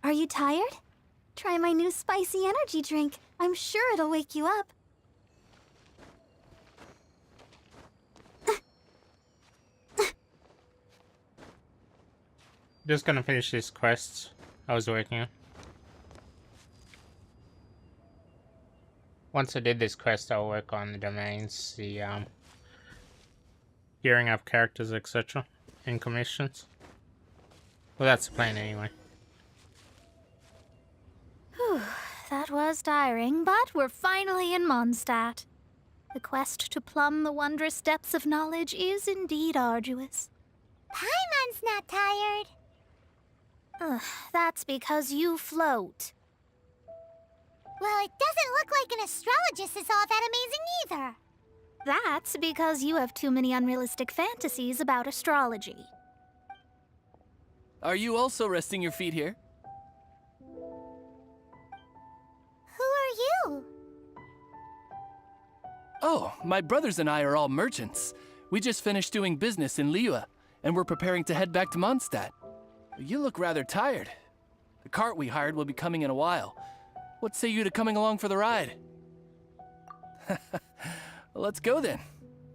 Are you tired? Try my new spicy energy drink. I'm sure it'll wake you up. Just gonna finish this quest I was working on. Once I did this quest, I'll work on the domains, the gearing up characters, etc. in commissions. Well, that's the plan anyway. Whew, that was tiring, but we're finally in Mondstadt. The quest to plumb the wondrous depths of knowledge is indeed arduous. Paimon's not tired. That's because you float. Well, it doesn't look like an astrologist is all that amazing either. That's because you have too many unrealistic fantasies about astrology. Are you also resting your feet here? Who are you? Oh, my brothers and I are all merchants. We just finished doing business in Liyue, and we're preparing to head back to Mondstadt. You look rather tired. The cart we hired will be coming in a while. What say you to coming along for the ride? Well, let's go then.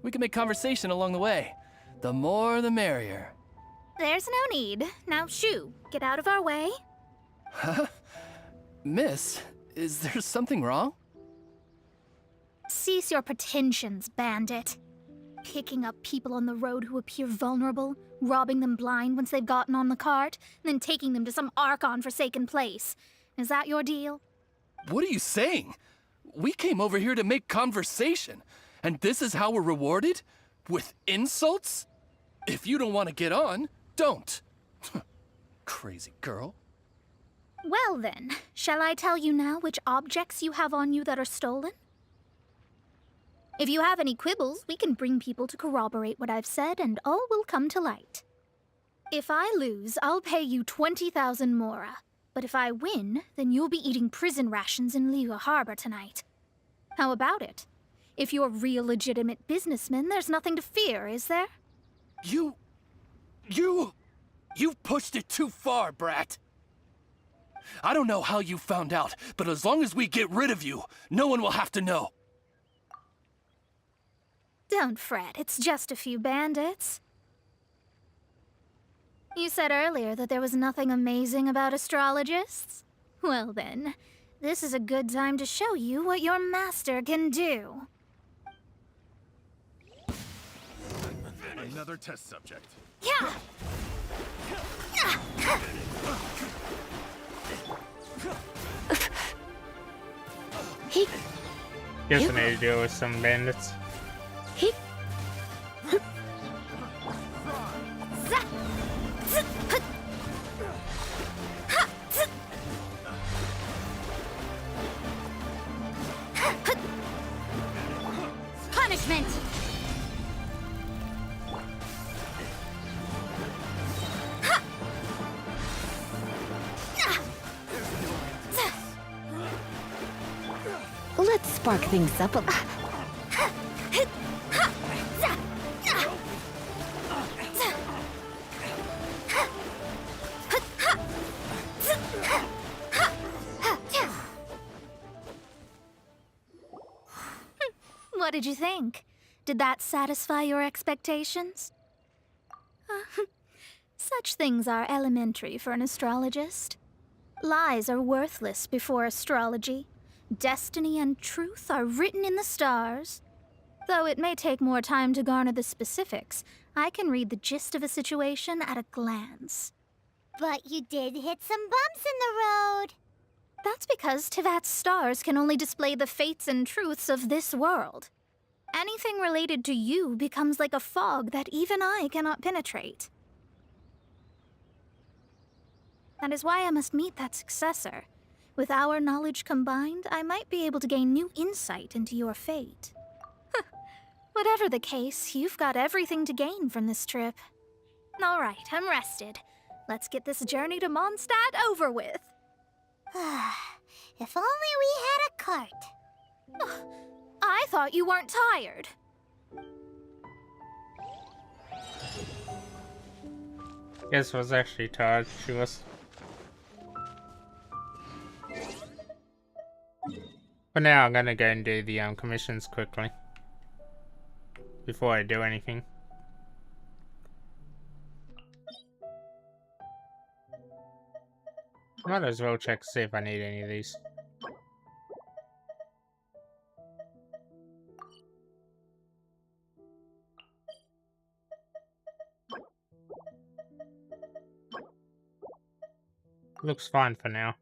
We can make conversation along the way. The more the merrier. There's no need. Now shoo, get out of our way. Huh? Miss, is there something wrong? Cease your pretensions, bandit. Picking up people on the road who appear vulnerable, robbing them blind once they've gotten on the cart, and then taking them to some Archon-forsaken place. Is that your deal? What are you saying? We came over here to make conversation, and this is how we're rewarded? With insults? If you don't want to get on, don't. Crazy girl. Well then, shall I tell you now which objects you have on you that are stolen? If you have any quibbles, we can bring people to corroborate what I've said, and all will come to light. If I lose, I'll pay you 20,000 mora. But if I win, then you'll be eating prison rations in Liyue Harbor tonight. How about it? If you're real legitimate businessmen, there's nothing to fear, is there? You've pushed it too far, brat. I don't know how you found out, but as long as we get rid of you, no one will have to know. Don't fret, it's just a few bandits. You said earlier that there was nothing amazing about astrologists? Well then, this is a good time to show you what your master can do. Another test subject. Yeah! Guess I need to deal with some bandits. Punishment! Let's spark things up a little. What did you think? Did that satisfy your expectations? Such things are elementary for an astrologist. Lies are worthless before astrology. Destiny and truth are written in the stars. Though it may take more time to garner the specifics, I can read the gist of a situation at a glance. But you did hit some bumps in the road. That's because Tivat's stars can only display the fates and truths of this world. Anything related to you becomes like a fog that even I cannot penetrate. That is why I must meet that successor. With our knowledge combined, I might be able to gain new insight into your fate. Whatever the case, you've got everything to gain from this trip. All right, I'm rested. Let's get this journey to Mondstadt over with. If only we had a cart. I thought you weren't tired. Guess was actually tired. She was. For now, I'm gonna go and do the commissions quickly before I do anything. Might as well check to see if I need any of these. Looks fine for now.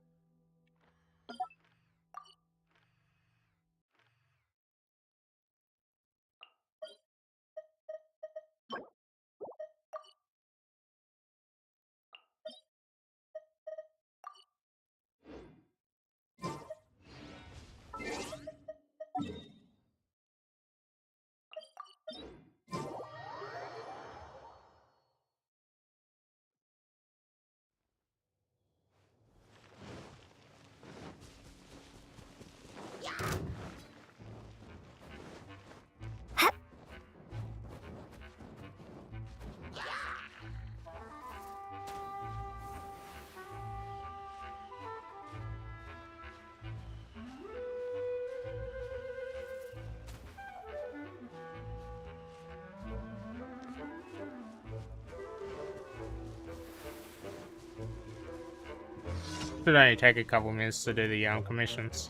Should only take a couple minutes to do the commissions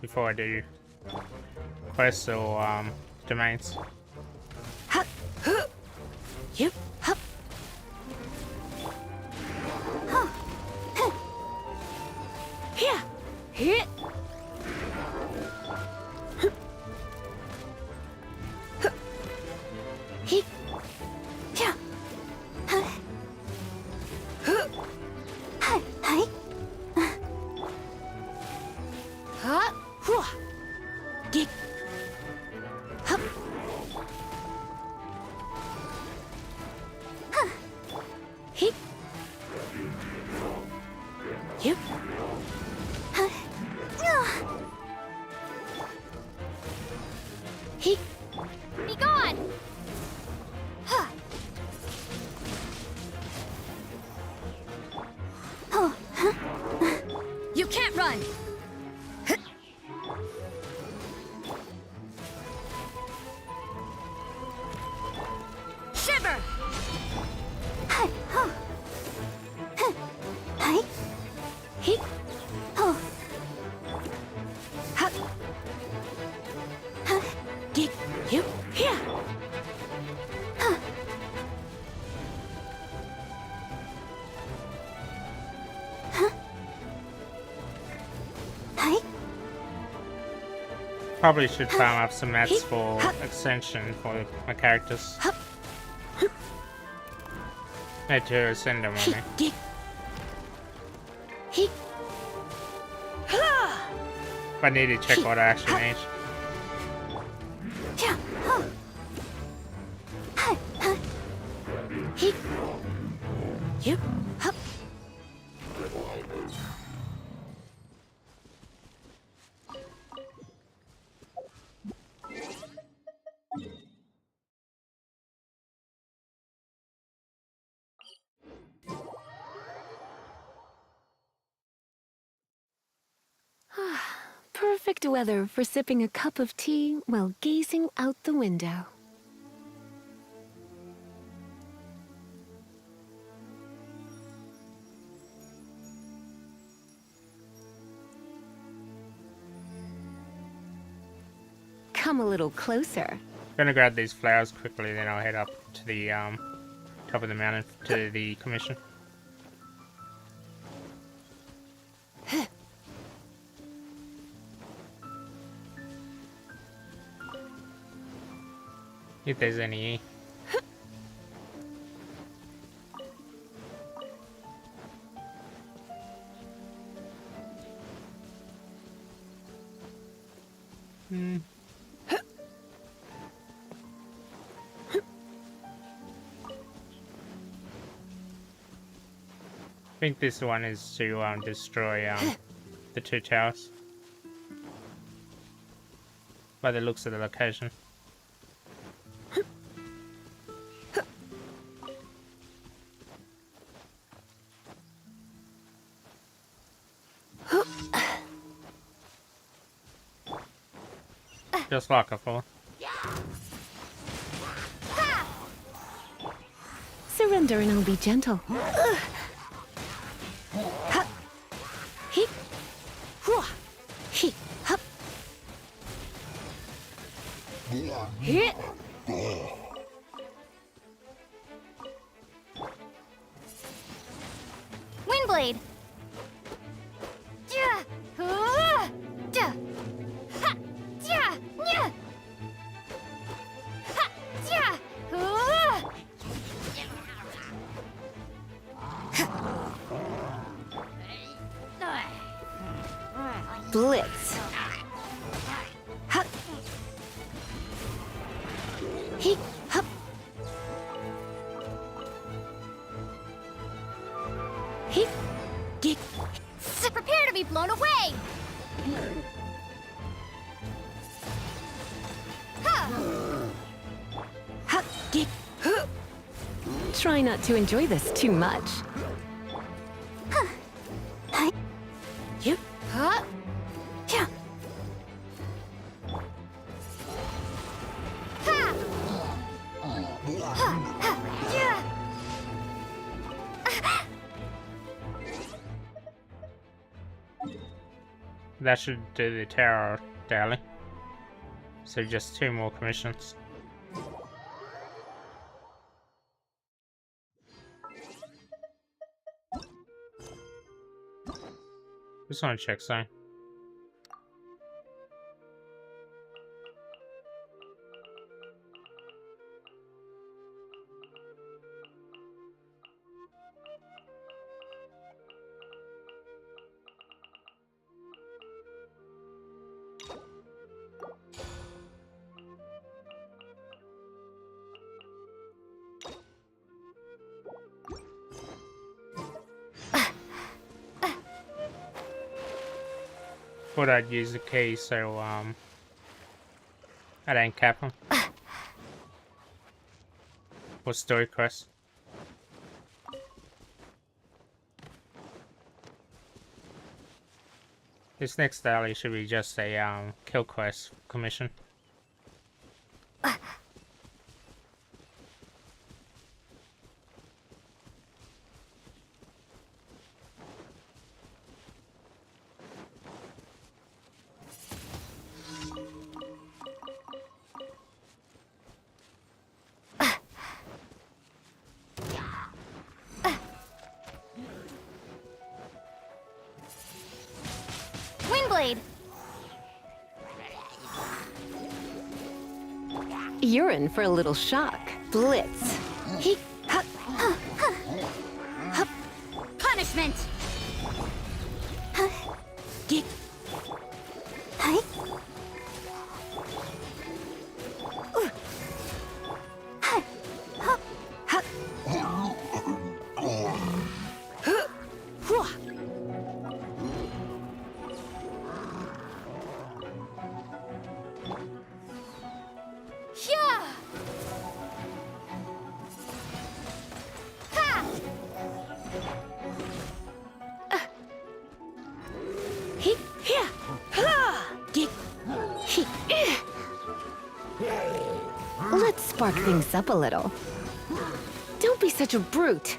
before I do quests or domains. Yep. Hup. Yeah. Hit. He. Yeah. Hi. Hi. Huh? Hua. Dig. Hup. Hit. Yep. He. Be gone! You can't run. Shiver. Hi. Huh. Hi. He. Oh. Hup. Dig. You. Here. Hi. Probably should farm up some mats for extension for my characters. Need to send them on me. Dig. He. But I need to check what I actually need. Yeah. Huh. Hi. Huh. He. Yep. Hup. Perfect weather for sipping a cup of tea while gazing out the window. Come a little closer. Gonna grab these flowers quickly, then I'll head up to the top of the mountain to the commission. If there's any. I think this one is to destroy the two towers. By the looks of the location. Just like a fool. Surrender and I'll be gentle. Ha. Heep. Hua. Heep. Hup. Hit. Windblade! Ja! Huh! Ja! Ha! Ja! Nya! Ha! Ja! Huh! Blitz. Hup. Heep. Hup. Heep. Geek. So prepare to be blown away! Hup. Geek. Huh. Try not to enjoy this too much. You. Huh? Yeah. Ha! Ha! Ha! Ja! That should do the terror daily. So just 2 more commissions. Just want to check sign. Thought I'd use the key so I don't cap him. Or story quest. This next daily should be just a kill quest commission. Windblade! You're in for a little shock. Blitz. Heep. Hup. Hup. Punishment! Geek. Hi. Hup. Hup. Hua. Yeah! Ha! Heep. Here. Ha. Geek. Heep. Let's spark things up a little. Don't be such a brute.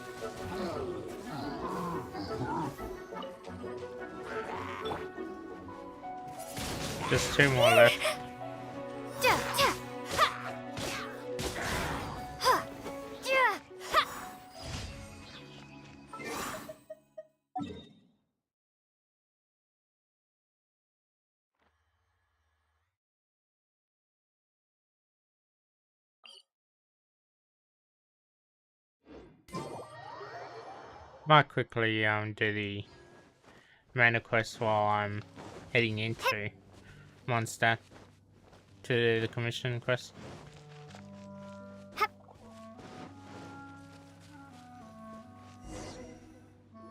Just 2 more left. Ja! Ja! Ha! Ha! Ja! Ha! Might quickly do the mana quest while I'm heading into Mondstadt to do the commission quest.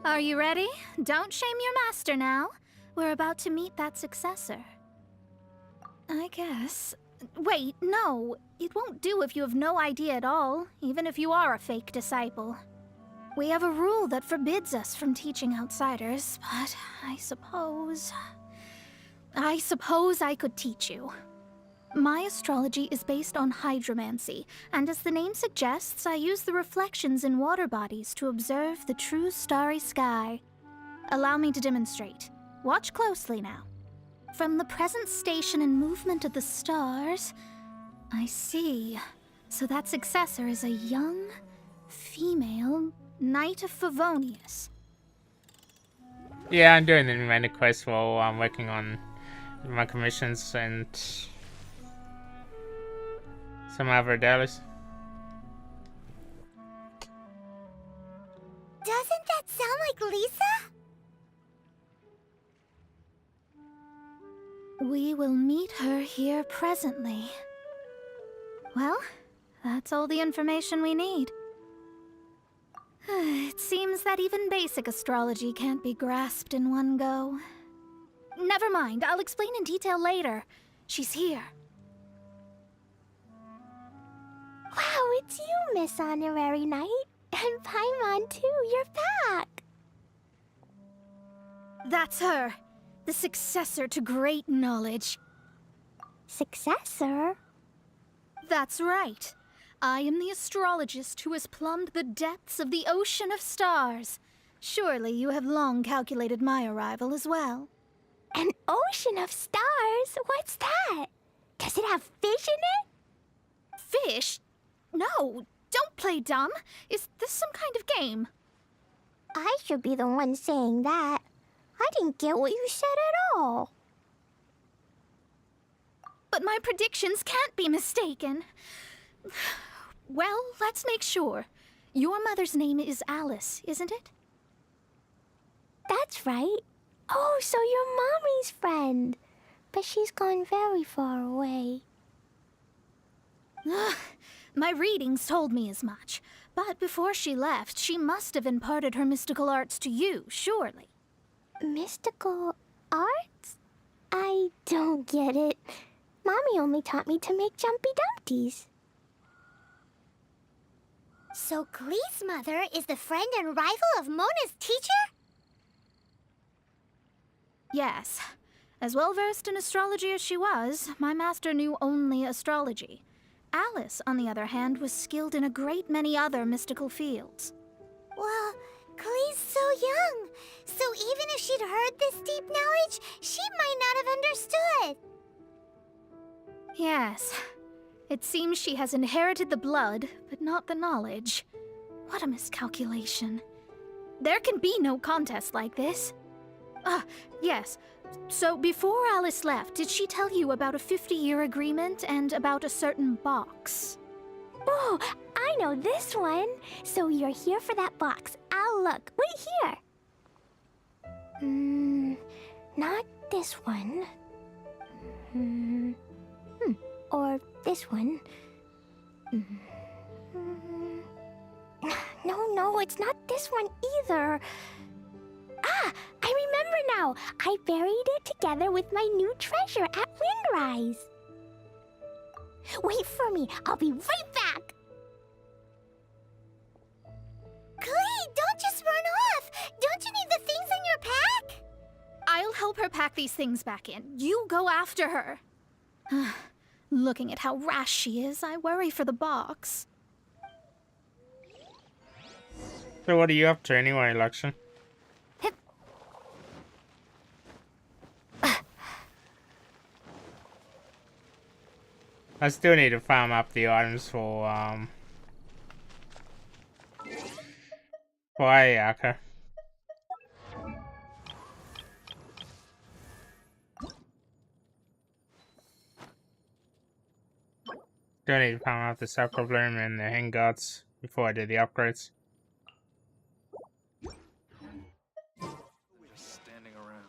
Are you ready? Don't shame your master now. We're about to meet that successor. I guess. Wait, no. It won't do if you have no idea at all, even if you are a fake disciple. We have a rule that forbids us from teaching outsiders, but I suppose I could teach you. My astrology is based on hydromancy, and as the name suggests, I use the reflections in water bodies to observe the true starry sky. Allow me to demonstrate. Watch closely now. From the present station and movement of the stars, I see. So that successor is a young, female Knight of Favonius. Yeah, I'm doing the minor quest while I'm working on my commissions and some other dailies. Doesn't that sound like Lisa? We will meet her here presently. Well, that's all the information we need. It seems that even basic astrology can't be grasped in one go. Never mind, I'll explain in detail later. She's here. Wow, it's you, Miss Honorary Knight. And Paimon, too, you're back. That's her. The successor to great knowledge. Successor? That's right. I am the astrologist who has plumbed the depths of the ocean of stars. Surely you have long calculated my arrival as well. An ocean of stars? What's that? Does it have fish in it? Fish? No, don't play dumb. Is this some kind of game? I should be the one saying that. I didn't get what you said at all. But my predictions can't be mistaken. Well, let's make sure. Your mother's name is Alice, isn't it? That's right. Oh, so you're Mommy's friend. But she's gone very far away. My readings told me as much. But before she left, she must have imparted her mystical arts to you, surely. Mystical arts? I don't get it. Mommy only taught me to make Jumpy Dumpties. So Glee's mother is the friend and rival of Mona's teacher? Yes. As well versed in astrology as she was, my master knew only astrology. Alice, on the other hand, was skilled in a great many other mystical fields. Well, Glee's so young. So even if she'd heard this deep knowledge, she might not have understood. Yes. It seems she has inherited the blood, but not the knowledge. What a miscalculation. There can be no contest like this. Ah, yes. So before Alice left, did she tell you about a 50-year agreement and about a certain box? Oh, I know this one. So you're here for that box. I'll look. Wait here. Not this one. Or this one. No, it's not this one either. Ah, I remember now. I buried it together with my new treasure at Windrise. Wait for me. I'll be right back. Glee, don't just run off. Don't you need the things in your pack? I'll help her pack these things back in. You go after her. Looking at how rash she is, I worry for the box. So what are you up to anyway, Luxon? I still need to farm up the items for Ayaka. Still need to farm up the Sacral Bloom and the Hand Guards before I do the upgrades. Standing around.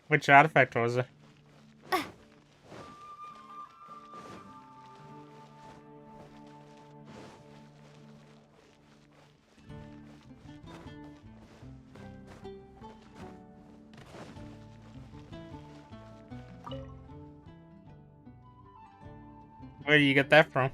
Which artifact was it? Where do you get that from?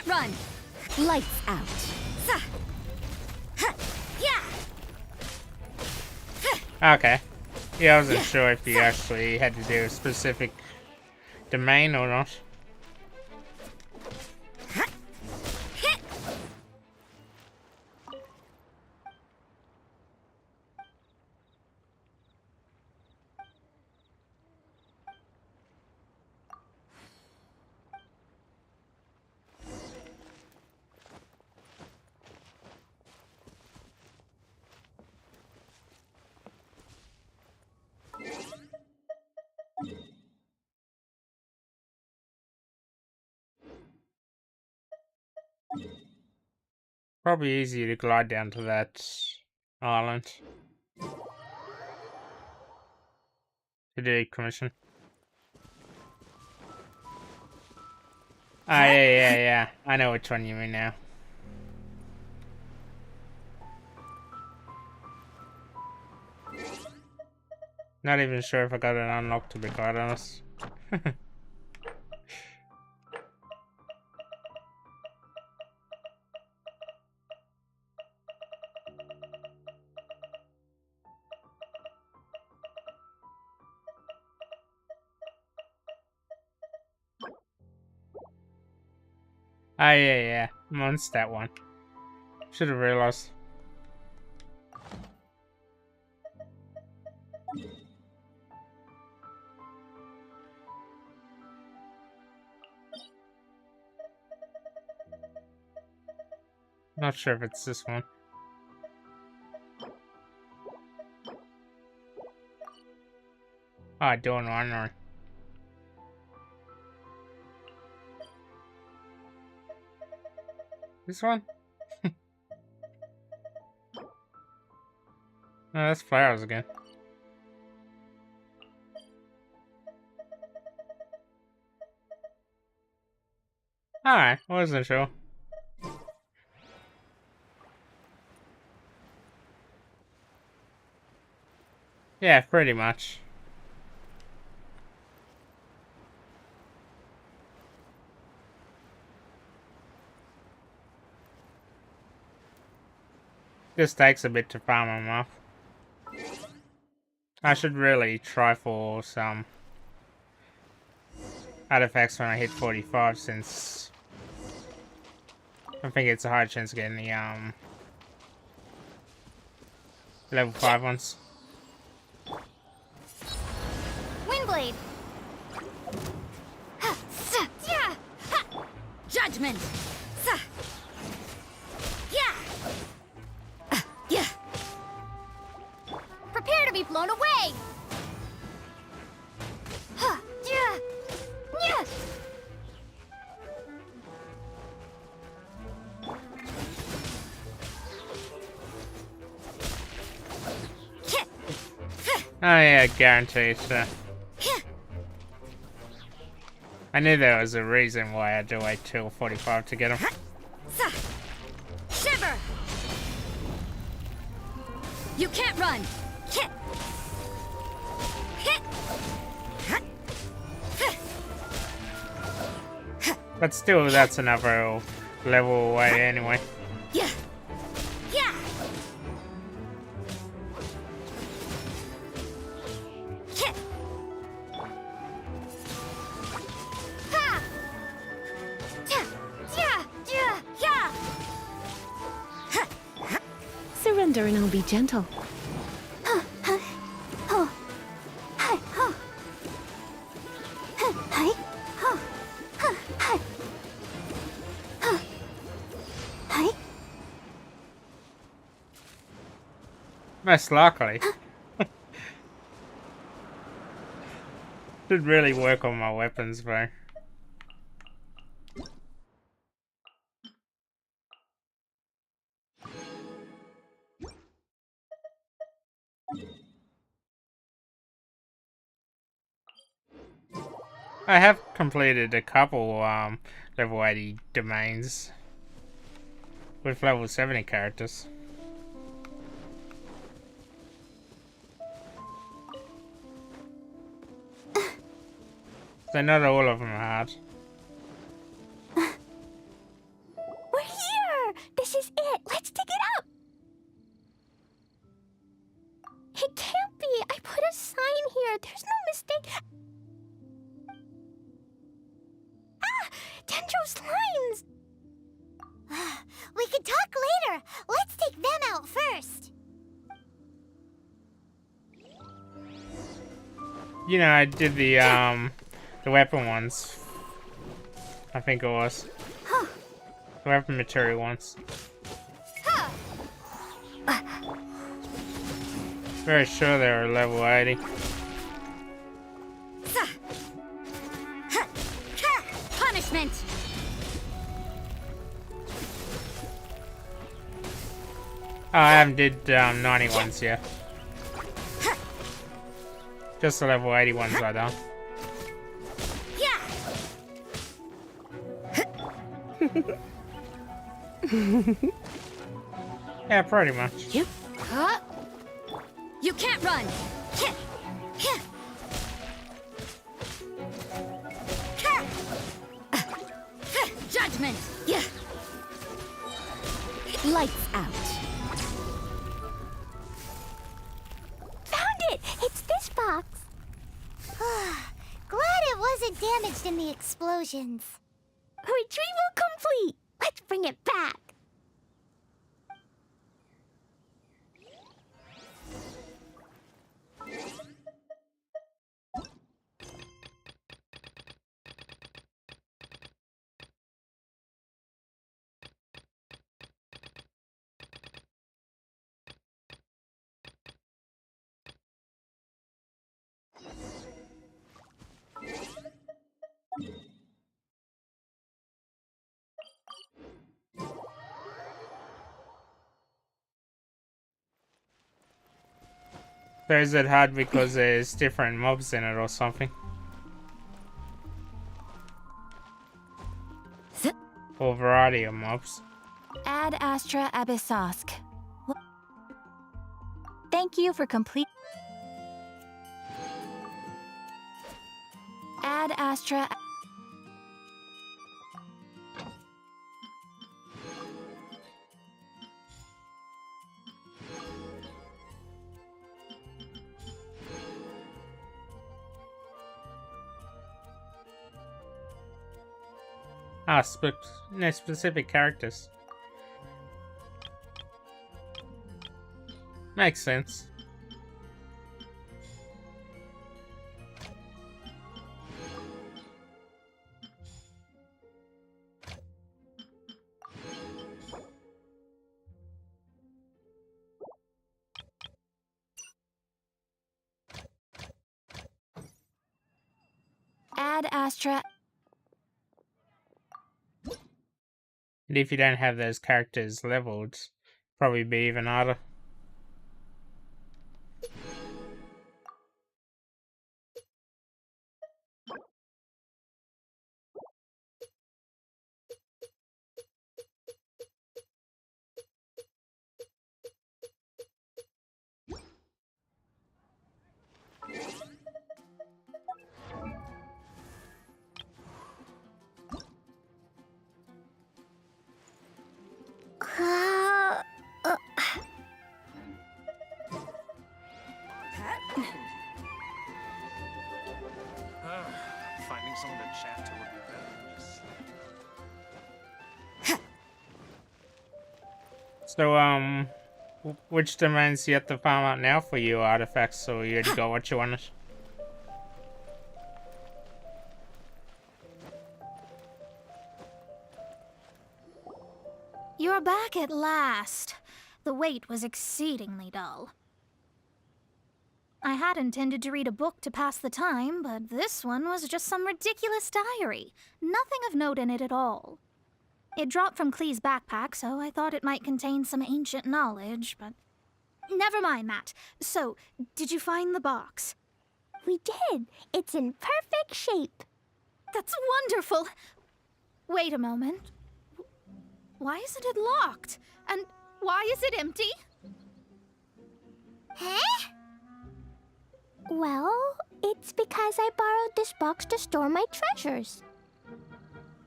run. Lights out. Okay. Yeah, I wasn't sure if you actually had to do a specific domain or not. Probably easier to glide down to that island to do commission. Ah, yeah. I know which one you mean now. Not even sure if I got it unlocked, to be quite honest. Ah, yeah. Mondstadt one. Should have realized. Not sure if it's this one. Oh, I don't know. This one? No, that's flowers again. Alright, wasn't sure. Yeah, pretty much. This takes a bit to farm them up. I should really try for some artifacts when I hit 45, since I think it's a high chance of getting the level 5 ones. Windblade. Judgment. Prepare to be blown away. Oh yeah, guaranteed. So. I knew there was a reason why I had to wait till 45 to get them. Shiver. You can't run. But still, that's another level away anyway. Surrender and I'll be gentle. Most likely. Should really work on my weapons though. I have completed a couple level 80 domains with level 70 characters. So not all of them are hard. We can talk later. Let's take them out first. You know, I did the weapon ones. I think it was. The weapon material ones. Very sure they were level 80. Punishment. Oh, I haven't did 90 ones yet. Just the level 80 ones I done. Yeah, pretty much. You can't run. Judgment. Lights out. Found it. It's this box. Glad it wasn't damaged in the explosions. Retrieval complete. Let's bring it back. So is it hard because there's different mobs in it or something? Or variety of mobs? Ad Astra Abyssosk. Thank you for complete. Ad Astra. Ah, specific characters. Makes sense. Ad Astra. And if you don't have those characters leveled, probably be even harder. Finding someone to chat to would be better than just So, which domains you have to farm out now for your artifacts, or you already got what you wanted? You're back at last. The wait was exceedingly dull. I had intended to read a book to pass the time, but this one was just some ridiculous diary. Nothing of note in it at all. It dropped from Klee's backpack, so I thought it might contain some ancient knowledge, but... Never mind that. So, did you find the box? We did. It's in perfect shape. That's wonderful! Wait a moment. Why isn't it locked? And why is it empty? Huh? Well, it's because I borrowed this box to store my treasures.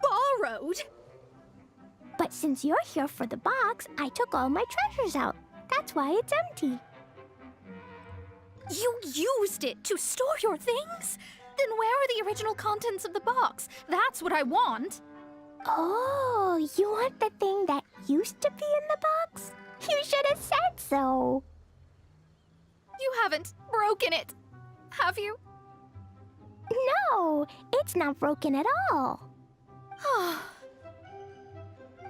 Borrowed? But since you're here for the box, I took all my treasures out. That's why it's empty. You used it to store your things? Then where are the original contents of the box? That's what I want. Oh, you want the thing that used to be in the box? You should have said so. You haven't broken it, have you? No, it's not broken at all.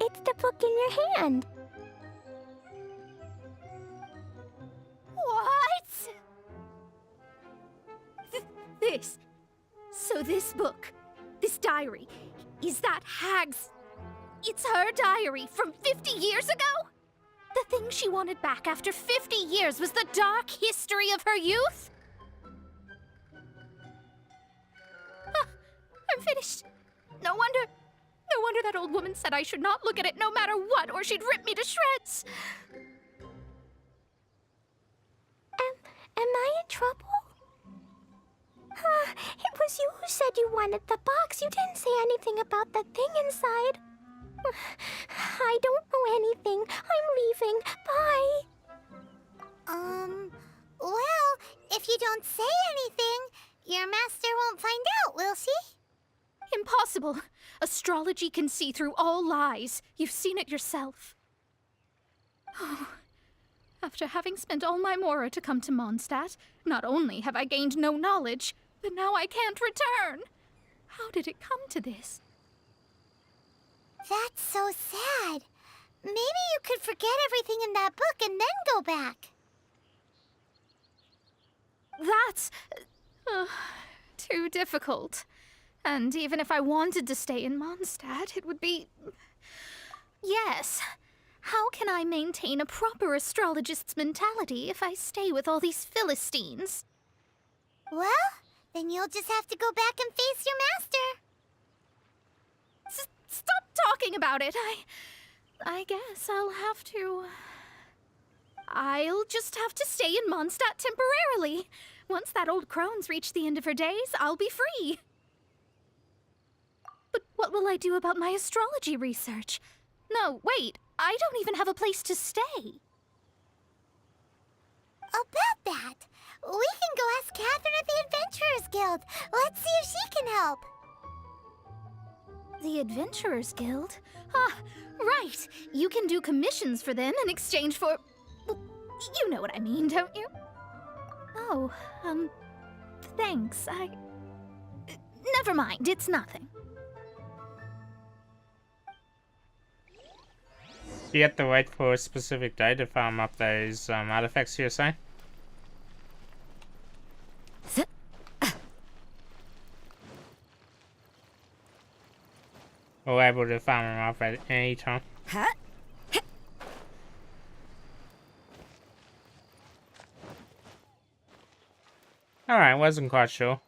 It's the book in your hand. What? This. So this book, this diary, is that Hag's... It's her diary from 50 years ago? The thing she wanted back after 50 years was the dark history of her youth? Ah, I'm finished. No wonder that old woman said I should not look at it no matter what, or she'd rip me to shreds. Am I in trouble? It was you who said you wanted the box. You didn't say anything about the thing inside. I don't know anything. I'm leaving. Bye. Well, if you don't say anything, your master won't find out, will she? Impossible. Astrology can see through all lies. You've seen it yourself. Oh. After having spent all my mora to come to Mondstadt, not only have I gained no knowledge, but now I can't return. How did it come to this? That's so sad. Maybe you could forget everything in that book and then go back. That's... too difficult. And even if I wanted to stay in Mondstadt, it would be... Yes. How can I maintain a proper astrologist's mentality if I stay with all these Philistines? Well, then you'll just have to go back and face your master. Stop talking about it. I guess I'll have to... I'll just have to stay in Mondstadt temporarily. Once that old crone's reached the end of her days, I'll be free. But what will I do about my astrology research? No, wait. I don't even have a place to stay. About that, we can go ask Catherine at the Adventurers Guild. Let's see if she can help. The Adventurers Guild? Ah, right. You can do commissions for them in exchange for... Well, you know what I mean, don't you? Oh, thanks. Never mind, it's nothing. You have to wait for a specific day to farm up those artifacts, you're saying? We're able to farm them up at any time. Alright, wasn't quite sure.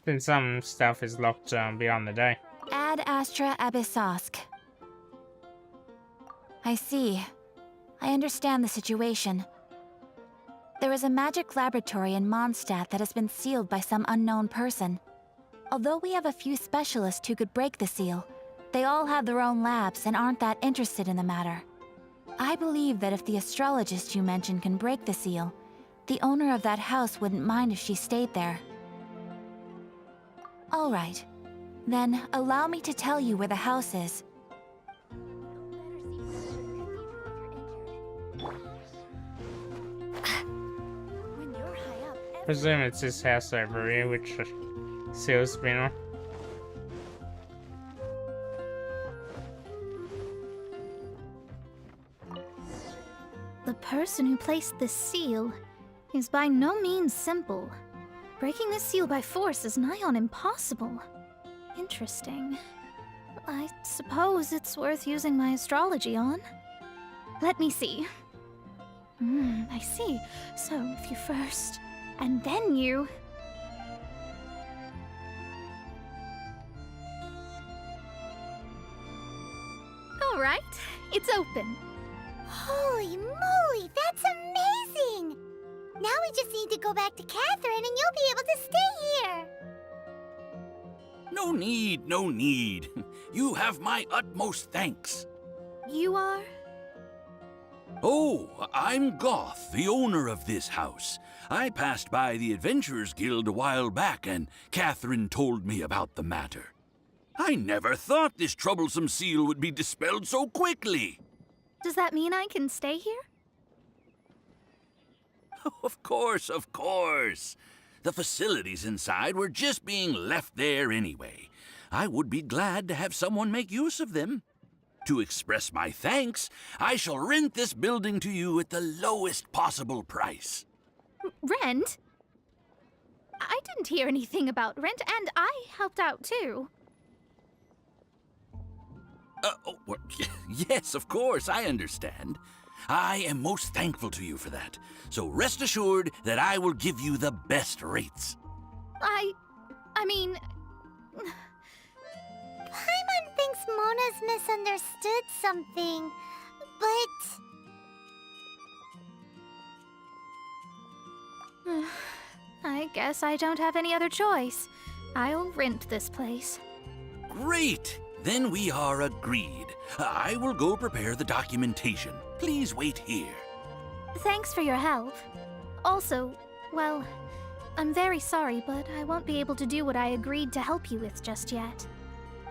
Then some stuff is locked beyond the day. Ad Astra Abyssosk. I see. I understand the situation. There is a magic laboratory in Mondstadt that has been sealed by some unknown person. Although we have a few specialists who could break the seal, they all have their own labs and aren't that interested in the matter. I believe that if the astrologist you mentioned can break the seal, the owner of that house wouldn't mind if she stayed there. All right. Then, allow me to tell you where the house is. Presume it's this house over here, which seal's been on. The person who placed the seal is by no means simple. Breaking this seal by force is nigh on impossible. Interesting. I suppose it's worth using my astrology on. Let me see. I see. So if you first, and then you... All right, it's open. Holy moly, that's amazing! Now we just need to go back to Catherine and you'll be able to stay here. No need, no need. You have my utmost thanks. You are? Oh, I'm Goth, the owner of this house. I passed by the Adventurers Guild a while back, and Catherine told me about the matter. I never thought this troublesome seal would be dispelled so quickly. Does that mean I can stay here? Of course, of course. The facilities inside were just being left there anyway. I would be glad to have someone make use of them. To express my thanks, I shall rent this building to you at the lowest possible price. Rent? I didn't hear anything about rent, and I helped out too. Well, yes, of course, I understand. I am most thankful to you for that. So rest assured that I will give you the best rates. I mean... Paimon thinks Mona's misunderstood something, but... I guess I don't have any other choice. I'll rent this place. Great! Then we are agreed. I will go prepare the documentation. Please wait here. Thanks for your help. Also, well, I'm very sorry, but I won't be able to do what I agreed to help you with just yet.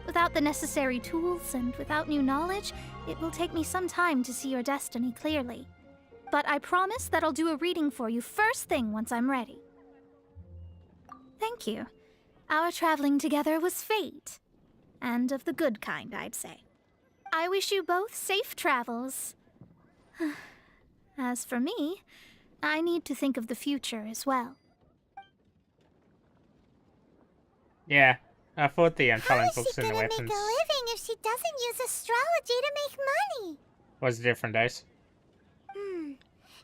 Without the necessary tools and without new knowledge, it will take me some time to see your destiny clearly. But I promise that I'll do a reading for you first thing once I'm ready. Thank you. Our traveling together was fate. And of the good kind, I'd say. I wish you both safe travels. As for me, I need to think of the future as well. Yeah, I thought the How talent is she books and the gonna make a weapons living if she doesn't use astrology to make money? was different days. Maybe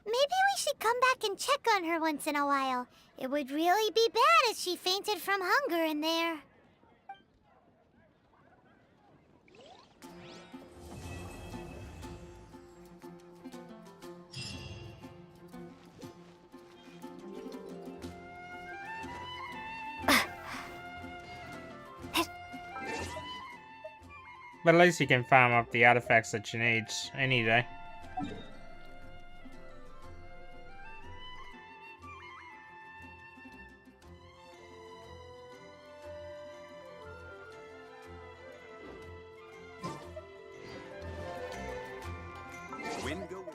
we should come back and check on her once in a while. It would really be bad if she fainted from hunger in there. But at least you can farm up the artifacts that you need any day. Wingo.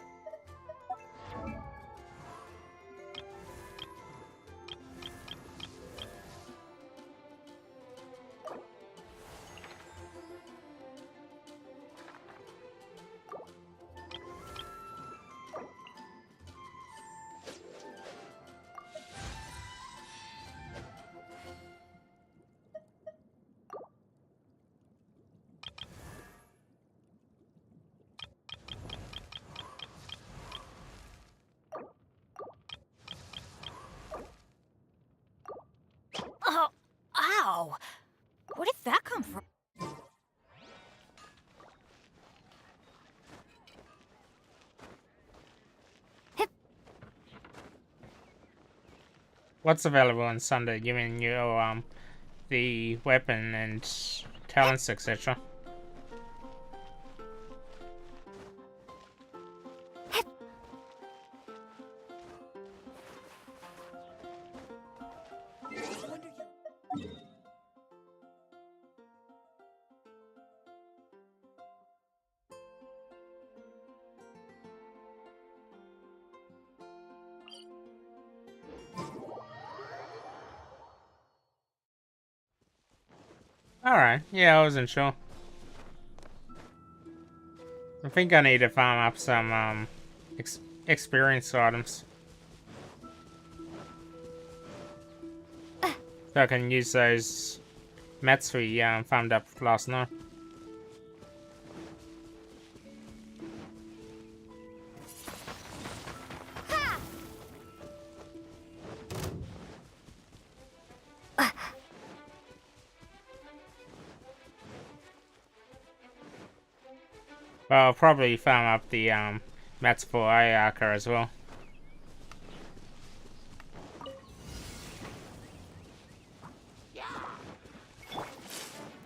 Oh, ow! Where did that come from? What's available on Sunday, giving you the weapon and talents, etc. Alright, yeah, I wasn't sure. I think I need to farm up some experience items. So I can use those mats we farmed up last night. Well, I'll probably farm up the mats for AR43 as well.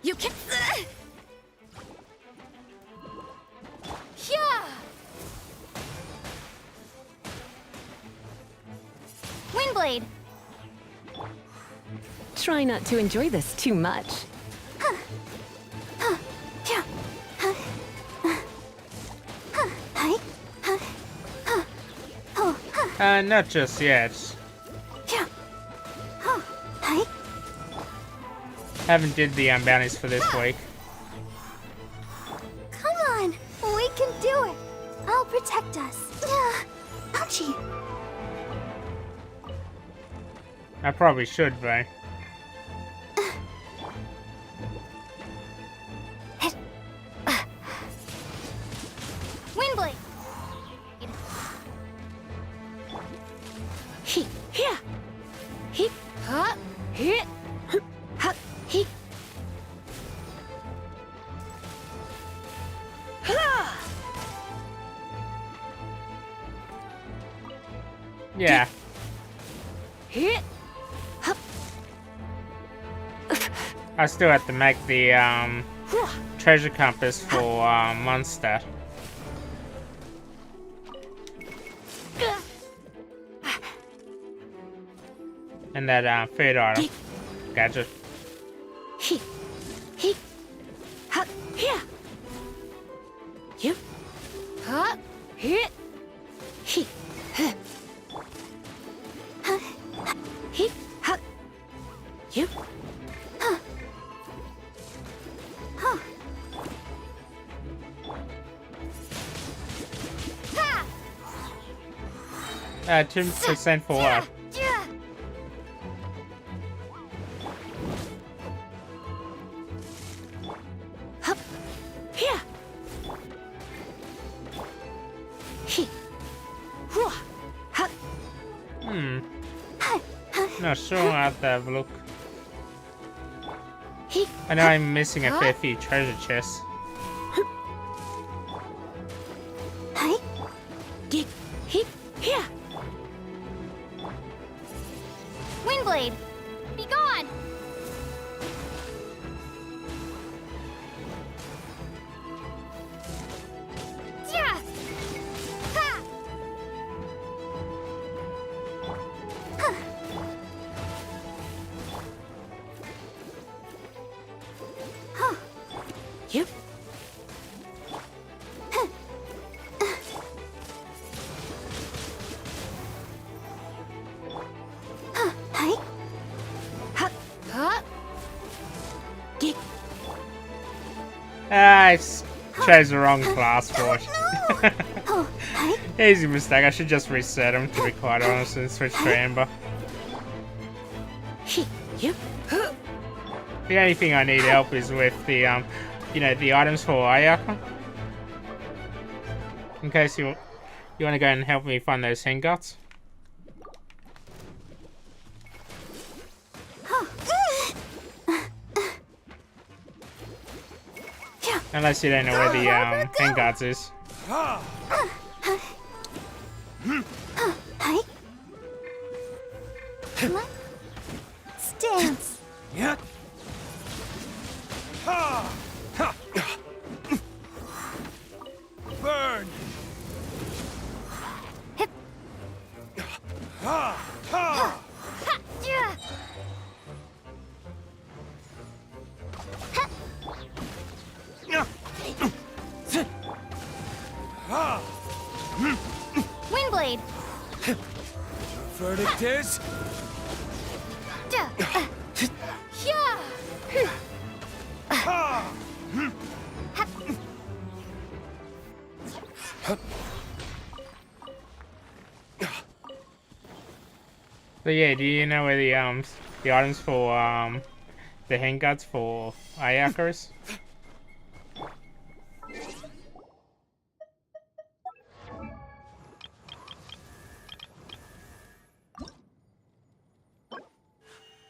You can... Yeah! try not to enjoy this too much. Not just yet. Haven't did the bounties for this week. Come on, we can do it. I'll protect us. Ouchie. I probably should, though. Windblade. He, here. He, ha, he, ha, he. Yeah. Hit. I still have to make the treasure compass for Mondstadt. And that third item gadget. He, ha, here. You, ha, hit, he, he, ha, you, ha, ha, ha. 2% for what? Here. He. Not sure. I'll have to have a look. He. I know I'm missing a fair few treasure chests. Hi. He. Here. Windblade. Be gone. Yeah. Ha. Huh. Huh. You. Huh. Huh. Hi. Ha. Ha. Ge. I chose the wrong class for it. Oh. Hi. Easy mistake. I should just reset them, to be quite honest, and switch to Amber. He. You. The only thing I need help is with the, you know, the items for Ayaka. In case you want to go and help me find those hand guts. Unless you don't know where the hand guards is. Hi. Let's dance. Yeah. Burn. Hip. Ha. Ha. Ha. Yeah. Ha. Windblade. Verdict is Yeah. ha. So yeah, do you know where the items for the hand guards for Ayaka is?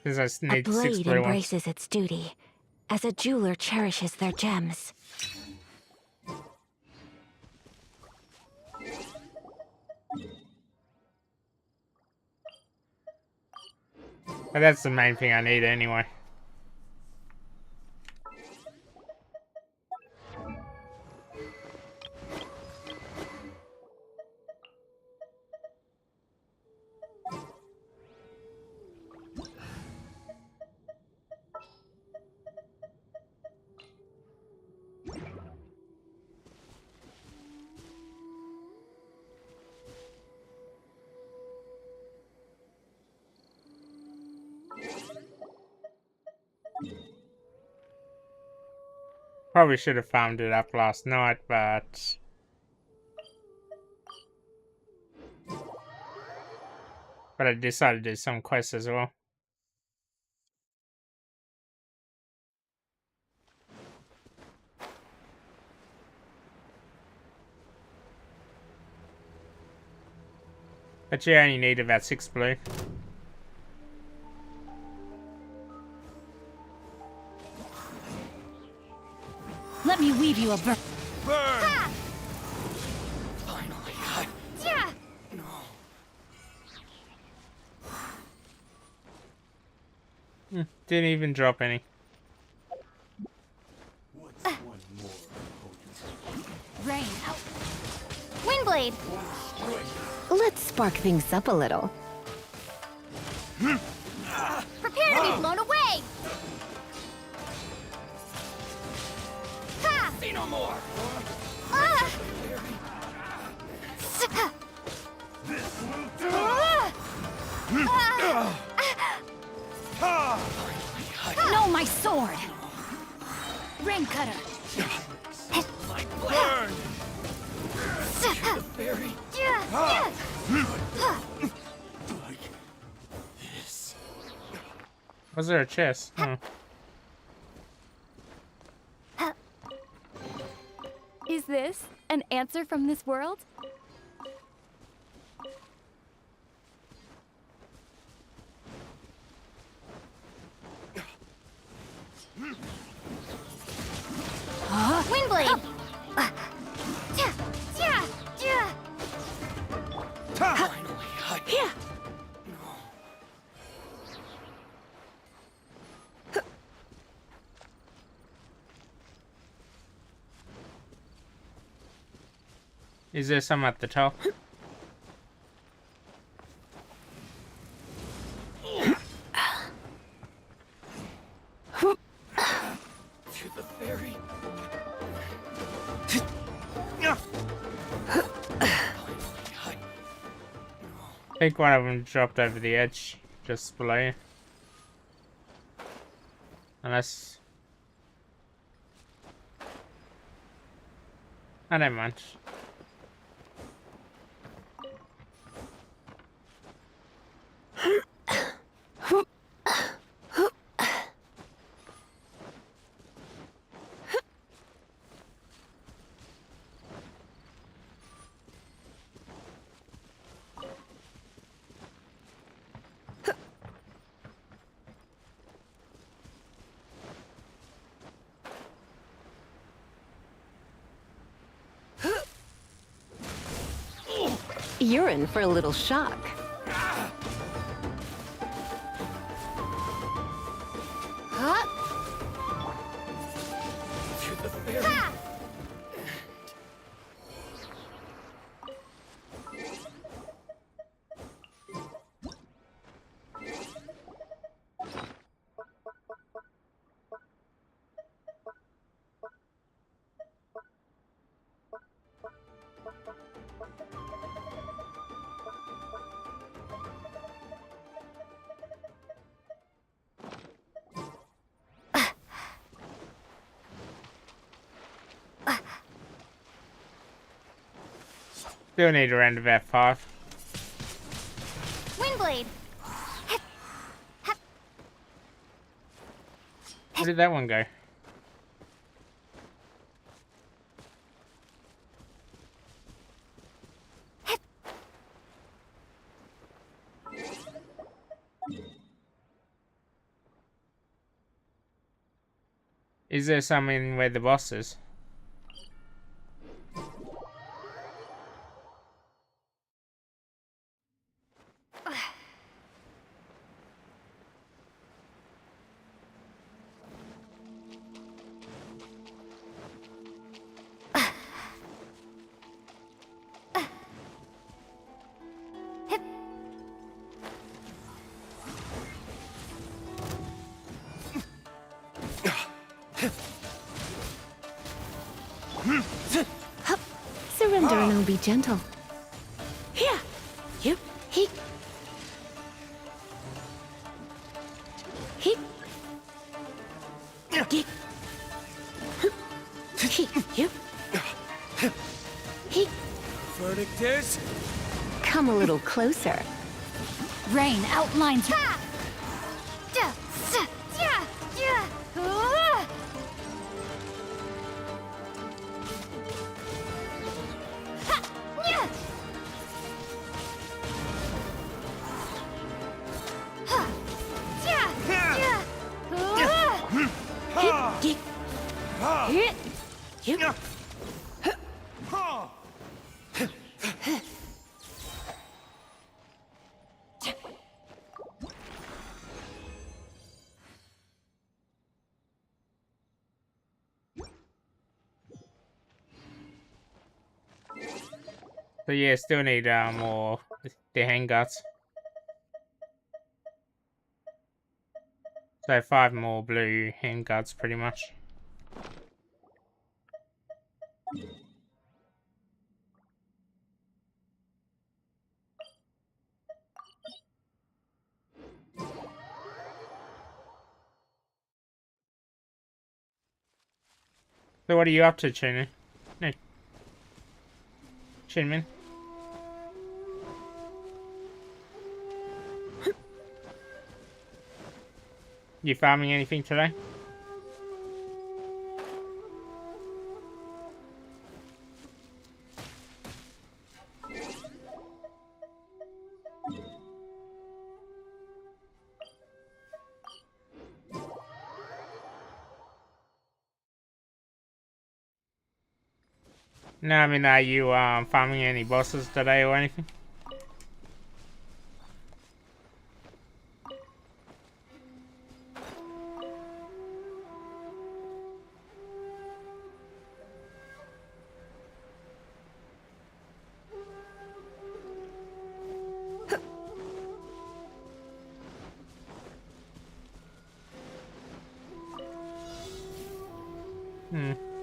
Because I A need 6 blade blue ones. embraces its duty, as a jeweler cherishes their gems. But that's the main thing I need anyway. Probably should have farmed it up last night, but I decided to do some quests as well. But you only need about 6 blue. Let me weave you a Burn! Ha! Finally, Yeah! Didn't even drop any. rain. Windblade! Let's spark things up a little. Prepare to be blown away! Ha! Say no more! Ah! No, my sword! Rain cutter. Burn! The fairy. Was there a chest? Oh. Is this an answer from this world? Windblade! Here. Is there some at the top? To the fairy. I think one of them dropped over the edge, just below you. Unless... I don't mind. You're in for a little shock. To the fairy. Still need around about 5. Windblade! Where did that one go? Is there some in where the boss is? Surrender and I'll be gentle. Here. You. He. He. Get. Verdict is... Come a little closer. Rain outlines. So yeah, still need more the handguards. So 5 more blue handguards, pretty much. So what are you up to, Chinmin? No. Chinmin? You farming anything today? No, I mean, are you farming any bosses today or anything?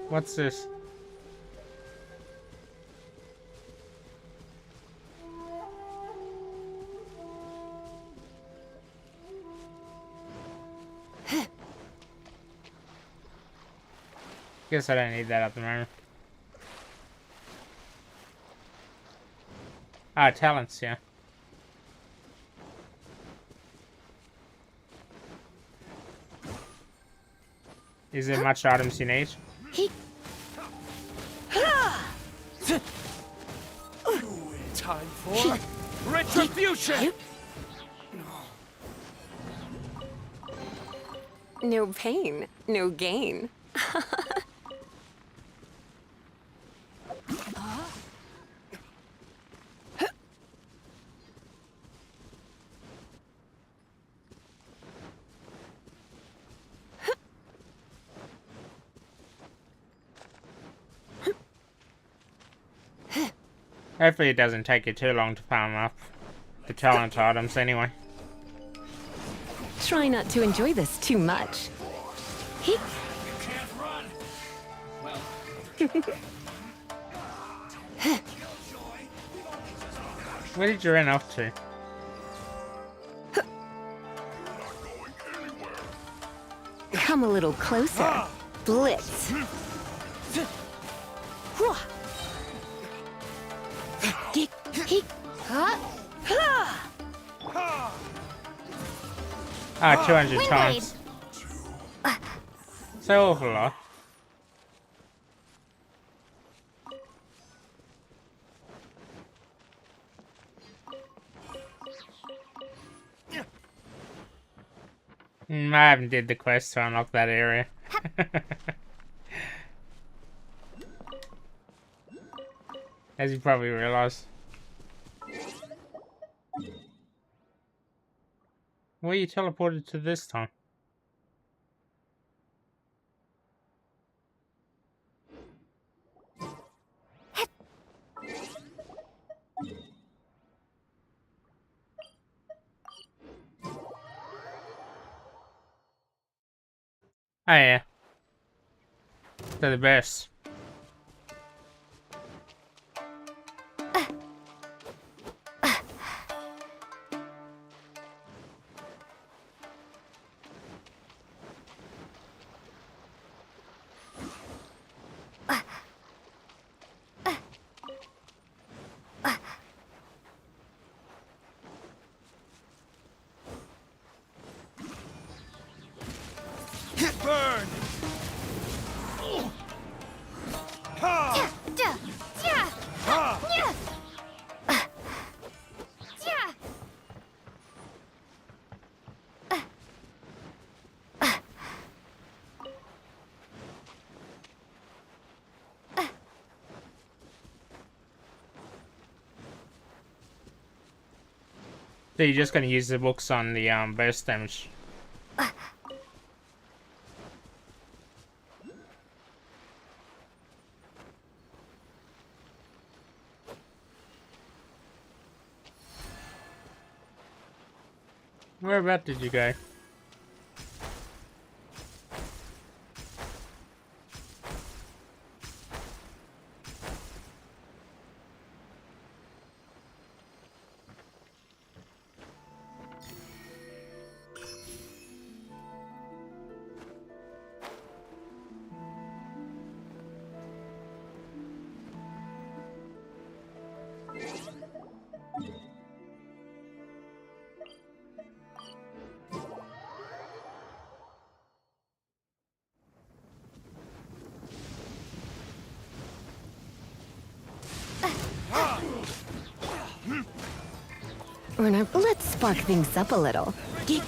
What's this? Guess I don't need that at the moment. Ah, talents, yeah. Is there much items you need? Time for retribution! No pain, no gain. Hopefully it doesn't take you too long to farm up the talent items anyway. Try not to enjoy this too much. You can't run! Where did you run off to? Come a little closer. Blitz. Ah, 200 times. So awful lot. I haven't did the quest to unlock that area. As you probably realize. Where you teleported to this time? Oh yeah. They're the best. So you're just gonna use the books on the burst damage. Where about did you go? Let's spark things up a little. Here.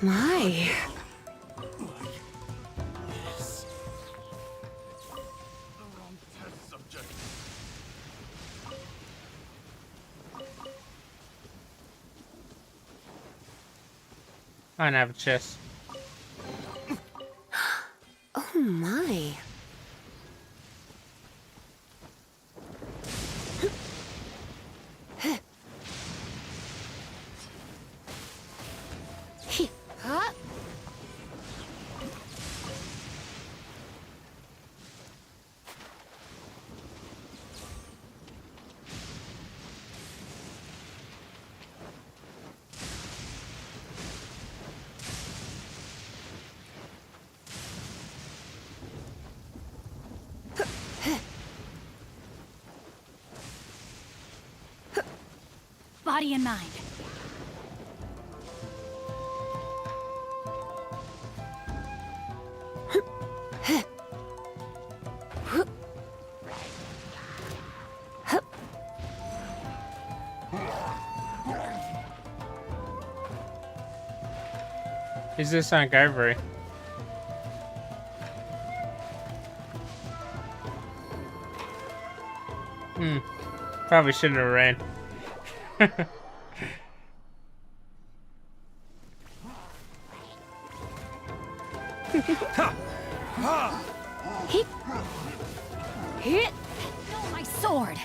My. I don't have a chest. Oh my. Body and mind. Is this on Ivory? Probably shouldn't have ran. No, my sword.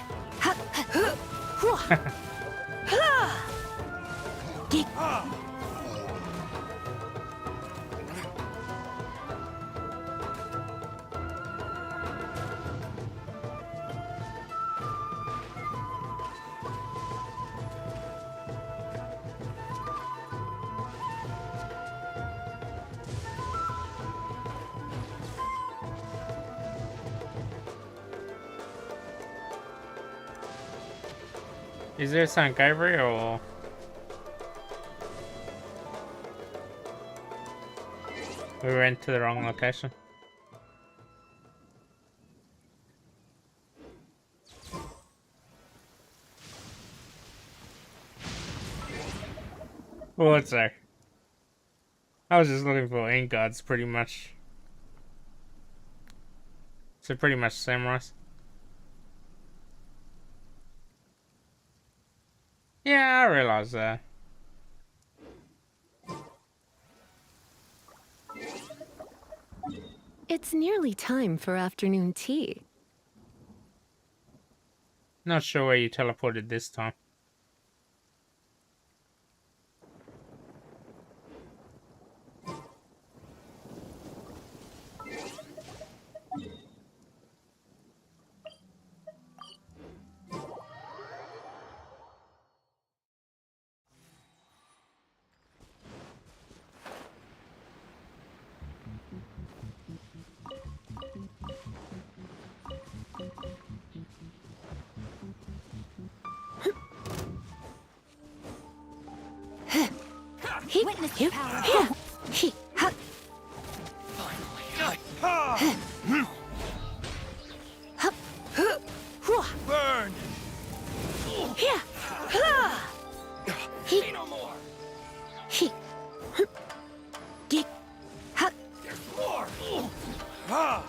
Is there some Ivory or? We went to the wrong location. What's there? I was just looking for ink guards, pretty much. So pretty much samurais. Yeah, I realize that. It's nearly time for afternoon tea. Not sure where you teleported this time. Witness the power. Burn! Here. Say no more! There's more! Ah!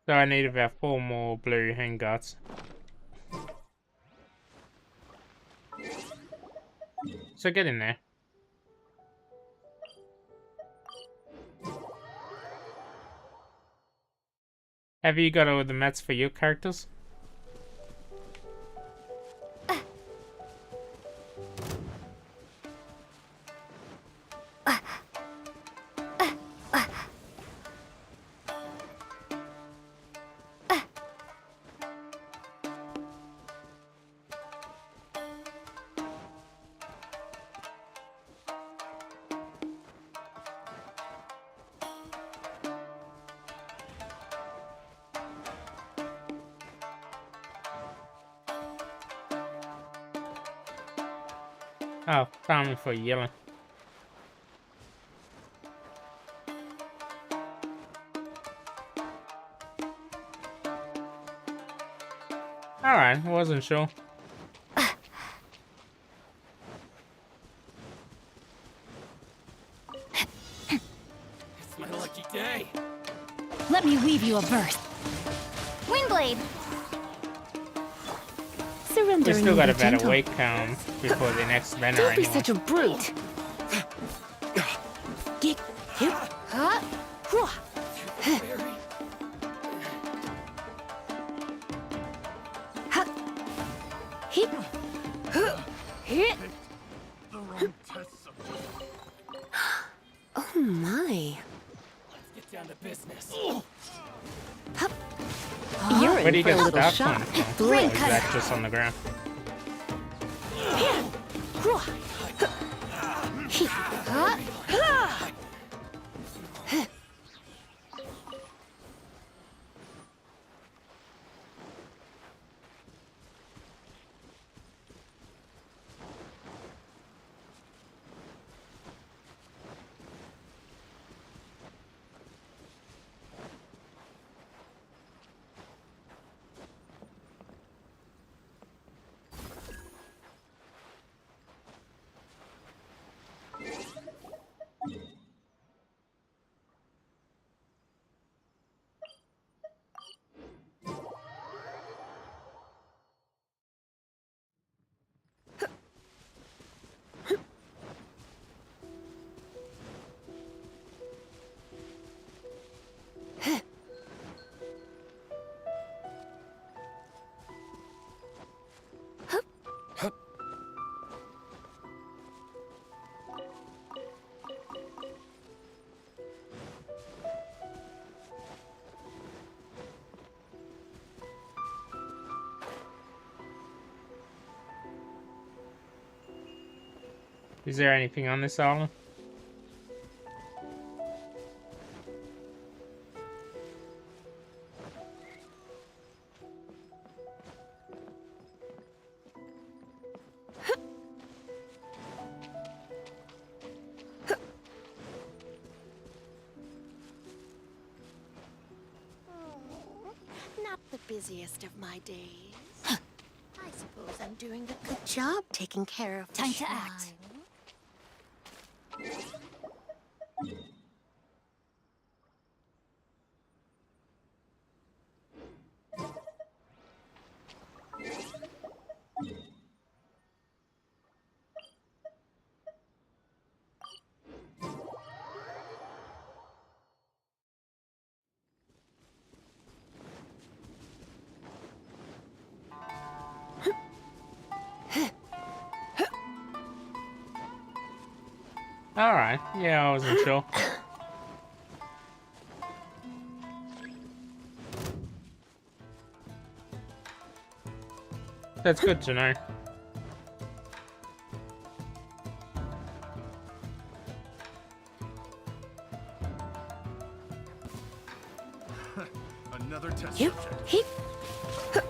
So I need about 4 more blue handguards. So get in there. Have you got all the mats for your characters? Oh, farming for yellow. Alright, wasn't sure. It's my lucky day. Let me weave you a verse. Windblade! We Surrendering still got will be about a gentle. week before the next banner Don't be anyway. such a brute. Get hip. Huh? Hua. Ha. Hip. Huh. Hip. The wrong test subject. Oh my. Let's get down to business. You're Where do in you for a get little staff shock. from? Or is that just on the ground? Hua. Hip. Huh? Is there anything on this island? Not the busiest of my days. I suppose I'm doing a good job taking care of the Time to act. shrine. Alright, yeah, I wasn't sure. That's good to know. Another test Yep. subject. Hip. Huh.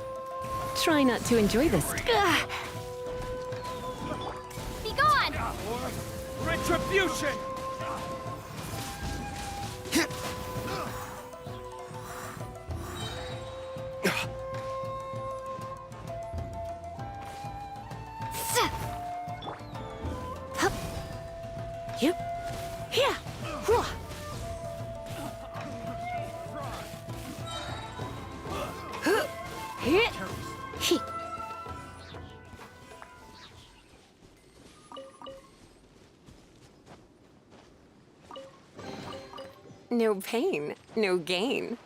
Try not to enjoy this. Be gone! Or retribution! Yep. Here. Hua. No pain, no gain.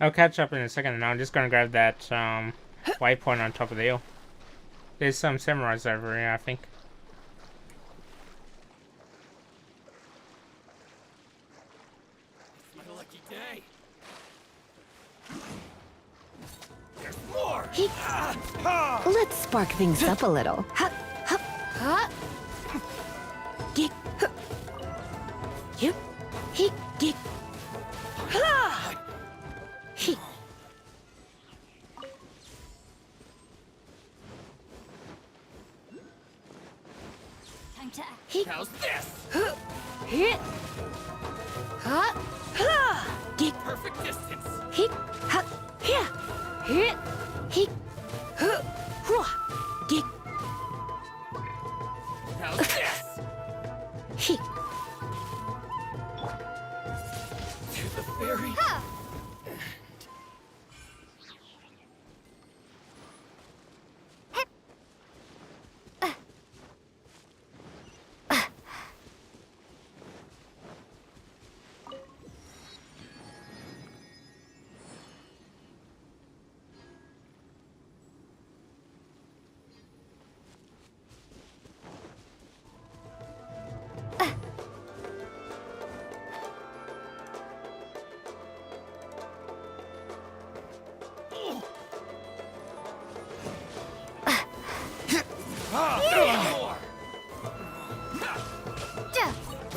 I'll catch up in a second, and I'm just gonna grab that waypoint on top of the hill. There's some samurais over here, I think. It's my lucky day. There's more. Let's spark things up a little. Time to act. How's this? Perfect distance. How's this? To the very more.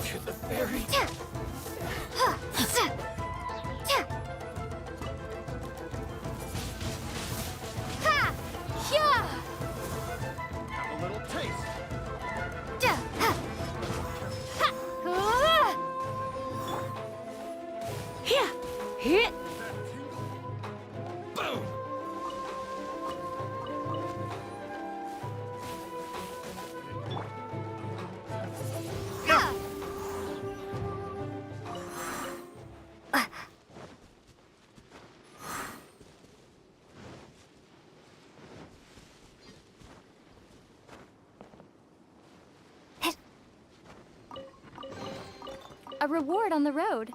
To the very have a little taste. Boom. A reward on the road.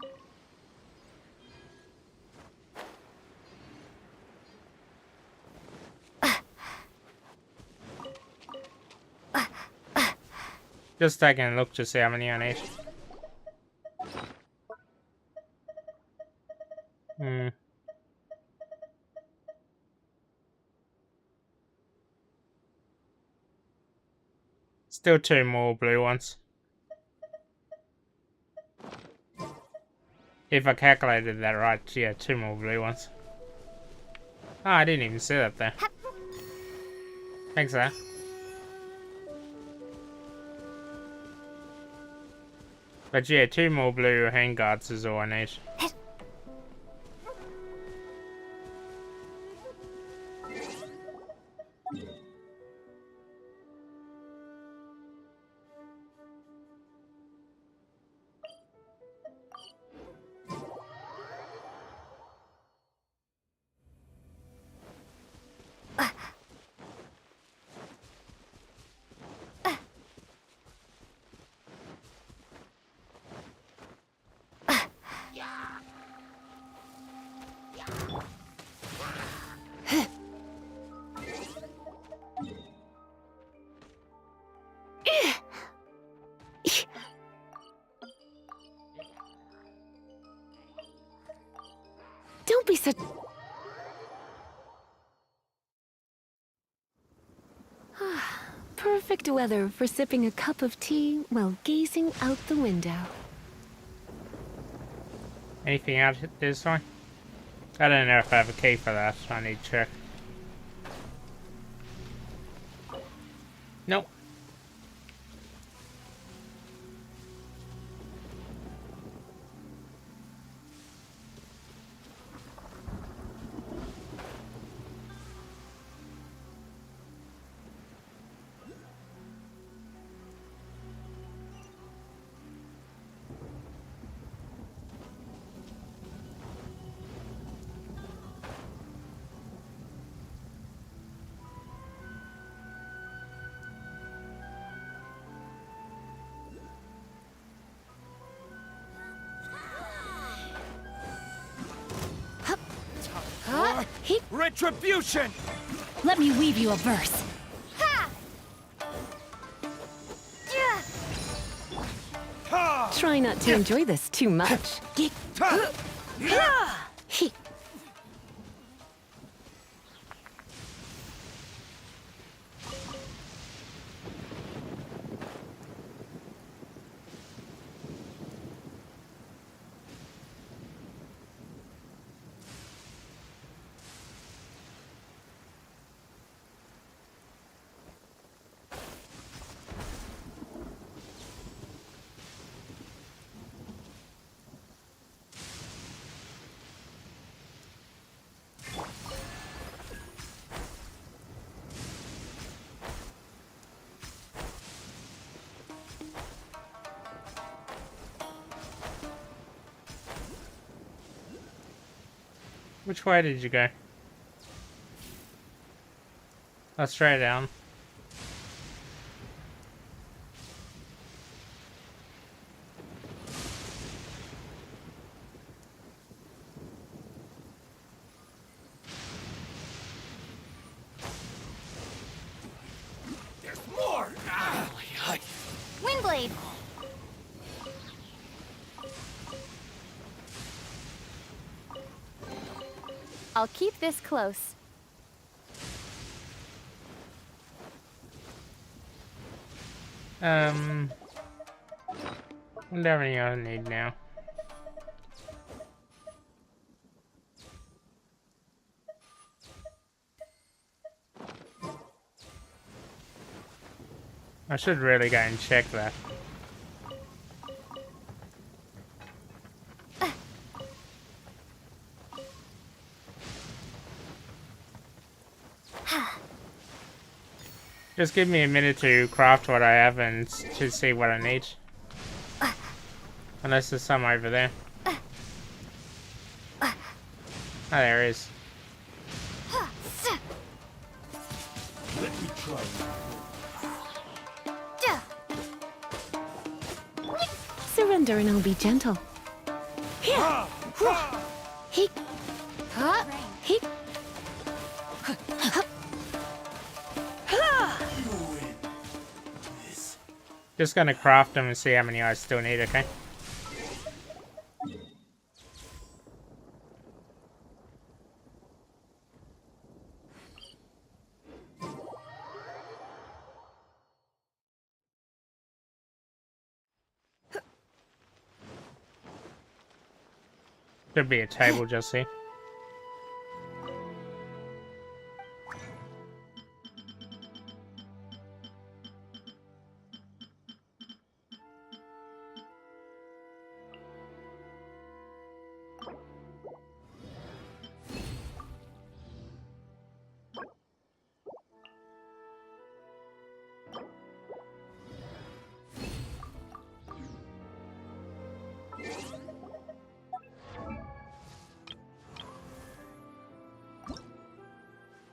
Just taking a look to see how many I need. Still 2 more blue ones. If I calculated that right, yeah, 2 more blue ones. Oh, I didn't even see that there. Thanks, sir. But yeah, 2 more blue handguards is all I need. Don't be such... Perfect weather for sipping a cup of tea while gazing out the window. Anything out this one? I don't know if I have a key for that, so I need to check. Nope. Retribution! Let me weave you a verse. Ha! Try not to enjoy this too much. Ta! Which way did you go? Oh, straight down. There's more! Ah. Windblade! I'll keep this close. Wonder how many I need now. I should really go and check that. Just give me a minute to craft what I have and to see what I need. Unless there's some over there. Oh, there is. Let me try. Surrender and I'll be gentle. Ha! Ha! He. Huh? He. You win. This. Just gonna craft them and see how many I still need, okay? Should be a table just here.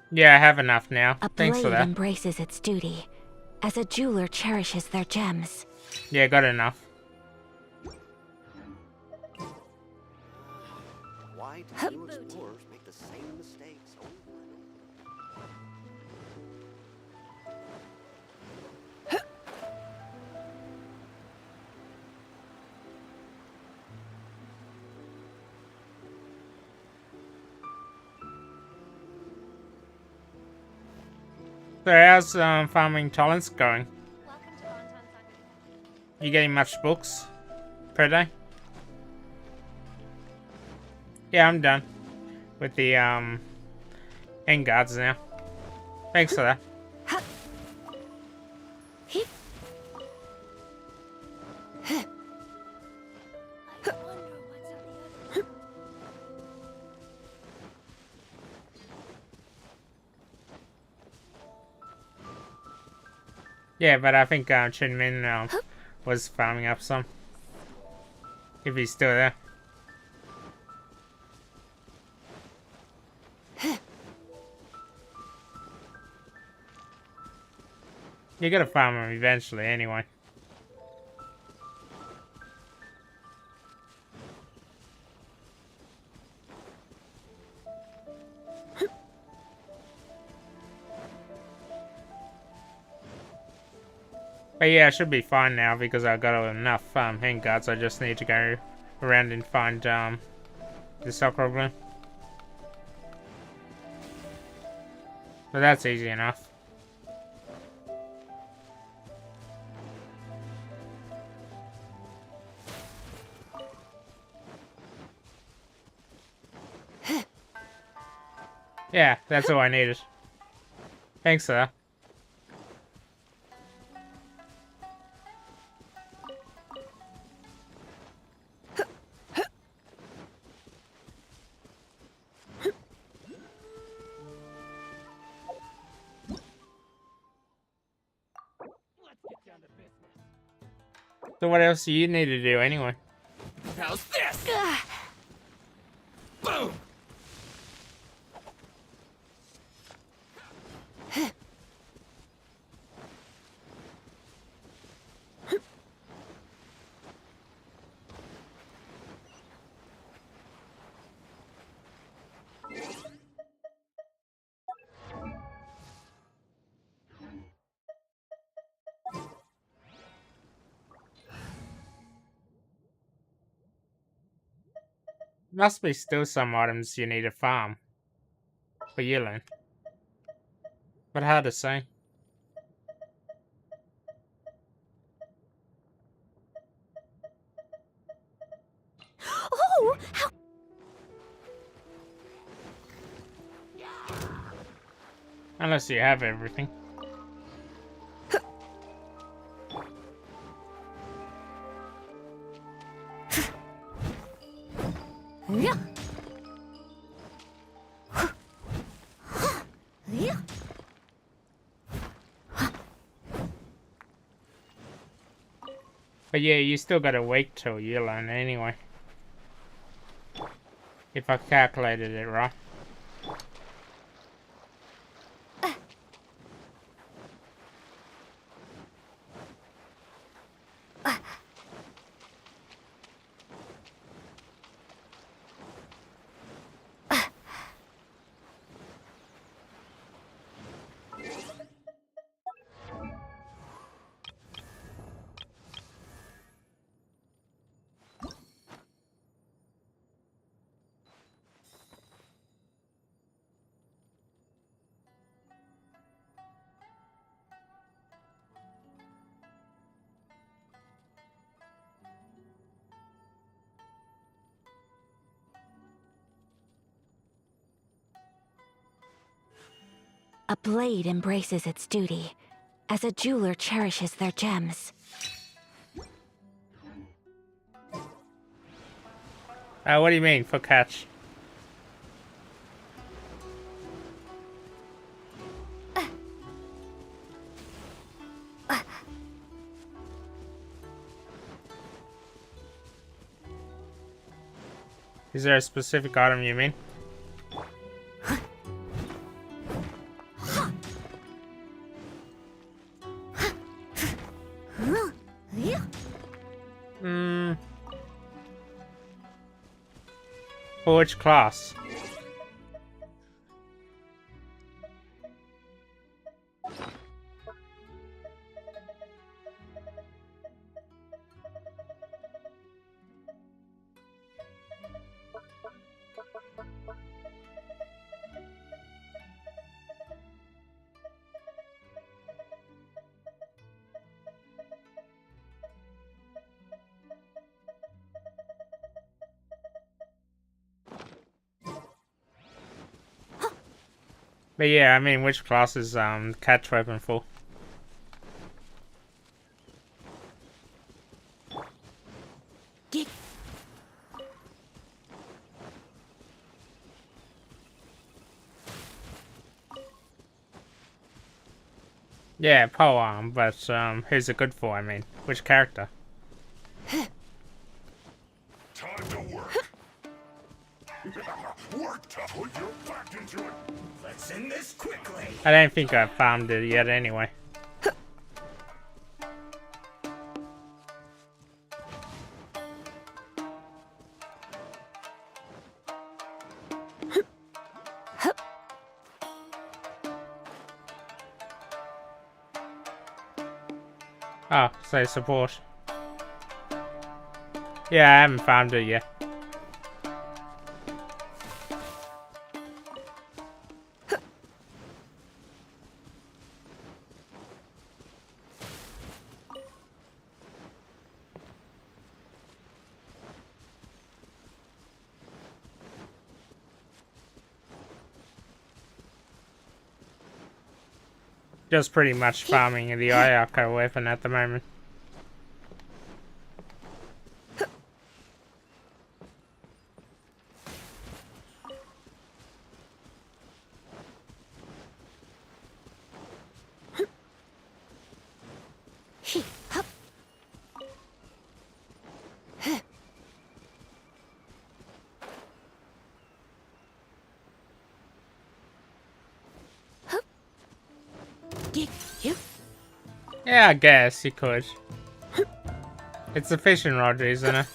Yeah, I have enough now. A Thanks for blade that. embraces its duty, as a jeweler cherishes their gems. Yeah, got enough. Why do new explorers make the same mistakes over and over? So how's farming talents going? You getting much books per day? Yeah, I'm done with the end guards now. Thanks for that. Yeah, but I think Chin Min was farming up some. If he's still there. You gotta farm him eventually anyway. But yeah, I should be fine now because I got enough handguards. I just need to go around and find the soccer glue. But that's easy enough. Yeah, that's all I needed. Thanks, sir. So what else do you need to do anyway? How's this? Boom! Must be still some items you need to farm for Yulin. But hard to say. Oh, how Unless you have everything. yeah. Yeah. But yeah, you still got a week till Yulin anyway. If I calculated it right. A blade embraces its duty, as a jeweler cherishes their gems. What do you mean, for catch? Is there a specific item you mean? For which class? But yeah, I mean, which class is catch weapon for? Yeah, polearm, but who's it good for? I mean, which character? Time to work. Work to put your back into it. Let's end this quickly. I don't think I've farmed it yet anyway. Oh, say support. Yeah, I haven't found it yet. Just pretty much farming the Ayako weapon at the moment. Yeah, I guess you could. It's a fishing rod, isn't it?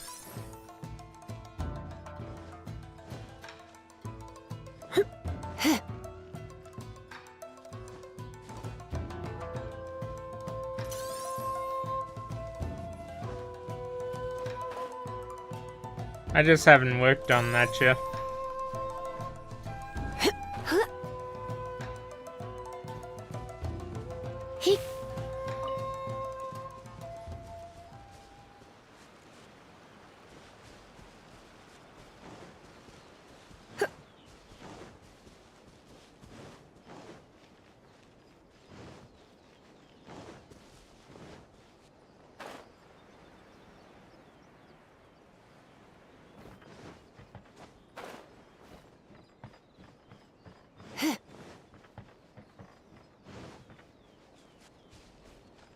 I just haven't worked on that yet.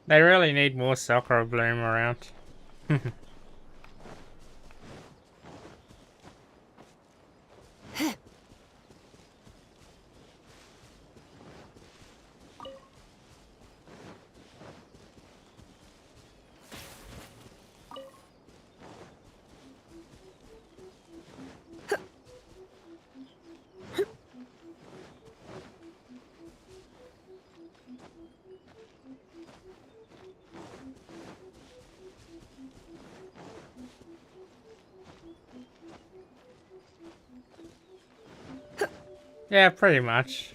They really need more Sakura Bloom around. Yeah, pretty much.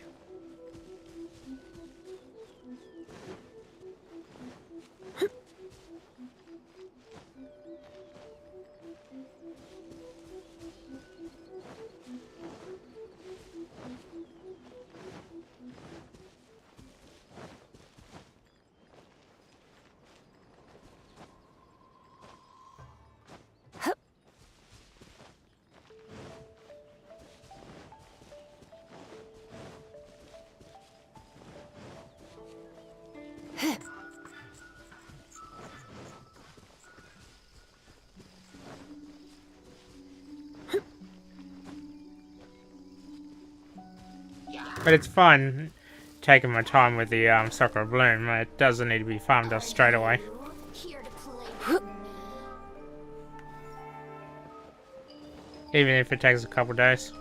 But it's fun taking my time with the Sakura Bloom. It doesn't need to be farmed up straight away. Even if it takes a couple days.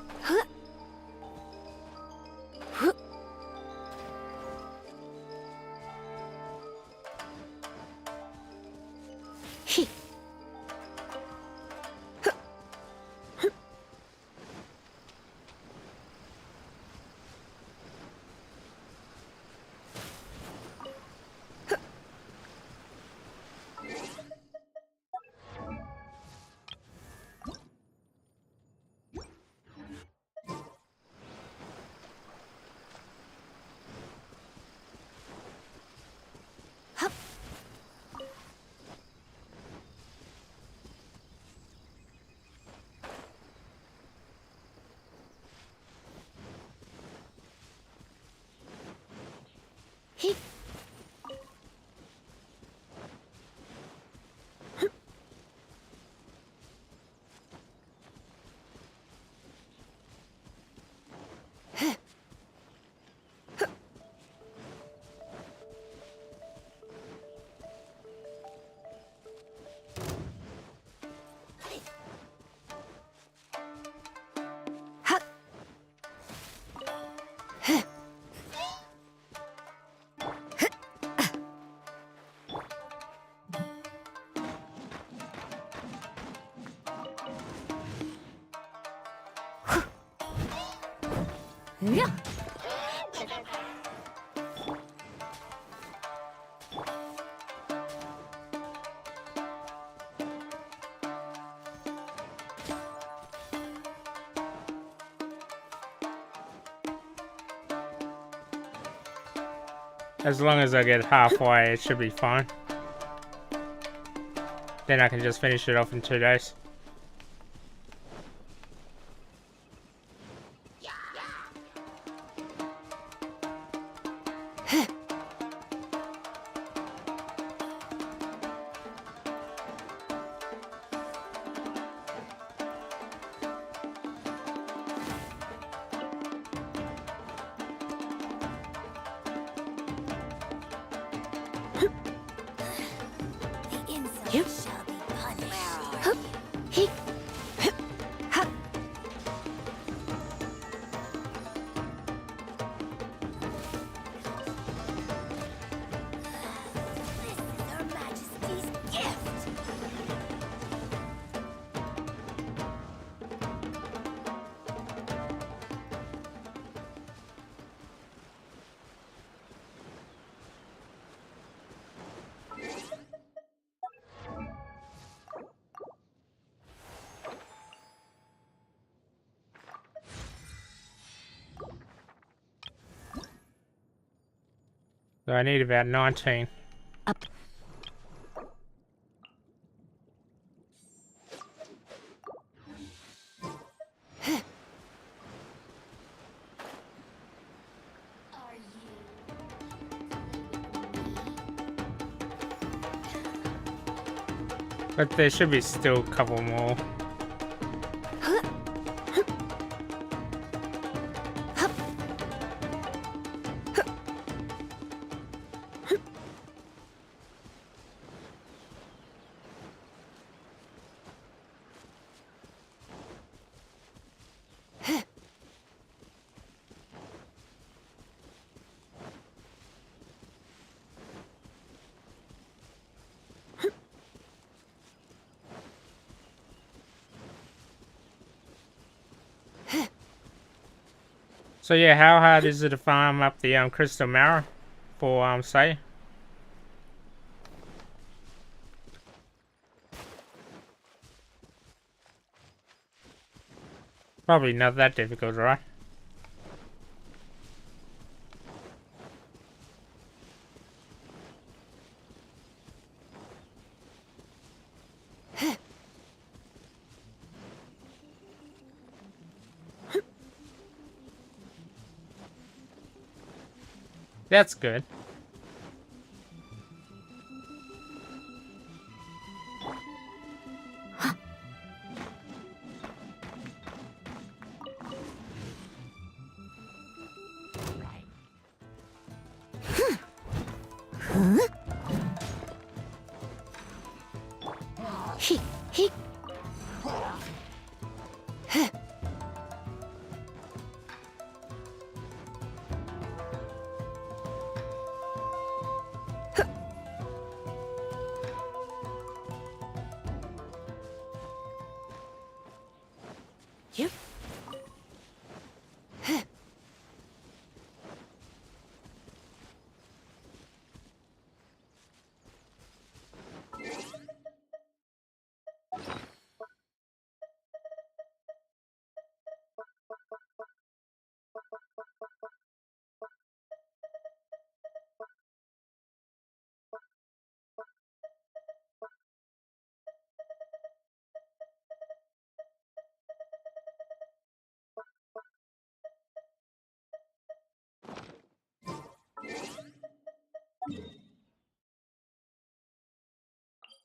As long as I get halfway, it should be fine. Then I can just finish it off in 2 days. The insult shall be punished. This is Her Majesty's gift. So I need about 19. But there should be still a couple more. So yeah, how hard is it to farm up the crystal marrow for say? Probably not that difficult, right? That's good.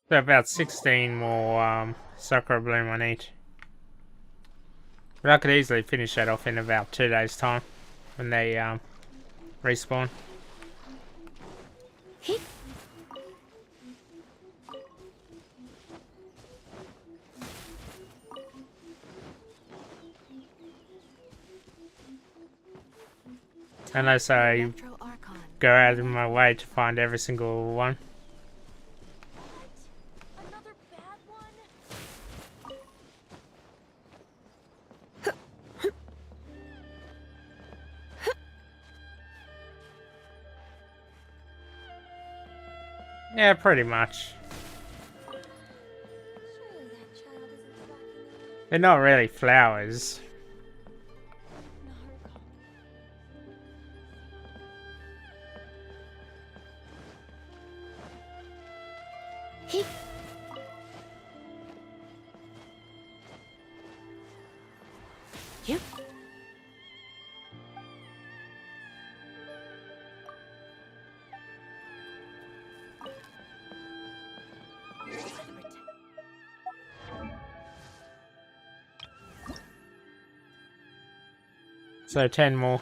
So about 16 more Sakura Bloom I need. But I could easily finish that off in about 2 days' time when they respawn. Unless I go out of my way to find every single one. Another bad one? Yeah, pretty much. Surely that child isn't walking They're not really flowers. Yep. So 10 more.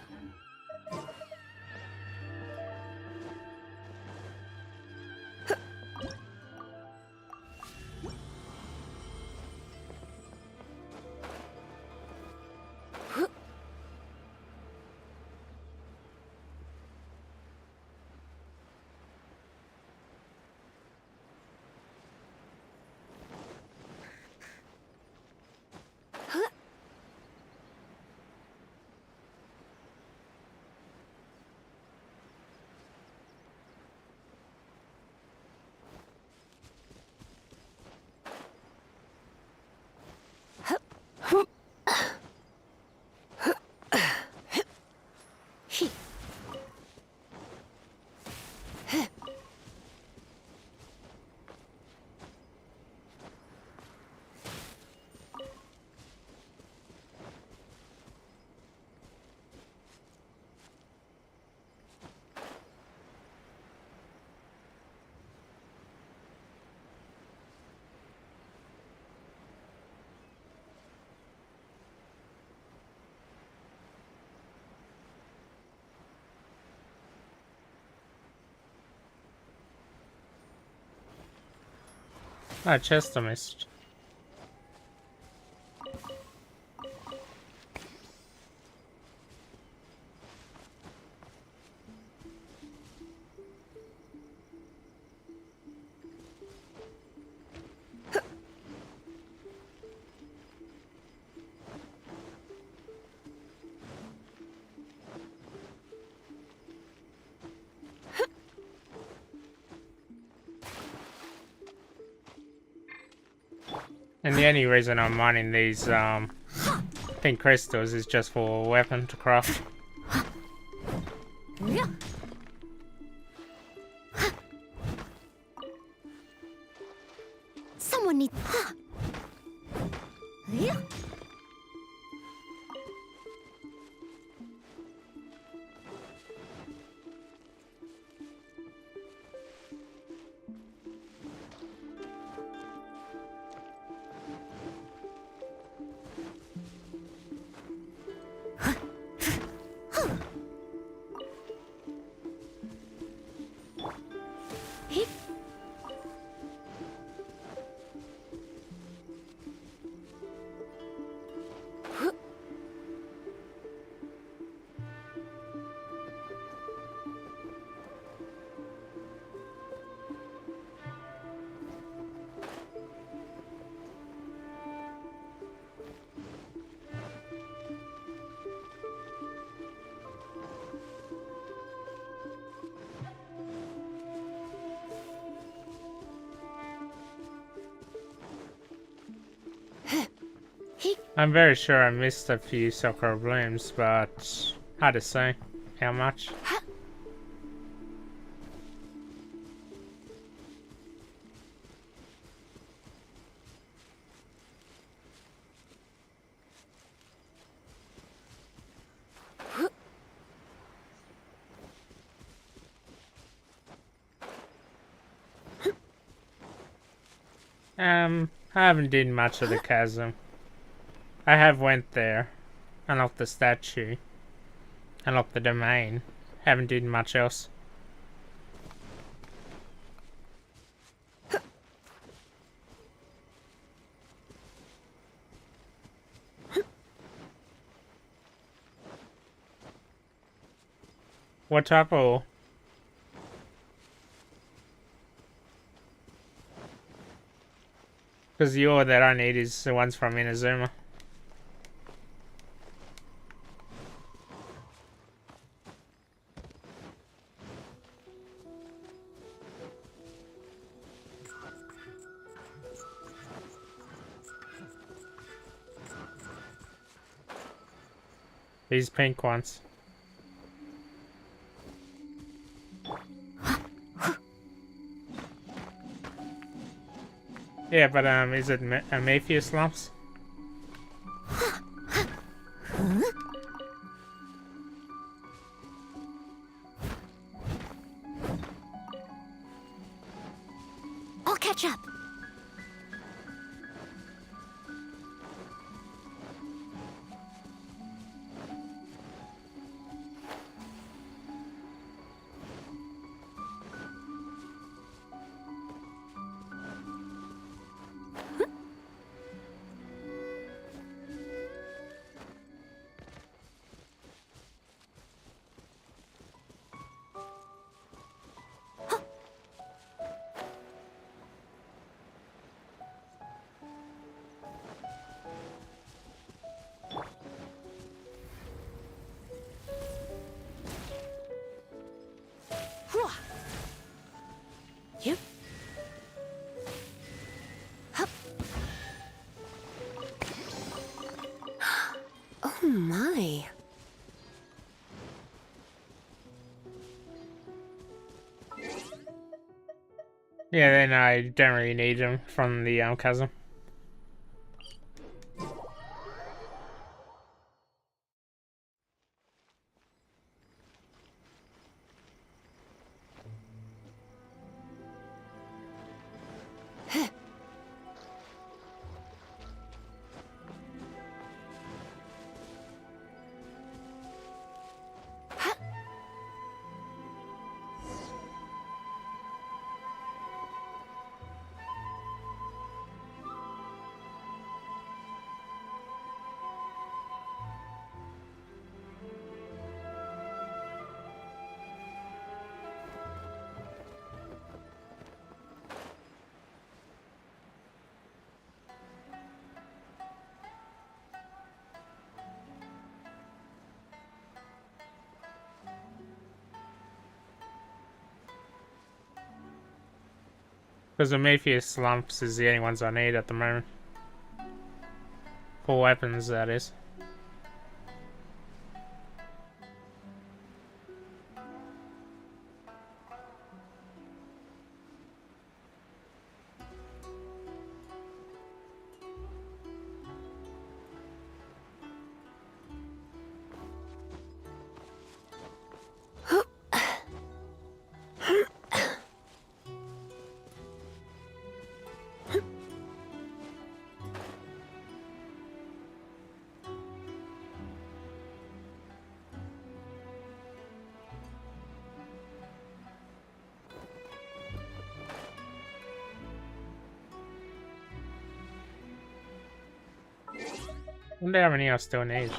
Ah, chest I missed. And the only reason I'm mining these pink crystals is just for a weapon to craft. Someone needs. I'm very sure I missed a few Sakura blooms, but hard to say how much. I haven't did much of the chasm. I have went there, unlocked the statue, unlocked the domain. Haven't did much else. What type of? Because the ore that I need is the ones from Inazuma. These pink ones. Yeah, but is it Amethyst lumps? I'll catch up. Yep. Hup. Oh my. Yeah, then I don't really need them from the chasm. Because the Amethyst lumps is the only ones I need at the moment. For weapons, that is. I wonder how many I still need.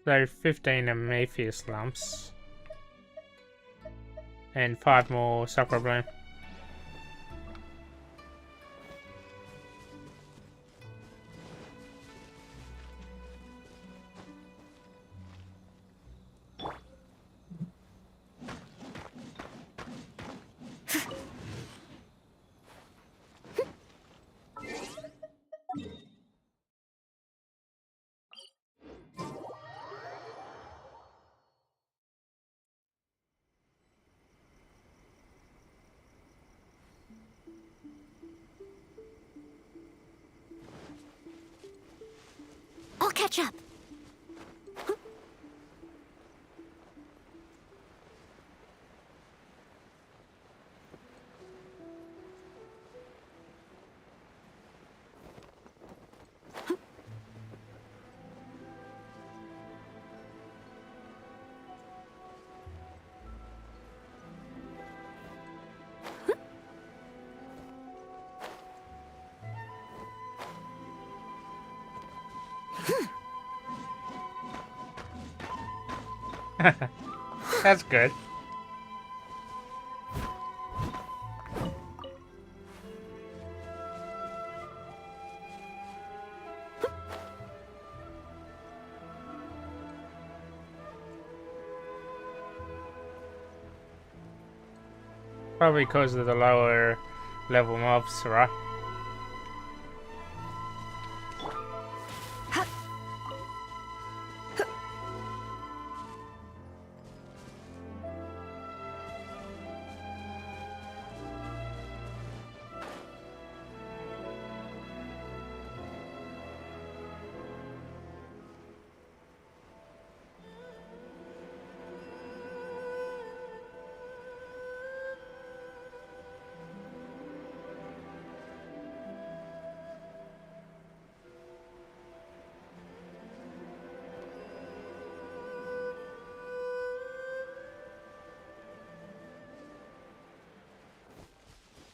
So 15 Amethyst lumps. And 5 more Sakura Bloom. I'll catch up. That's good. Probably because of the lower level mobs, right?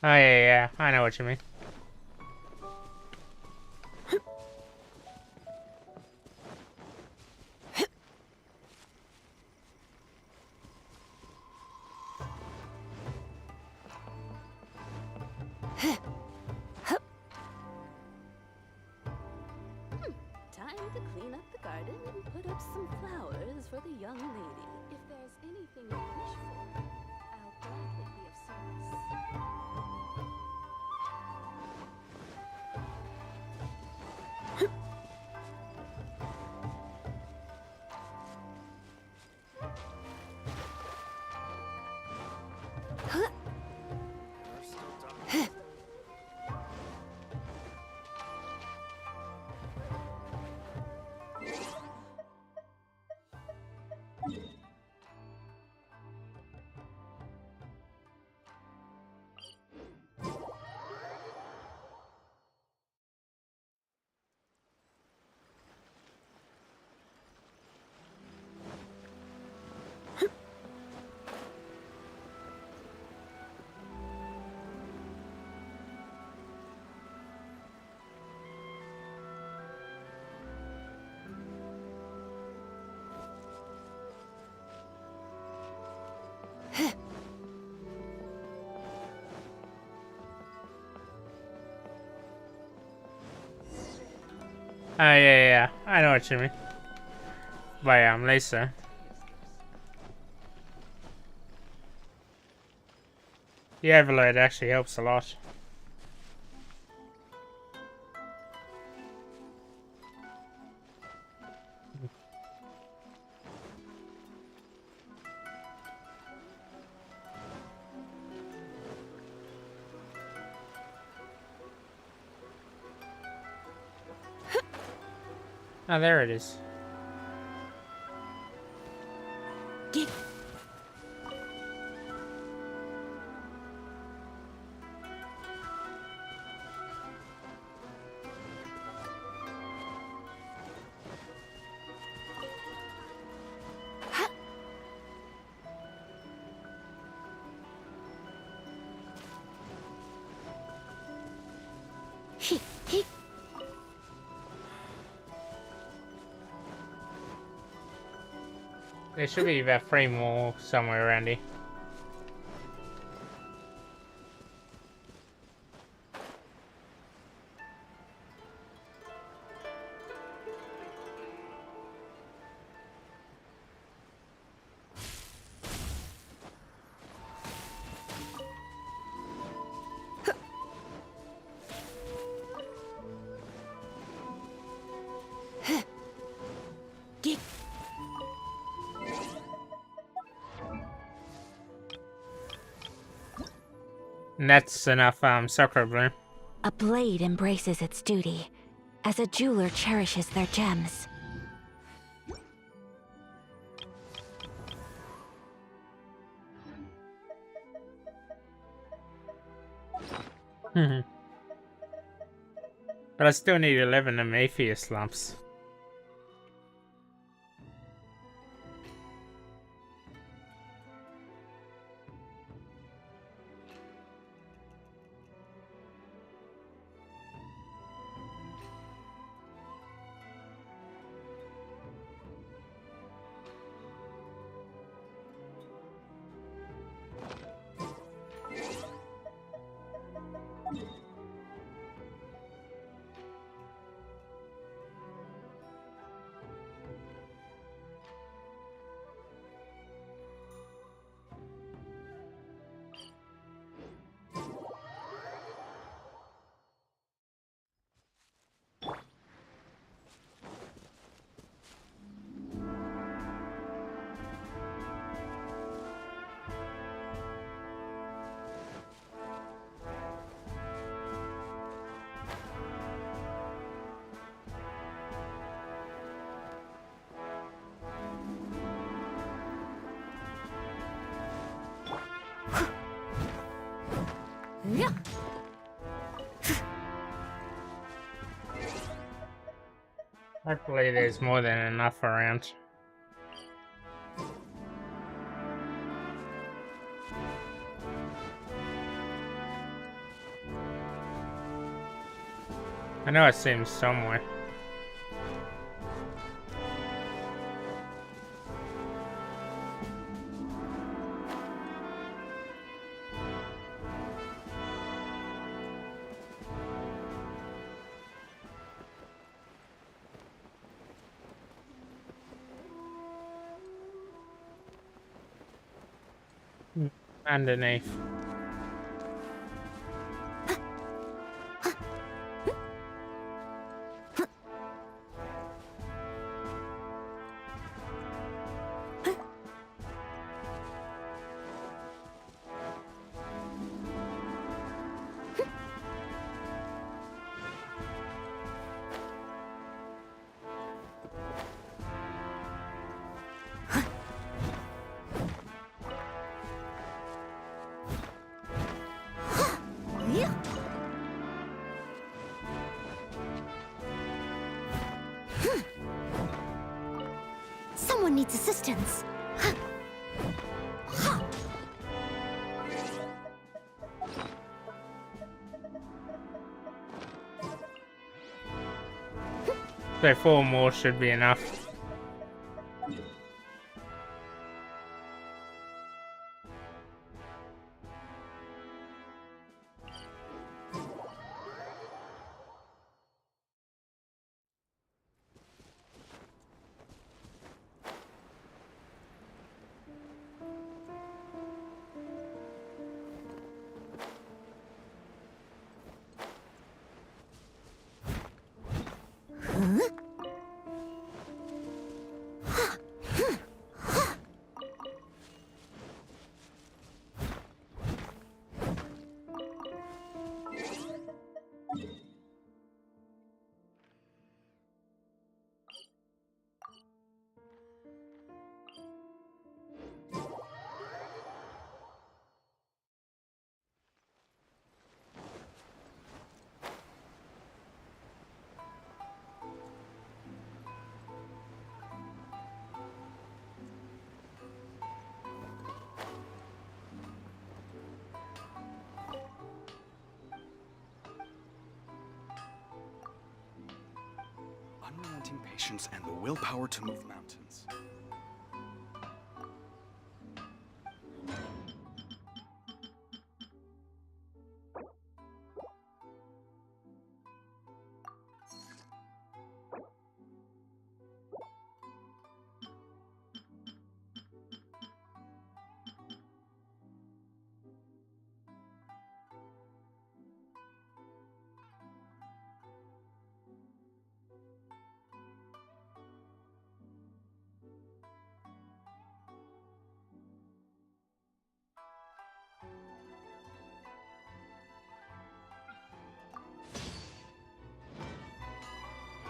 Oh yeah, I know what you mean. Time to clean up the garden and put up some flowers for the young lady. If there's anything you wish for, I'll gladly be of service. Oh yeah, I know what you mean. By Lisa. The overload actually helps a lot. Oh, there it is. There should be about 3 more somewhere around here. And that's enough Sakura Bloom. A blade embraces its duty, as a jeweler cherishes their gems. But I still need 11 Amethyst lumps. Hopefully there's more than enough around. I know I've seen him somewhere. Underneath. Someone needs assistance. So 4 more should be enough. Unrelenting patience and the willpower to move mountains.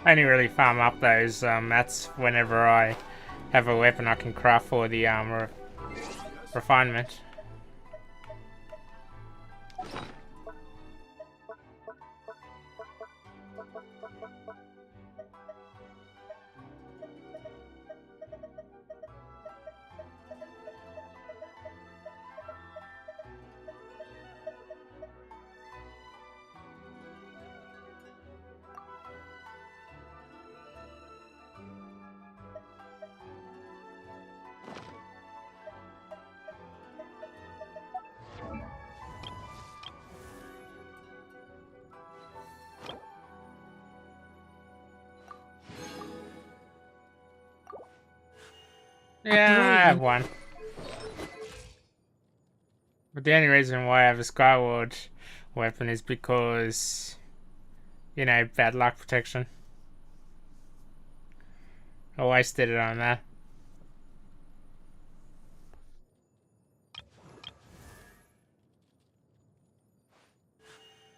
I only really farm up those mats whenever I have a weapon I can craft for the refinement. Yeah, I have one. But the only reason why I have a Skyward weapon is because, you know, bad luck protection. I wasted it on that.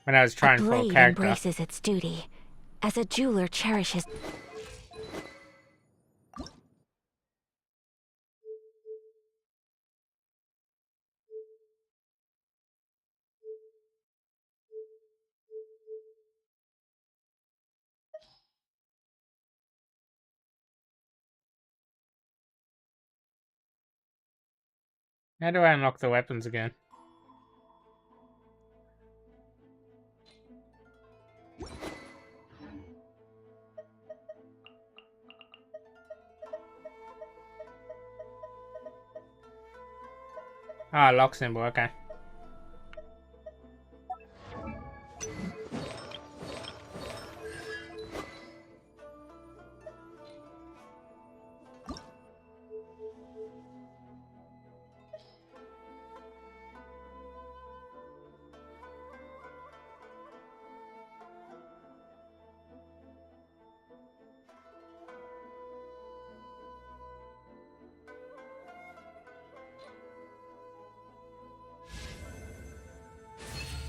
When I was trying A for a blade character. embraces its duty, as a jeweler cherishes. How do I unlock the weapons again? Ah, lock symbol, okay.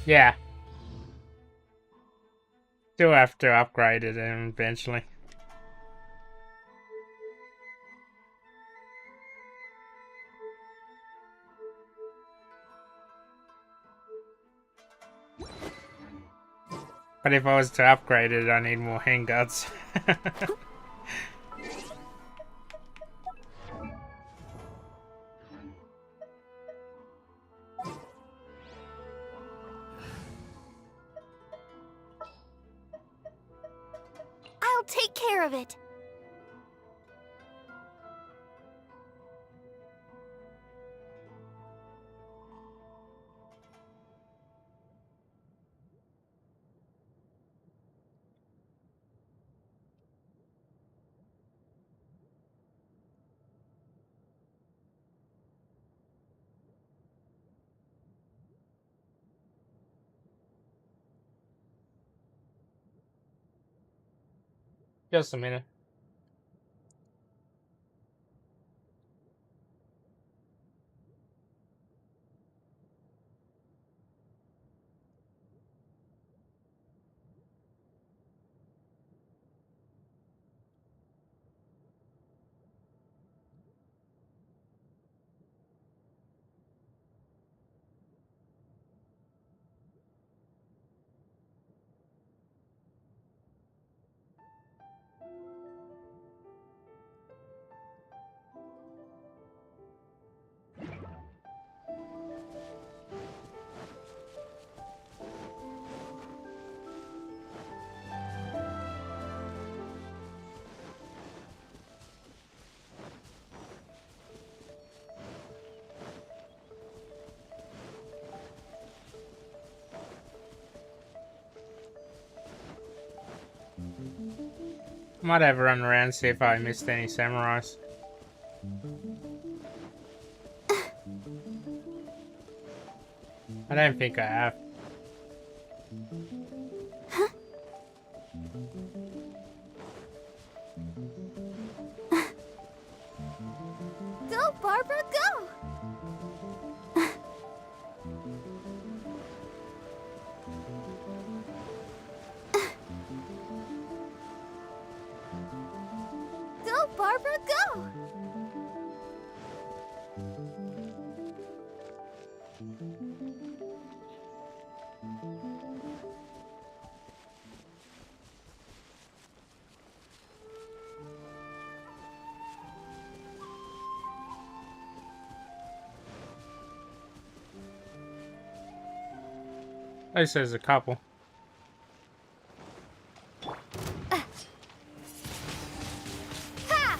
Yeah. Still have to upgrade it eventually. But if I was to upgrade it, I need more handguards. I'll take care of it. Just a minute. Might have a run around, see if I missed any samurais. I don't think I have. Go, Barbara, go! Go, Barbara, go! At least there's a couple. Ha!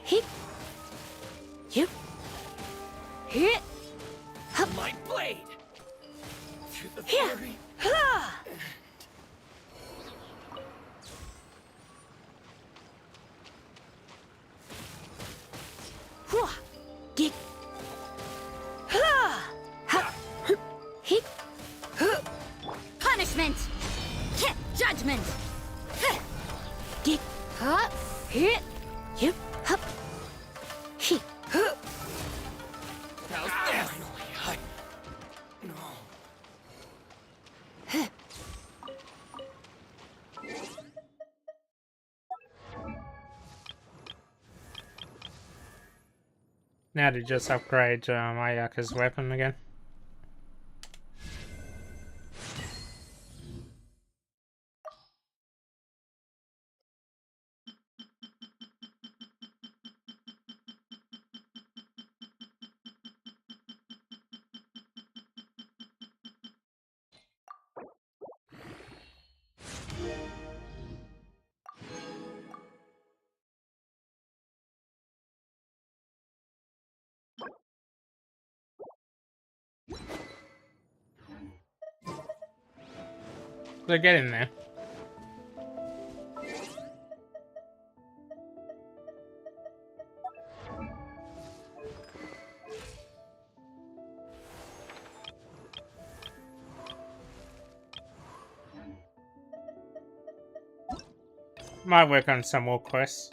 Hit. You. Hit. My blade! Through the Here. fury. Ha! Hua. Get. Ha! Ha. Hit. Punishment. Judgment. Get. Ha. Hit. You. Hup. Hit. How's this? No. Now to just upgrade Ayaka's weapon again. So get in there. Might work on some more quests.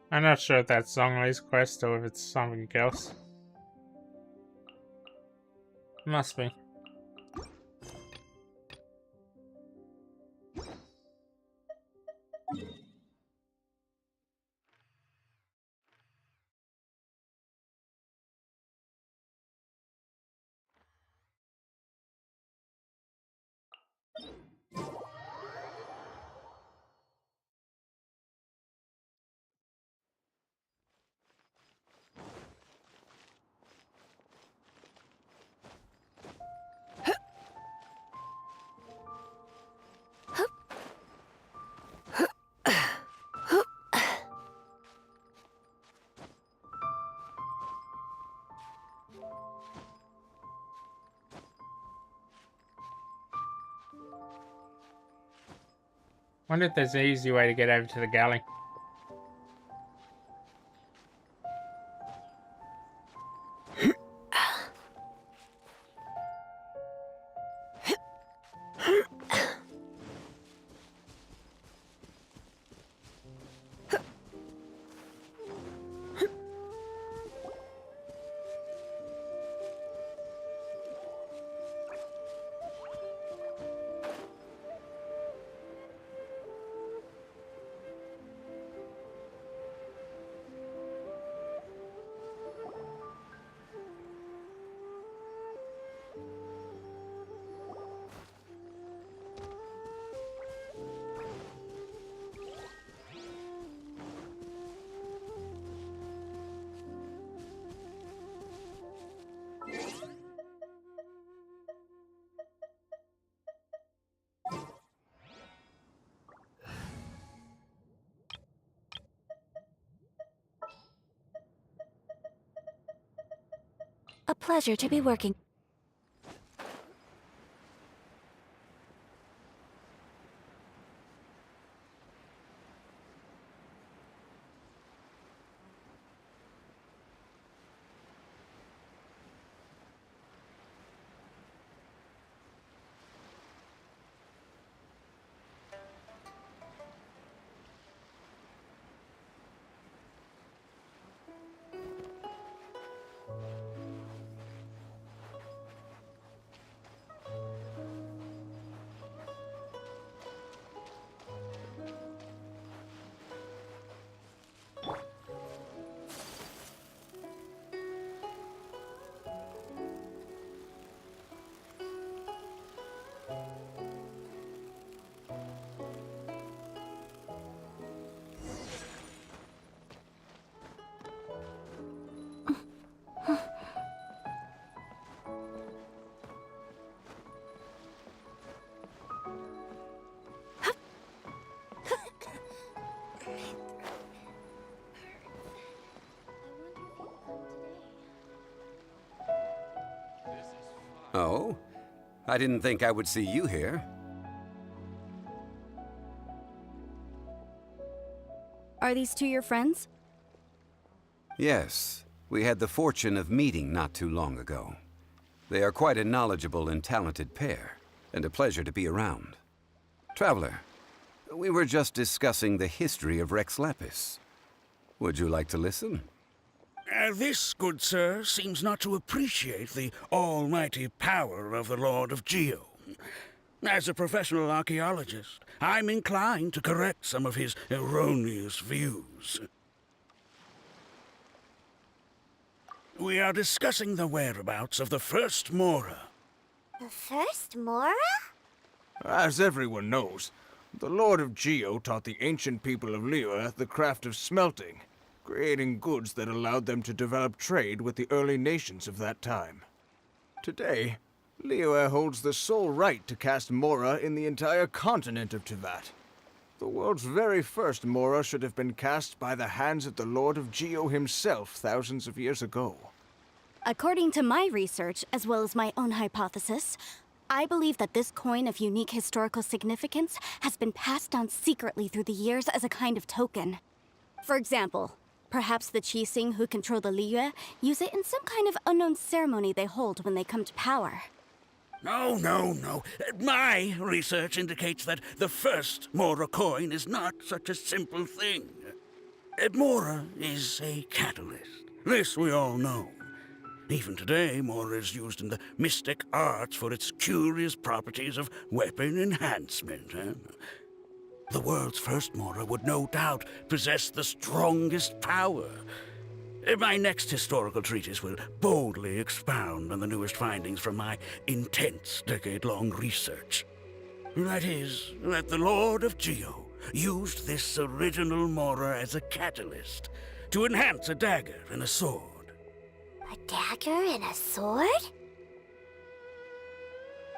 I'm not sure if that's Zhongli's quest or if it's something else. Must be. Wonder if there's an easy way to get over to the galley. A pleasure to be working. Oh? I didn't think I would see you here. Are these two your friends? Yes. We had the fortune of meeting not too long ago. They are quite a knowledgeable and talented pair, and a pleasure to be around. Traveler, we were just discussing the history of Rex Lapis. Would you like to listen? This, good sir, seems not to appreciate the almighty power of the Lord of Geo. As a professional archaeologist, I'm inclined to correct some of his erroneous views. We are discussing the whereabouts of the first Mora. The first Mora? As everyone knows, the Lord of Geo taught the ancient people of Liyue the craft of smelting, creating goods that allowed them to develop trade with the early nations of that time. Today, Liyue holds the sole right to cast Mora in the entire continent of Teyvat. The world's very first Mora should have been cast by the hands of the Lord of Geo himself thousands of years ago. According to my research, as well as my own hypothesis, I believe that this coin of unique historical significance has been passed down secretly through the years as a kind of token. For example, perhaps the Qixing who control the Liyue use it in some kind of unknown ceremony they hold when they come to power. No. My research indicates that the first Mora coin is not such a simple thing. Mora is a catalyst. This we all know. Even today, Mora is used in the mystic arts for its curious properties of weapon enhancement. The world's first Mora would no doubt possess the strongest power. My next historical treatise will boldly expound on the newest findings from my intense decade-long research. That is, that the Lord of Geo used this original Mora as a catalyst to enhance a dagger and a sword. A dagger and a sword?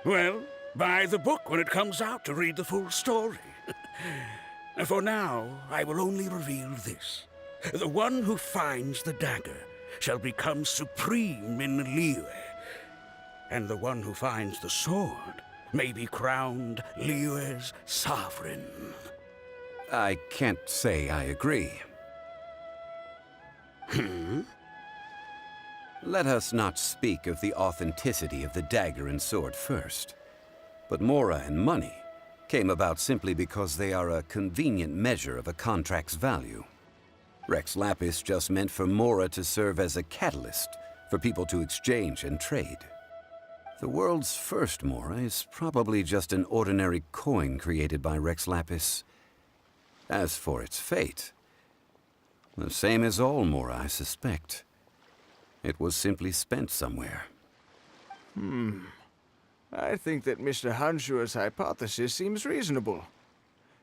Well, buy the book when it comes out to read the full story. For now, I will only reveal this. The one who finds the dagger shall become supreme in Liyue, and the one who finds the sword may be crowned Liyue's sovereign. I can't say I agree. Let us not speak of the authenticity of the dagger and sword first. But Mora and money came about simply because they are a convenient measure of a contract's value. Rex Lapis just meant for Mora to serve as a catalyst for people to exchange and trade. The world's first Mora is probably just an ordinary coin created by Rex Lapis. As for its fate, the same as all Mora, I suspect. It was simply spent somewhere. I think that Mr. Hanshua's hypothesis seems reasonable.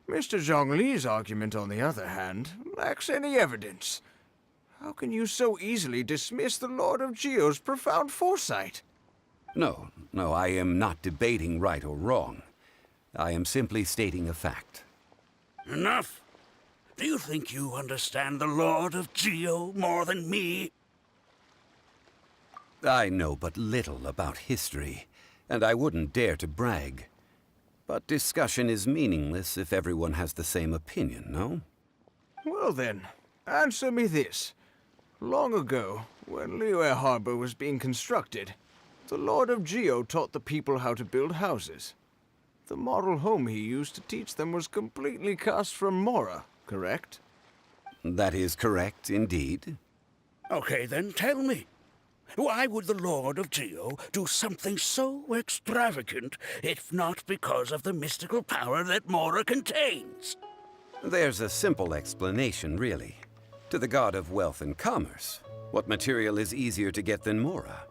Mr. Zhongli's argument, on the other hand, lacks any evidence. How can you so easily dismiss the Lord of Geo's profound foresight? No, I am not debating right or wrong. I am simply stating a fact. Enough! Do you think you understand the Lord of Geo more than me? I know but little about history, and I wouldn't dare to brag. But discussion is meaningless if everyone has the same opinion, no? Well then, answer me this. Long ago, when Liyue Harbor was being constructed, the Lord of Geo taught the people how to build houses. The model home he used to teach them was completely cast from Mora, correct? That is correct, indeed. Okay, then tell me. Why would the Lord of Geo do something so extravagant, if not because of the mystical power that Mora contains? There's a simple explanation, really. To the god of wealth and commerce, what material is easier to get than Mora?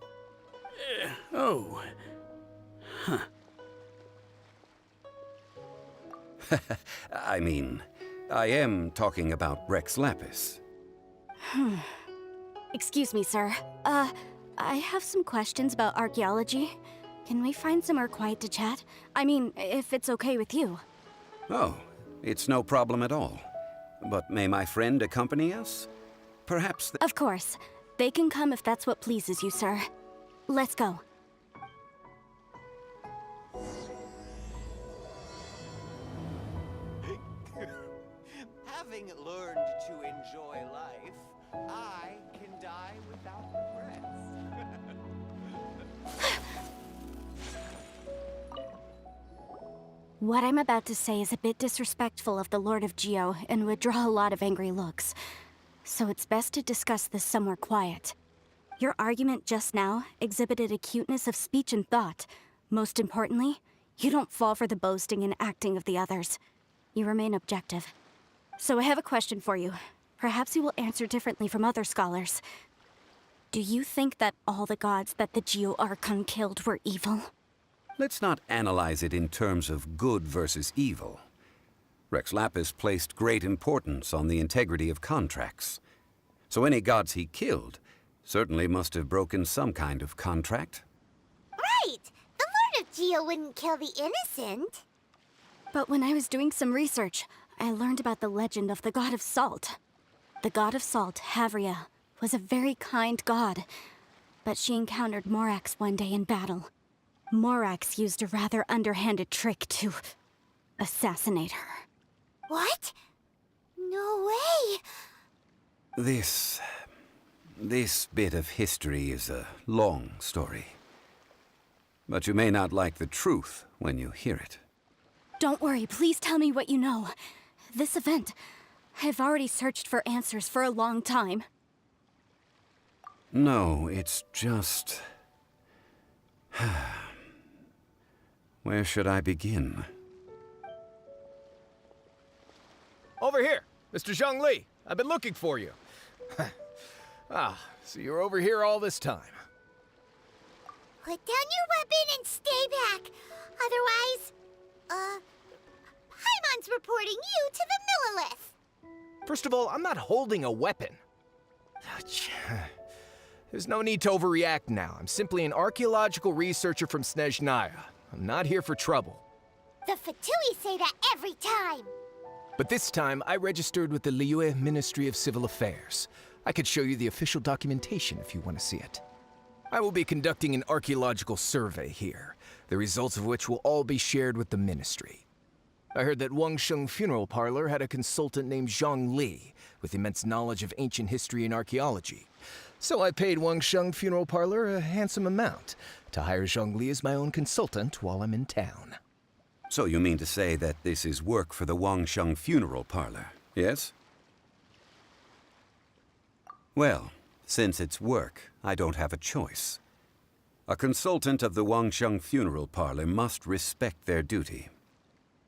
I mean, I am talking about Rex Lapis. Excuse me, sir. I have some questions about archaeology. Can we find somewhere quiet to chat? I mean, if it's okay with you. Oh, it's no problem at all. But may my friend accompany us? Perhaps Of course. They can come if that's what pleases you, sir. Let's go. Having learned to enjoy life, I can die without regrets. What I'm about to say is a bit disrespectful of the Lord of Geo and would draw a lot of angry looks. So it's best to discuss this somewhere quiet. Your argument just now exhibited acuteness of speech and thought. Most importantly, You don't fall for the boasting and acting of the others. You remain objective. So I have a question for you. Perhaps you will answer differently from other scholars. Do you think that all the gods that the Geo Archon killed were evil? Let's not analyze it in terms of good versus evil. Rex Lapis placed great importance on the integrity of contracts. So any gods he killed certainly must have broken some kind of contract. Right! The Lord of Geo wouldn't kill the innocent. But when I was doing some research, I learned about the legend of the god of salt. The god of salt, Havria, was a very kind god, but she encountered Morax one day in battle. Morax used a rather underhanded trick to assassinate her. What? No way! This bit of history is a long story. But you may not like the truth when you hear it. Don't worry, please tell me what you know. This event, I've already searched for answers for a long time. No, it's just... Where should I begin? Over here, Mr. Zhongli. I've been looking for you. So you're over here all this time. Put down your weapon and stay back. Otherwise, Paimon's reporting you to the Millilith. First of all, I'm not holding a weapon. There's no need to overreact now. I'm simply an archaeological researcher from Snezhnaya. I'm not here for trouble. The Fatui say that every time. But this time, I registered with the Liyue Ministry of Civil Affairs. I could show you the official documentation if you want to see it. I will be conducting an archaeological survey here, the results of which will all be shared with the ministry. I heard that Wangsheng Funeral Parlor had a consultant named Zhang Li, with immense knowledge of ancient history and archaeology. So I paid Wangsheng Funeral Parlor a handsome amount to hire Zhang Li as my own consultant while I'm in town. So you mean to say that this is work for the Wangsheng Funeral Parlor, yes? Well, since it's work, I don't have a choice. A consultant of the Wangsheng Funeral Parlor must respect their duty.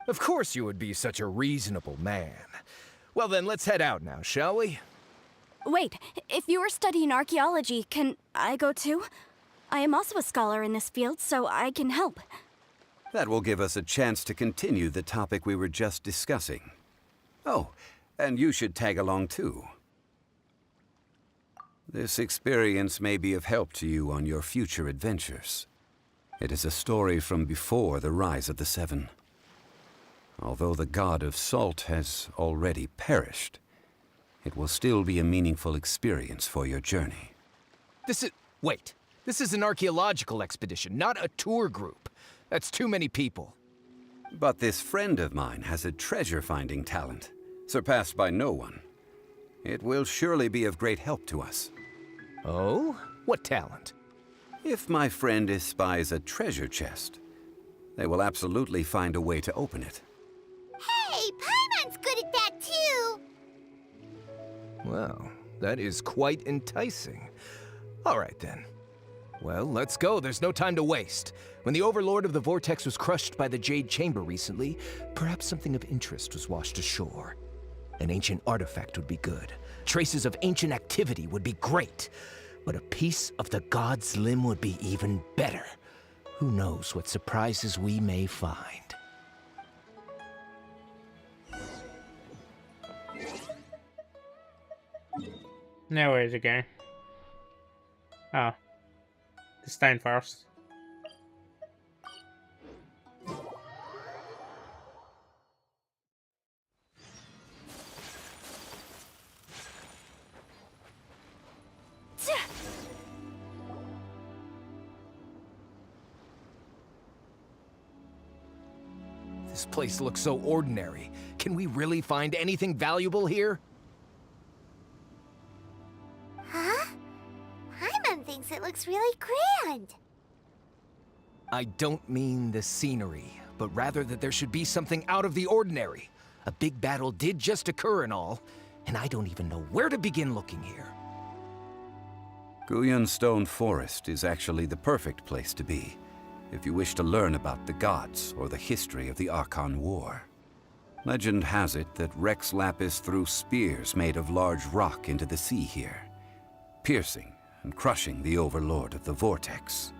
Of course you would be such a reasonable man. Well then, let's head out now, shall we? Wait, if you are studying archaeology, can I go too? I am also a scholar in this field, so I can help. That will give us a chance to continue the topic we were just discussing. Oh, and you should tag along too. This experience may be of help to you on your future adventures. It is a story from before the rise of the Seven. Although the god of salt has already perished, it will still be a meaningful experience for your journey. Wait. This is an archaeological expedition, not a tour group. That's too many people. But this friend of mine has a treasure-finding talent, surpassed by no one. It will surely be of great help to us. Oh? What talent? If my friend espies a treasure chest, they will absolutely find a way to open it. Hey, Paimon's good at that too! Well, that is quite enticing. All right then. Well, let's go. There's no time to waste. When the Overlord of the Vortex was crushed by the Jade Chamber recently, perhaps something of interest was washed ashore. An ancient artifact would be good. Traces of ancient activity would be great. But a piece of the god's limb would be even better. Who knows what surprises we may find. Now where's it going? Oh. The stone forest. This place looks so ordinary. Can we really find anything valuable here? Huh? Paimon thinks it looks really grand. I don't mean the scenery, but rather that there should be something out of the ordinary. A big battle did just occur and all, and I don't even know where to begin looking here. Guyan Stone Forest is actually the perfect place to be. if you wish to learn about the gods or the history of the Archon War. Legend has it that Rex Lapis threw spears made of large rock into the sea here, piercing and crushing the Overlord of the Vortex.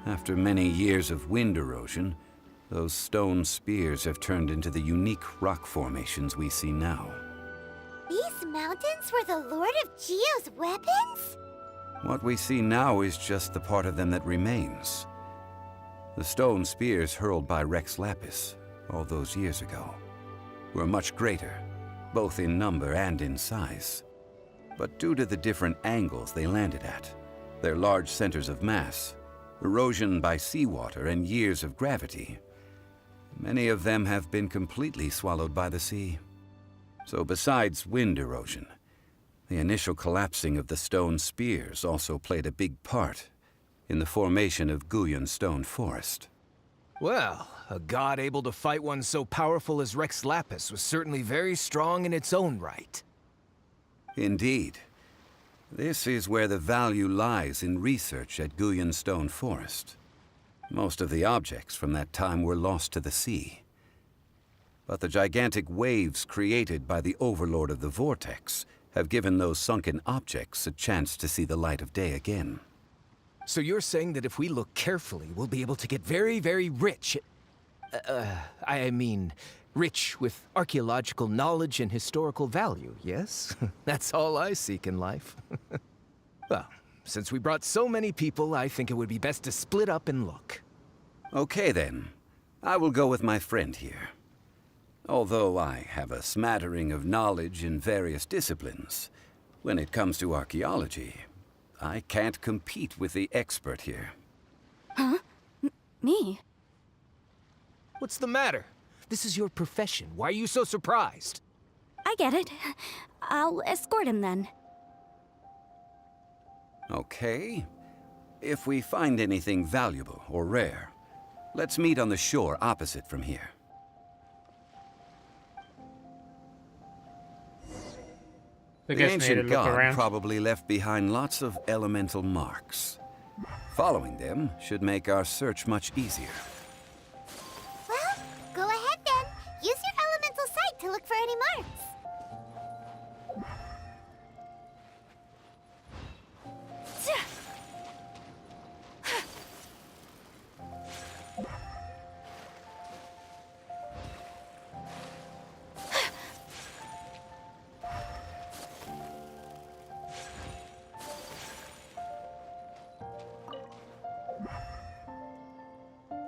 After many years of wind erosion, those stone spears have turned into the unique rock formations we see now. These mountains were the Lord of Geo's weapons? What we see now is just the part of them that remains. The stone spears hurled by Rex Lapis all those years ago were much greater, both in number and in size. But due to the different angles they landed at, their large centers of mass, erosion by seawater, and years of gravity, many of them have been completely swallowed by the sea. So besides wind erosion, the initial collapsing of the stone spears also played a big part in the formation of Guyan Stone Forest. Well, a god able to fight one so powerful as Rex Lapis was certainly very strong in its own right. Indeed. This is where the value lies in research at Guyan Stone Forest. Most of the objects from that time were lost to the sea. But the gigantic waves created by the Overlord of the Vortex have given those sunken objects a chance to see the light of day again. So you're saying that if we look carefully, we'll be able to get very, very rich. I mean, rich with archaeological knowledge and historical value, yes? That's all I seek in life. Well, since we brought so many people, I think it would be best to split up and look. Okay then. I will go with my friend here. Although I have a smattering of knowledge in various disciplines, when it comes to archaeology, I can't compete with the expert here. Huh? Me? What's the matter? This is your profession. Why are you so surprised? I get it. I'll escort him then. Okay. If we find anything valuable or rare, let's meet on the shore opposite from here. The ancient god probably left behind lots of elemental marks. Following them should make our search much easier. Well, go ahead then. Use your elemental sight to look for any marks.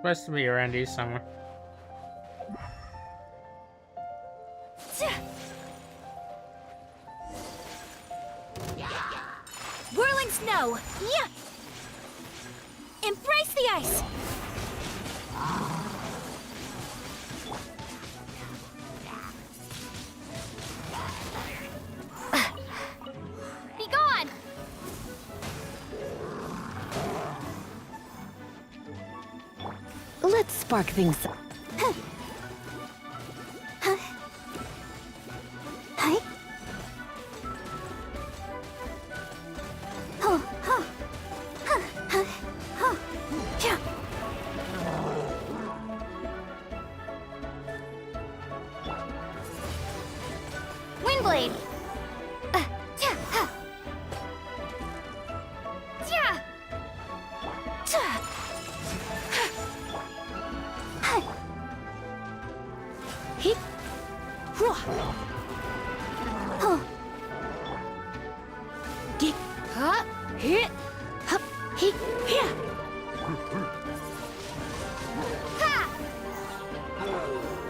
Supposed to be around here somewhere. Whirling snow! Yeah! Embrace the ice! Be gone! Let's spark things up. Windblade!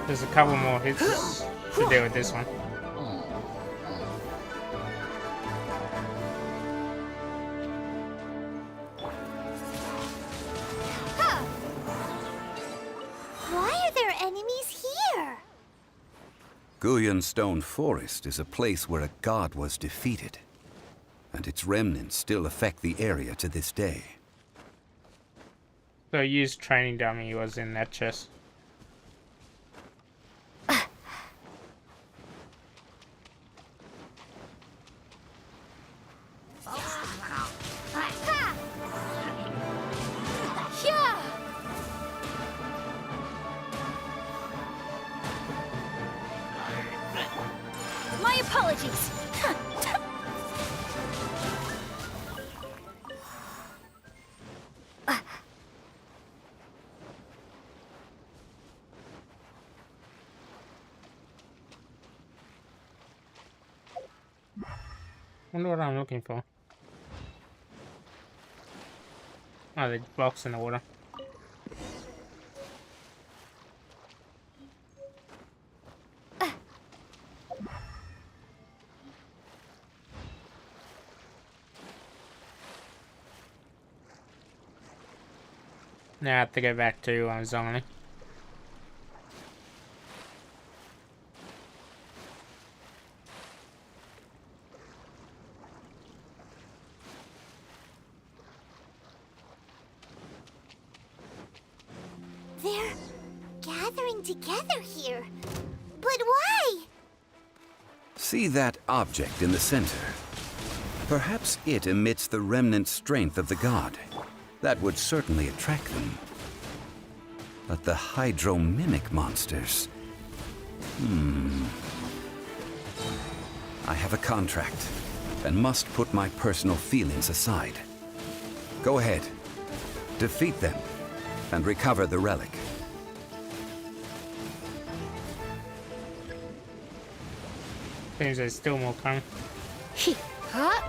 There's a couple more hits to do with this one. Why are there enemies here? Guyan Stone Forest is a place where a god was defeated, and its remnants still affect the area to this day. The used training dummy was in that chest. apologies. Wonder what I'm looking for. Oh, the box in the water. Now I have to go back to Zoni. They're gathering together here. But why? See that object in the center? Perhaps it emits the remnant strength of the god. That would certainly attract them. But the hydro-mimic monsters... I have a contract, and must put my personal feelings aside. Go ahead. Defeat them, and recover the relic. Seems there's still more coming.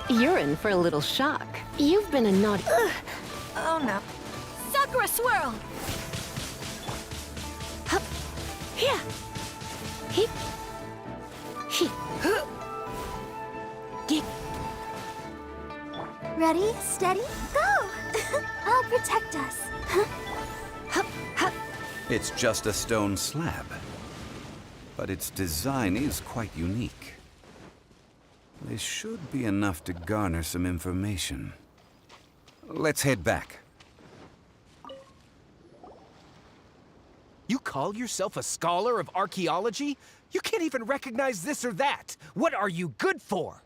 You're in for a little shock. You've been a naughty... Oh no. Sakura swirl! Hup. Here. Hip. He. Get. Ready, steady, go! I'll protect us. Hup. Hup. It's just a stone slab. But its design is quite unique. This should be enough to garner some information. Let's head back. You call yourself a scholar of archaeology? You can't even recognize this or that. What are you good for?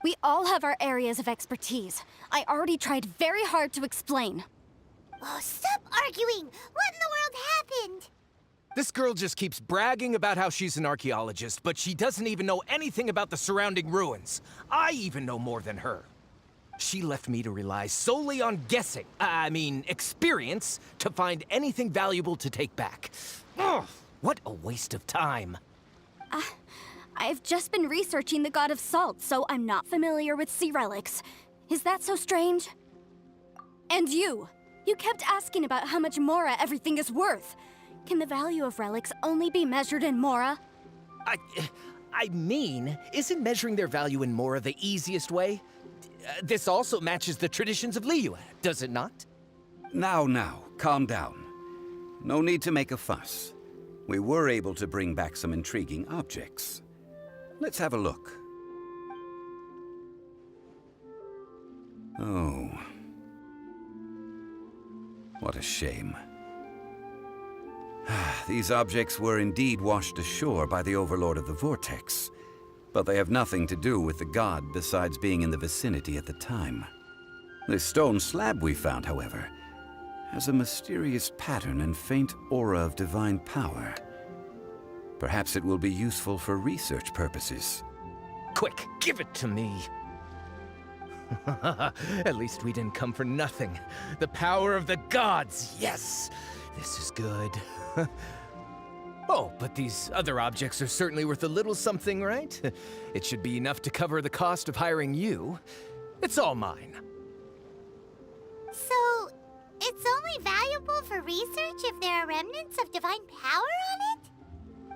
We all have our areas of expertise. I already tried very hard to explain. Oh, stop arguing! What in the world happened? This girl just keeps bragging about how she's an archaeologist, but she doesn't even know anything about the surrounding ruins. I even know more than her. She left me to rely solely on guessing, experience, to find anything valuable to take back. Ugh, what a waste of time. I've just been researching the god of salt, so I'm not familiar with sea relics. Is that so strange? And you kept asking about how much Mora everything is worth. Can the value of relics only be measured in Mora? Isn't measuring their value in Mora the easiest way? This also matches the traditions of Liyue, does it not? Now, calm down. No need to make a fuss. We were able to bring back some intriguing objects. Let's have a look. Oh. What a shame. These objects were indeed washed ashore by the Overlord of the Vortex, but they have nothing to do with the god besides being in the vicinity at the time. This stone slab we found, however, has a mysterious pattern and faint aura of divine power. Perhaps it will be useful for research purposes. Quick, give it to me. At least we didn't come for nothing. The power of the gods, yes! This is good. Oh, but these other objects are certainly worth a little something, right? It should be enough to cover the cost of hiring you. It's all mine. So, it's only valuable for research if there are remnants of divine power on it?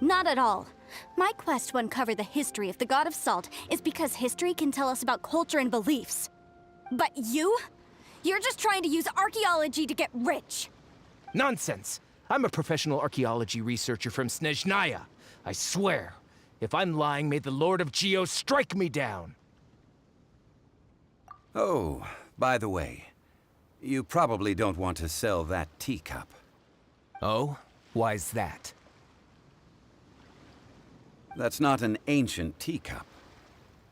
Not at all. My quest to uncover the history of the god of salt is because history can tell us about culture and beliefs. But you're just trying to use archaeology to get rich. Nonsense! I'm a professional archaeology researcher from Snezhnaya. I swear, if I'm lying, may the Lord of Geo strike me down. Oh, by the way, you probably don't want to sell that teacup. Oh? Why's that? That's not an ancient teacup.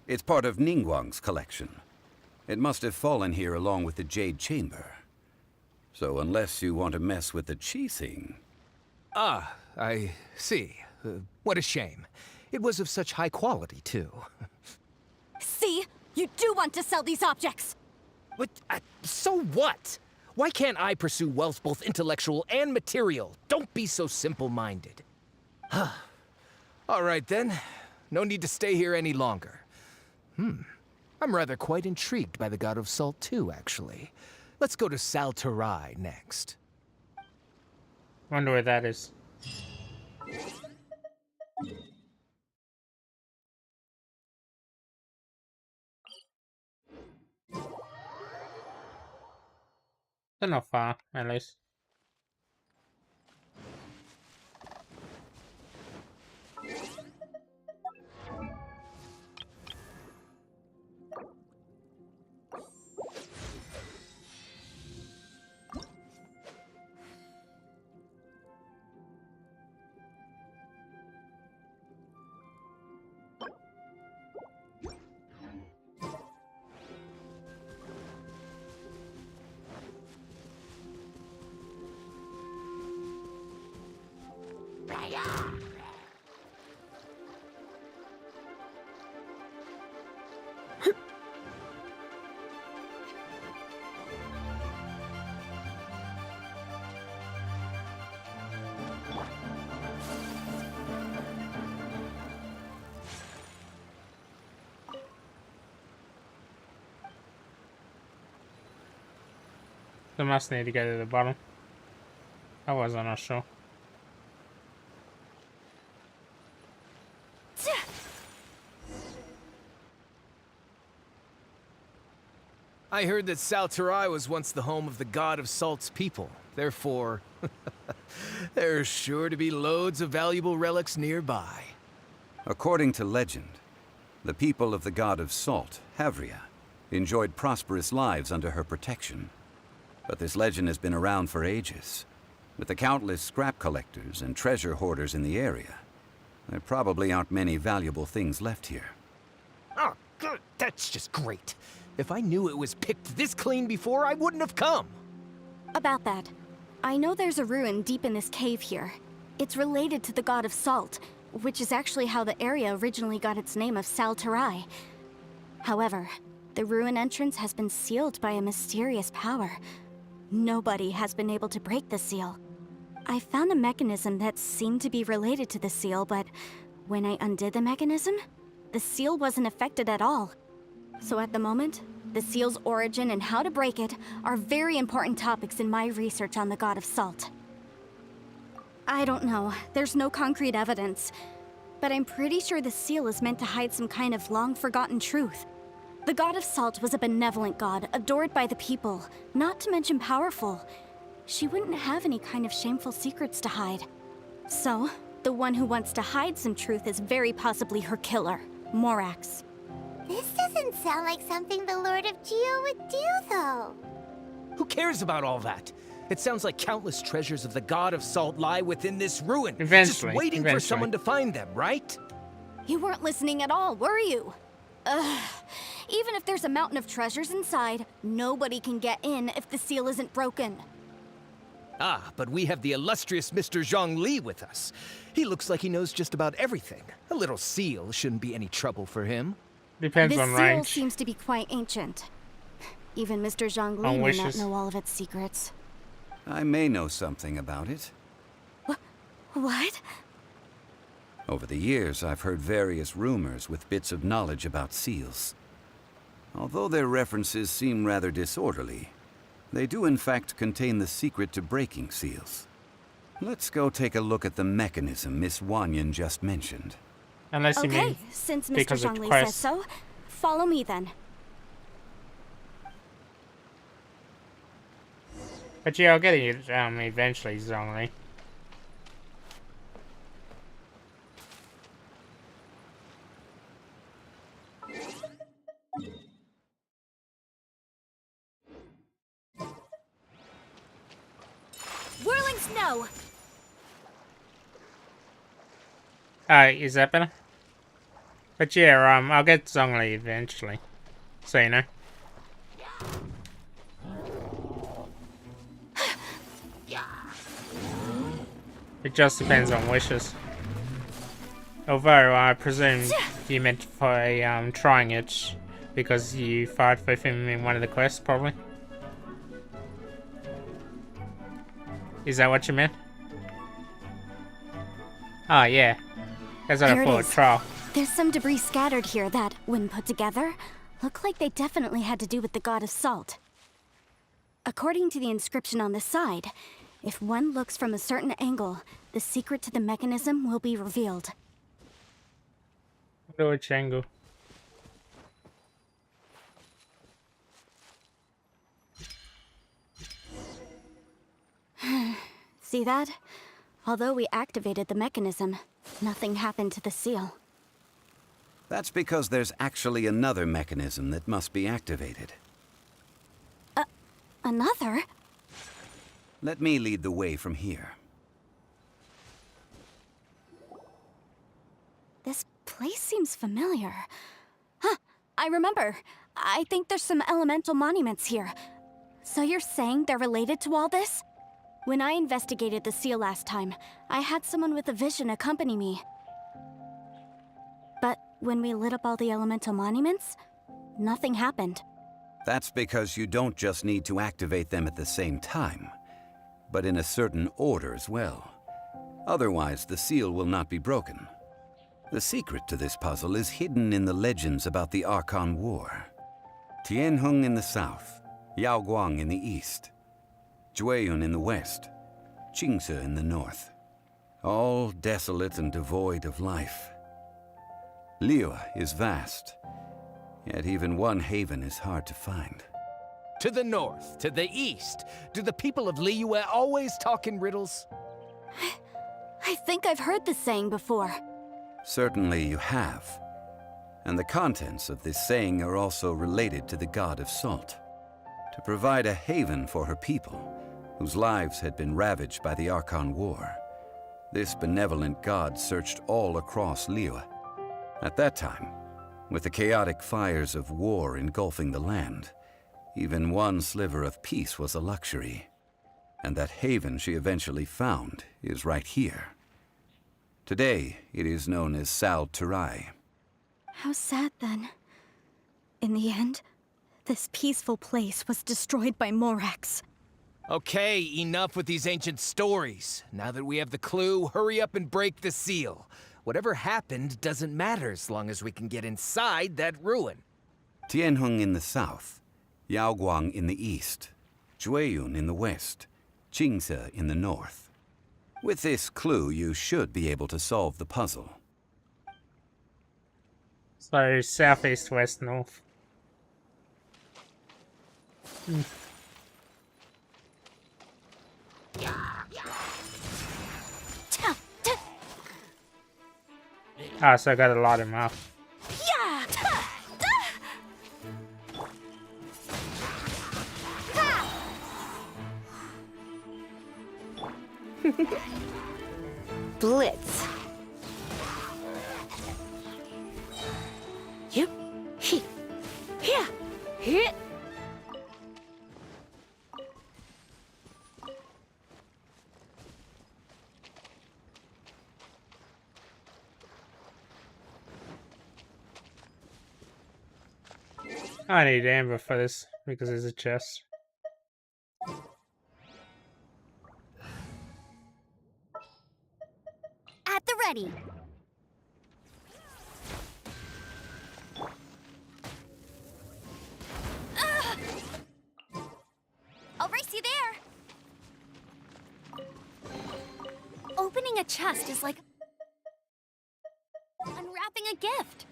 It's part of Ningguang's collection. It must have fallen here along with the Jade Chamber. So unless you want to mess with the Qixing... Ah, I see. What a shame. It was of such high quality, too. See? You do want to sell these objects! But, so what? Why can't I pursue wealth both intellectual and material? Don't be so simple-minded. All right, then. No need to stay here any longer. I'm rather quite intrigued by the God of Salt, too, actually. Let's go to Sal Tarai next. Wonder where that is. They're not far, at least. They must need to go to the bottom. I was not sure. I heard that Sal Tarai was once the home of the God of Salt's people. Therefore, there's sure to be loads of valuable relics nearby. According to legend, the people of the God of Salt, Havria, enjoyed prosperous lives under her protection. But this legend has been around for ages. With the countless scrap collectors and treasure hoarders in the area, there probably aren't many valuable things left here. Oh, good. That's just great. If I knew it was picked this clean before, I wouldn't have come. About that, I know there's a ruin deep in this cave here. It's related to the God of Salt, which is actually how the area originally got its name of Sal Tarai. However, the ruin entrance has been sealed by a mysterious power. Nobody has been able to break the seal. I found a mechanism that seemed to be related to the seal, but when I undid the mechanism, the seal wasn't affected at all. So at the moment, the seal's origin and how to break it are very important topics in my research on the God of Salt. I don't know, there's no concrete evidence, but I'm pretty sure the seal is meant to hide some kind of long-forgotten truth. The God of Salt was a benevolent god, adored by the people, not to mention powerful. She wouldn't have any kind of shameful secrets to hide. So, the one who wants to hide some truth is very possibly her killer, Morax. This doesn't sound like something the Lord of Geo would do, though. Who cares about all that? It sounds like countless treasures of the God of Salt lie within this ruin. Eventually. Just waiting for someone to find them, right? You weren't listening at all, were you? Ugh. Even if there's a mountain of treasures inside, nobody can get in if the seal isn't broken. Ah, but we have the illustrious Mr. Zhongli with us. He looks like he knows just about everything. A little seal shouldn't be any trouble for him. Depends this on seal range. Seems to be quite ancient. Even Mr. Zhongli may not know all of its secrets. I may know something about it. What? Over the years, I've heard various rumors with bits of knowledge about seals. Although their references seem rather disorderly, they do in fact contain the secret to breaking seals. Let's go take a look at the mechanism Miss Wanyan just mentioned. Unless you Okay, mean since Mr. because of Zhongli quest. says so, follow me then. But yeah, I'll get it eventually, Zhongli. Whirling snow! Is that better? But yeah, I'll get Zhongli eventually. So you know. It just depends on wishes. Although I presume you meant for trying it because you fired with him in one of the quests, probably. Is that what you meant? Oh yeah, that's what I Here it thought. is. Trial. There's some debris scattered here that, when put together, look like they definitely had to do with the god of salt. According to the inscription on the side, if one looks from a certain angle, the secret to the mechanism will be revealed. Wonder which angle. See that? Although we activated the mechanism, nothing happened to the seal. That's because there's actually another mechanism that must be activated. Another? Let me lead the way from here. This place seems familiar. Huh, I remember. I think there's some elemental monuments here. So you're saying they're related to all this? When I investigated the seal last time, I had someone with a vision accompany me. But when we lit up all the elemental monuments, nothing happened. That's because you don't just need to activate them at the same time, but in a certain order as well. Otherwise, the seal will not be broken. The secret to this puzzle is hidden in the legends about the Archon War. Tianheng in the south, Yaoguang in the east, Jueyun in the west, Qingce in the north. All desolate and devoid of life. Liyue is vast, yet even one haven is hard to find. To the north, to the east. Do the people of Liyue always talk in riddles? I think I've heard this saying before. Certainly you have. And the contents of this saying are also related to the god of salt. To provide a haven for her people, whose lives had been ravaged by the Archon War, this benevolent god searched all across Liyue. At that time, with the chaotic fires of war engulfing the land, even one sliver of peace was a luxury. And that haven she eventually found is right here. Today, it is known as Sal Turai. How sad then. In the end, this peaceful place was destroyed by Morax. Okay, enough with these ancient stories. Now that we have the clue, hurry up and break the seal. Whatever happened doesn't matter as long as we can get inside that ruin. Tianheng in the south, Yaoguang in the east, Jueyun in the west, Qingce in the north. With this clue, you should be able to solve the puzzle. So southeast, west, north. Ah, so I gotta light him up. Blitz. Yep. He. Yeah. Hit. I need amber for this because there's a chest. At the ready. I'll race you there. Opening a chest is like unwrapping a gift.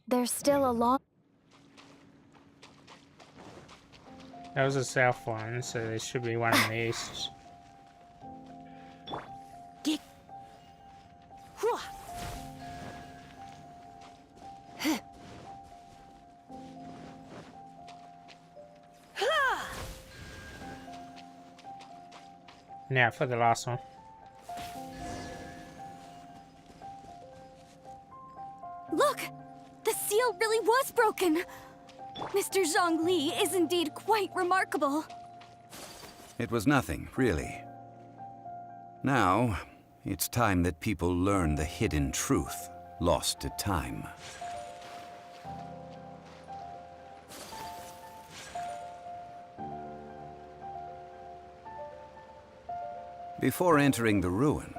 There's still a long... That was a south one, so there should be one in the east. Now for the last one. Look! The seal really was broken! Mr. Zhongli is indeed quite remarkable. It was nothing, really. Now, it's time that people learn the hidden truth lost to time. Before entering the ruin,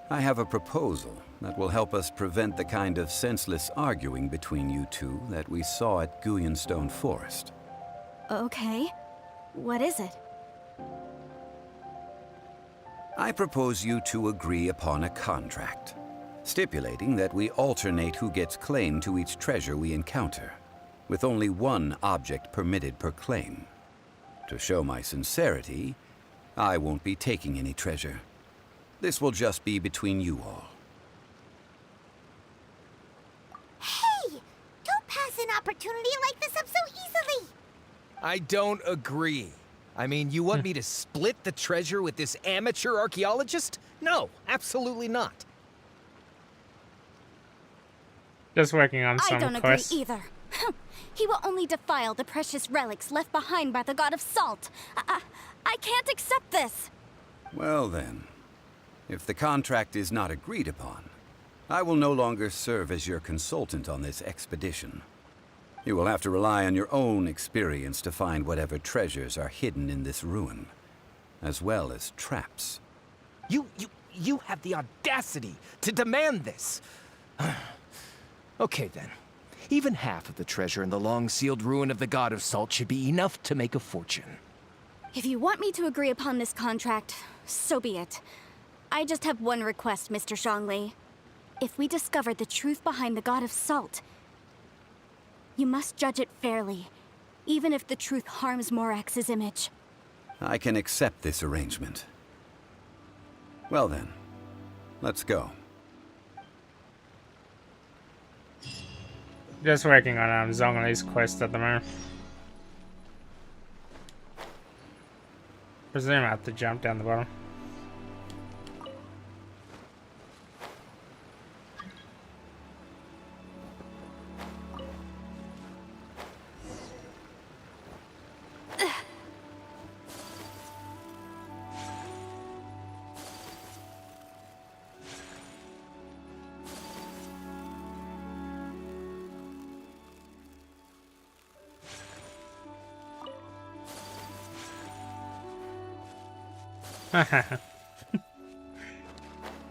I have a proposal that will help us prevent the kind of senseless arguing between you two that we saw at Guyenstone Forest. Okay. What is it? I propose you two agree upon a contract, stipulating that we alternate who gets claim to each treasure we encounter, with only one object permitted per claim. To show my sincerity, I won't be taking any treasure. This will just be between you all. Hey! Don't pass an opportunity like this up so easily! I don't agree. I mean, you want me to split the treasure with this amateur archaeologist? No, absolutely not. Just working on some I don't quests. agree either. He will only defile the precious relics left behind by the god of salt. I can't accept this. Well then, if the contract is not agreed upon, I will no longer serve as your consultant on this expedition. You will have to rely on your own experience to find whatever treasures are hidden in this ruin, as well as traps. You have the audacity to demand this. Okay then. Even half of the treasure in the long-sealed ruin of the God of Salt should be enough to make a fortune. If you want me to agree upon this contract, so be it. I just have one request, Mr. Zhongli. If we discover the truth behind the God of Salt, you must judge it fairly, even if the truth harms Morax's image. I can accept this arrangement. Well then, let's go. Just working on Zhongli's quest at the moment. Presume I have to jump down the bottom.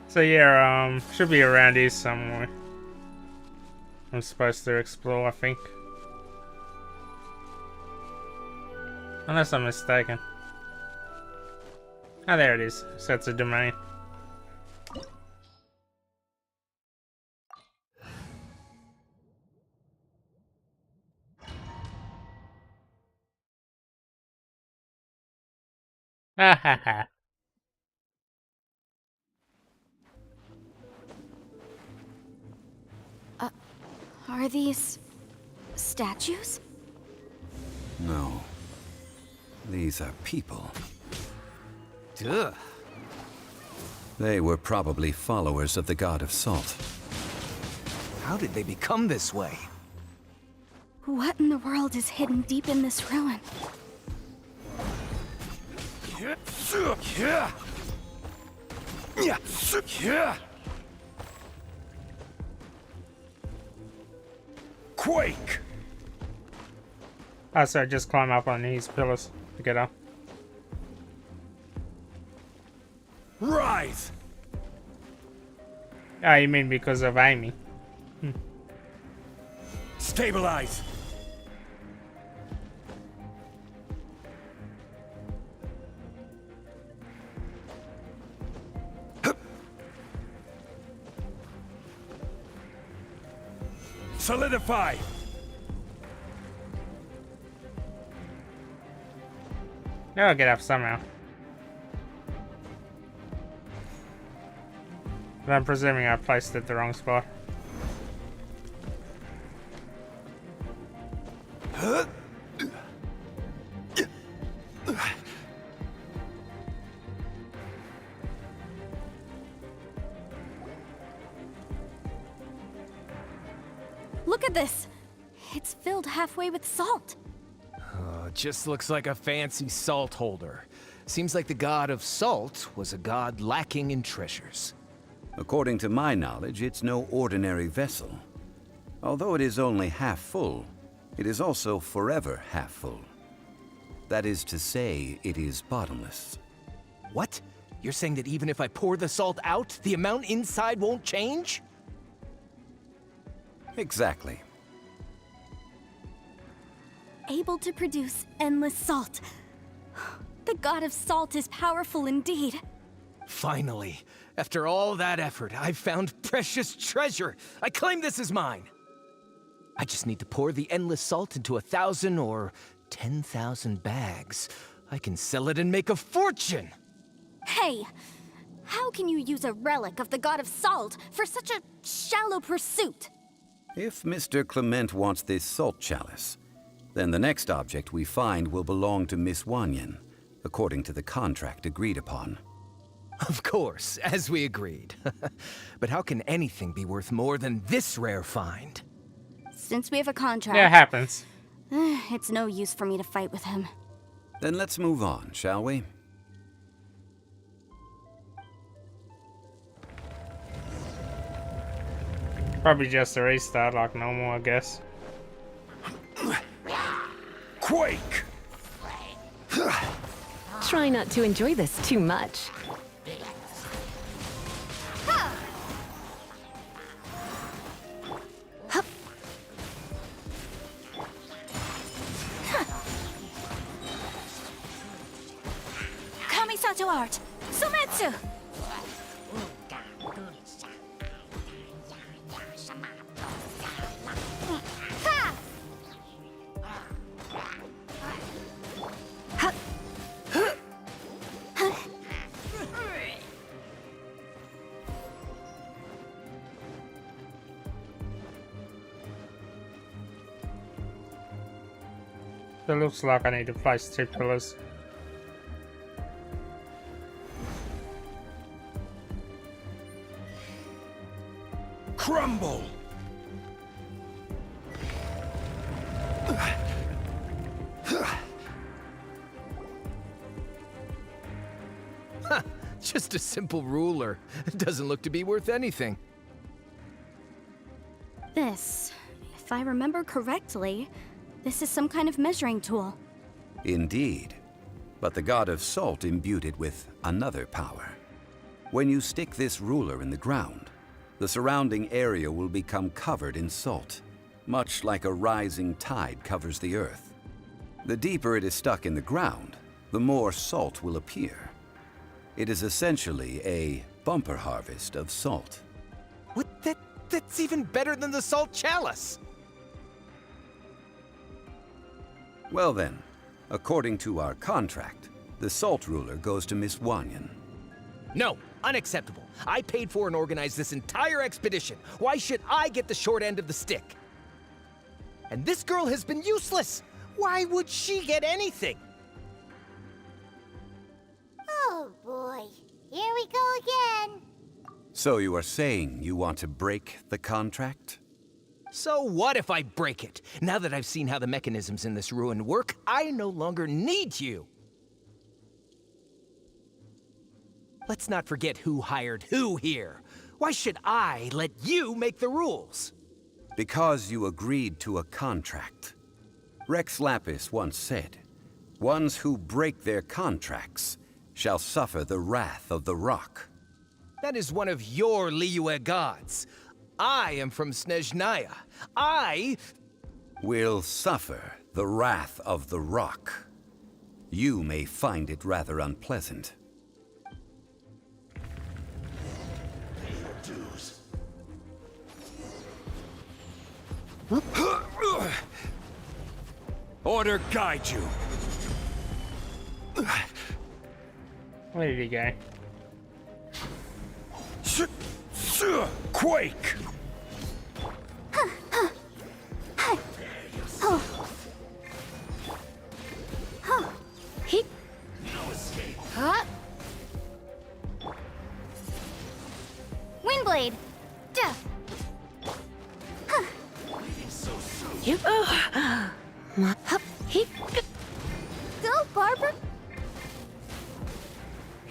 So yeah, should be around here somewhere. I'm supposed to explore, I think. Unless I'm mistaken. Oh, there it is. So it's a domain. Ha ha ha. Are these statues? No. These are people. Duh. They were probably followers of the God of Salt. How did they become this way? What in the world is hidden deep in this ruin? Quake! Oh, so just climb up on these pillars to get up. Rise! Oh, you mean because of Amy? Stabilize! Solidify! I'll get up somehow. But I'm presuming I placed it the wrong spot. Look at this! It's filled halfway with salt. Just looks like a fancy salt holder. Seems like the god of salt was a god lacking in treasures. According to my knowledge, it's no ordinary vessel. Although it is only half full, it is also forever half full. That is to say, it is bottomless. What? You're saying that even if I pour the salt out, the amount inside won't change? Exactly. Able to produce endless salt. The god of salt is powerful indeed. Finally, after all that effort, I've found precious treasure. I claim this as mine. I just need to pour the endless salt into 1,000 or 10,000 bags. I can sell it and make a fortune! Hey, how can you use a relic of the god of salt for such a shallow pursuit? If Mr. Clement wants this salt chalice, then the next object we find will belong to Miss Wanyan, according to the contract agreed upon. Of course, as we agreed. But how can anything be worth more than this rare find? Since we have a contract... Yeah, it happens. It's no use for me to fight with him. Then let's move on, shall we? Probably just a restart like normal, I guess. Quake! Try not to enjoy this too much. Kamisato art! Sumetsu! It looks like I need to place 2 pillars. Crumble! Just a simple ruler. It doesn't look to be worth anything. This, if I remember correctly, this is some kind of measuring tool. Indeed. But the god of salt imbued it with another power. When you stick this ruler in the ground, the surrounding area will become covered in salt, much like a rising tide covers the earth. The deeper it is stuck in the ground, the more salt will appear. It is essentially a bumper harvest of salt. What? That's even better than the salt chalice! Well then, according to our contract, the salt ruler goes to Miss Wanyan. No, unacceptable. I paid for and organized this entire expedition. Why should I get the short end of the stick? And this girl has been useless. Why would she get anything? Oh boy, here we go again. So you are saying you want to break the contract? So what if I break it? Now that I've seen how the mechanisms in this ruin work, I no longer need you. Let's not forget who hired who here. Why should I let you make the rules? Because you agreed to a contract. Rex Lapis once said, "Ones who break their contracts shall suffer the wrath of the rock." That is one of your Liyue gods. I am from Snezhnaya. I will suffer the wrath of the rock. You may find it rather unpleasant. Order guide you. Where did he go? Quake! Windblade! Duh. Go, Barbara.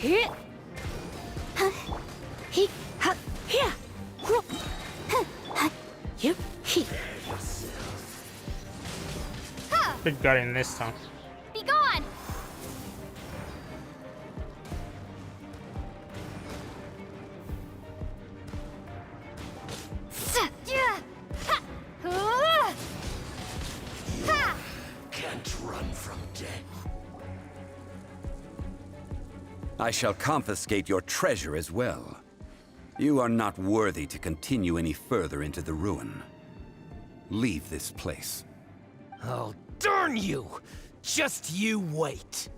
Here. He. Here. Yep. Good got in this time. Be gone. Can't run from death. I shall confiscate your treasure as well. You are not worthy to continue any further into the ruin. Leave this place. Oh, darn you! Just you wait.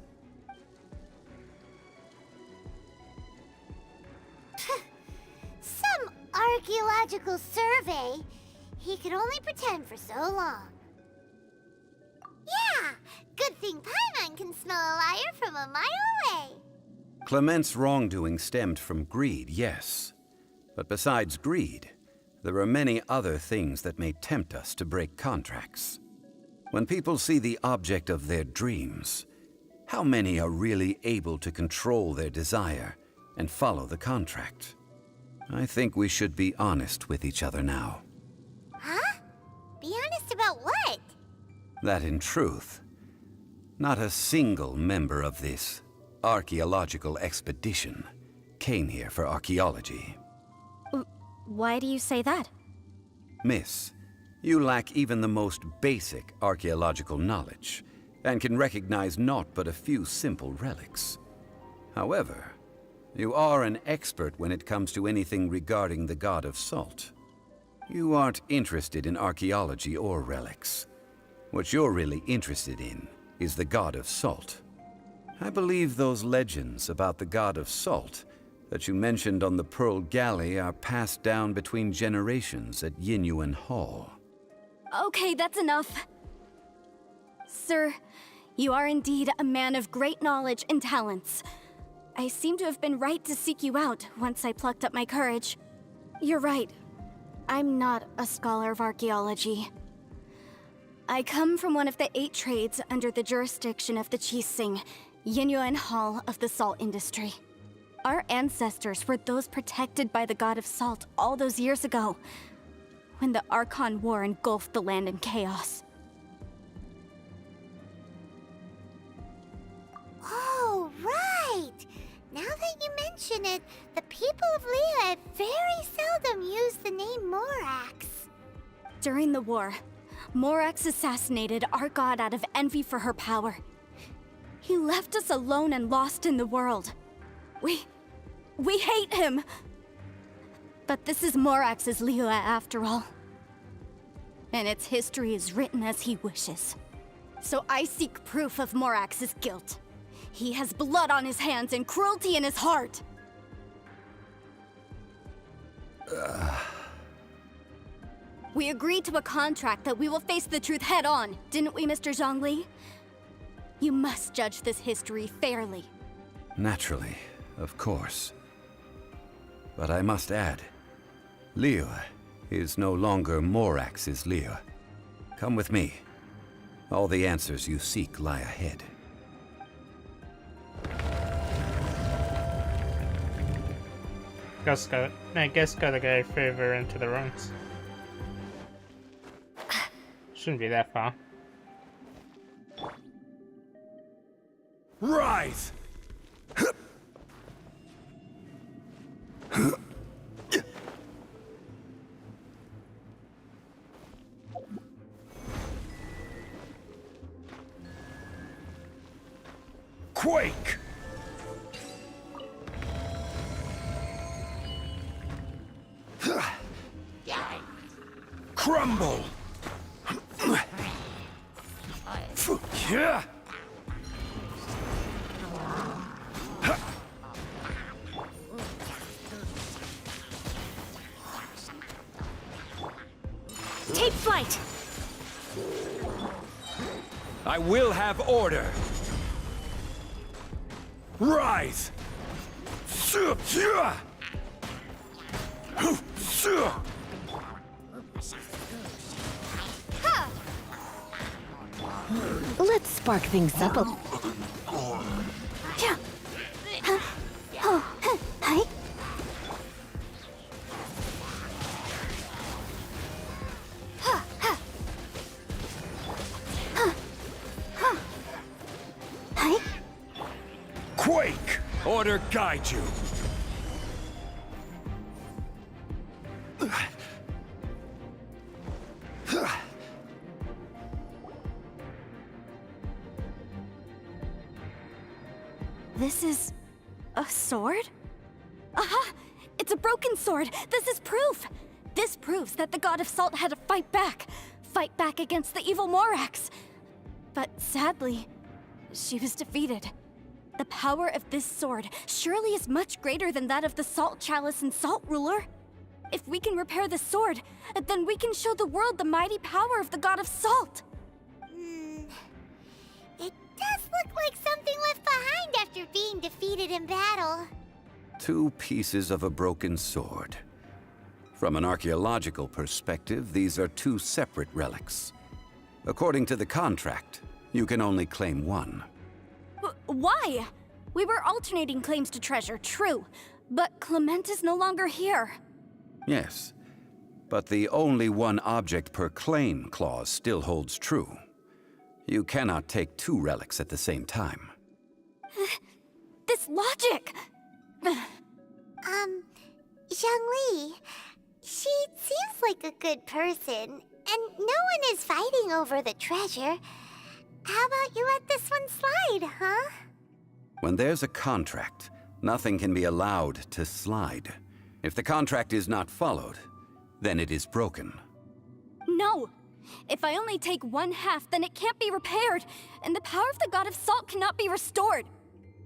Some archaeological survey. He could only pretend for so long. Yeah, good thing Paimon can smell a liar from a mile away. Clement's wrongdoing stemmed from greed, yes. But besides greed, there are many other things that may tempt us to break contracts. When people see the object of their dreams, how many are really able to control their desire and follow the contract? I think we should be honest with each other now. Huh? Be honest about what? That in truth, not a single member of this archaeological expedition came here for archaeology. Why do you say that? Miss, you lack even the most basic archaeological knowledge, and can recognize naught but a few simple relics. However, you are an expert when it comes to anything regarding the god of salt. You aren't interested in archaeology or relics. What you're really interested in is the god of salt. I believe those legends about the god of salt that you mentioned on the Pearl Galley are passed down between generations at Yinyuan Hall. Okay, that's enough. Sir, you are indeed a man of great knowledge and talents. I seem to have been right to seek you out once I plucked up my courage. You're right. I'm not a scholar of archaeology. I come from one of the 8 trades under the jurisdiction of the Qixing, Yinyuan Hall of the salt industry. Our ancestors were those protected by the god of salt all those years ago, when the Archon War engulfed the land in chaos. Oh, right! Now that you mention it, the people of Liyue very seldom use the name Morax. During the war, Morax assassinated our god out of envy for her power. He left us alone and lost in the world. We hate him! But this is Morax's Liyue after all. And its history is written as he wishes. So I seek proof of Morax's guilt. He has blood on his hands and cruelty in his heart! We agreed to a contract that we will face the truth head on, didn't we, Mr. Zhongli? You must judge this history fairly. Naturally, of course. But I must add, Liyue is no longer Morax's Liyue. Come with me. All the answers you seek lie ahead. I guess gotta go further into the ruins. Shouldn't be that far. Rise! Quake! Crumble! Take flight! I will have order! Rise! Let's spark things up a Order guide you. This is a sword? Aha! It's a broken sword! This is proof! This proves that the God of Salt had to fight back against the evil Morax. But sadly, she was defeated. The power of this sword surely is much greater than that of the Salt Chalice and Salt Ruler. If we can repair the sword, then we can show the world the mighty power of the God of Salt. It does look like something left behind after being defeated in battle. 2 pieces of a broken sword. From an archaeological perspective, these are 2 separate relics. According to the contract, you can only claim one. Why? We were alternating claims to treasure, true. But Clement is no longer here. Yes, but the only one object per claim clause still holds true. You cannot take 2 relics at the same time. This logic! Zhongli, she seems like a good person, and no one is fighting over the treasure. How about you let this one slide, huh? When there's a contract, nothing can be allowed to slide. If the contract is not followed, then it is broken. No! If I only take 1/2, then it can't be repaired, and the power of the God of Salt cannot be restored.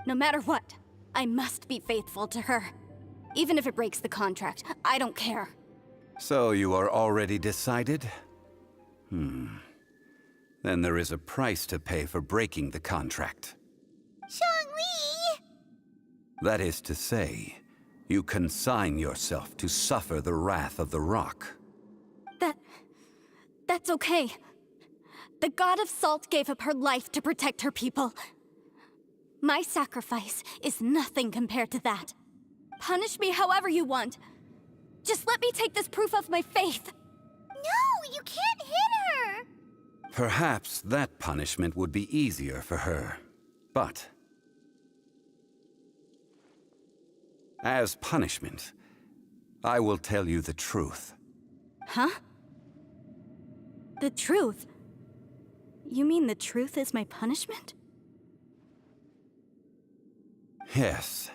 No matter what, I must be faithful to her. Even if it breaks the contract, I don't care. So you are already decided? Then there is a price to pay for breaking the contract. Zhongli! That is to say, you consign yourself to suffer the wrath of the rock. That's okay. The God of Salt gave up her life to protect her people. My sacrifice is nothing compared to that. Punish me however you want. Just let me take this proof of my faith. No, you can't hit her! Perhaps that punishment would be easier for her, but as punishment, I will tell you the truth. Huh? The truth? You mean the truth is my punishment? Yes.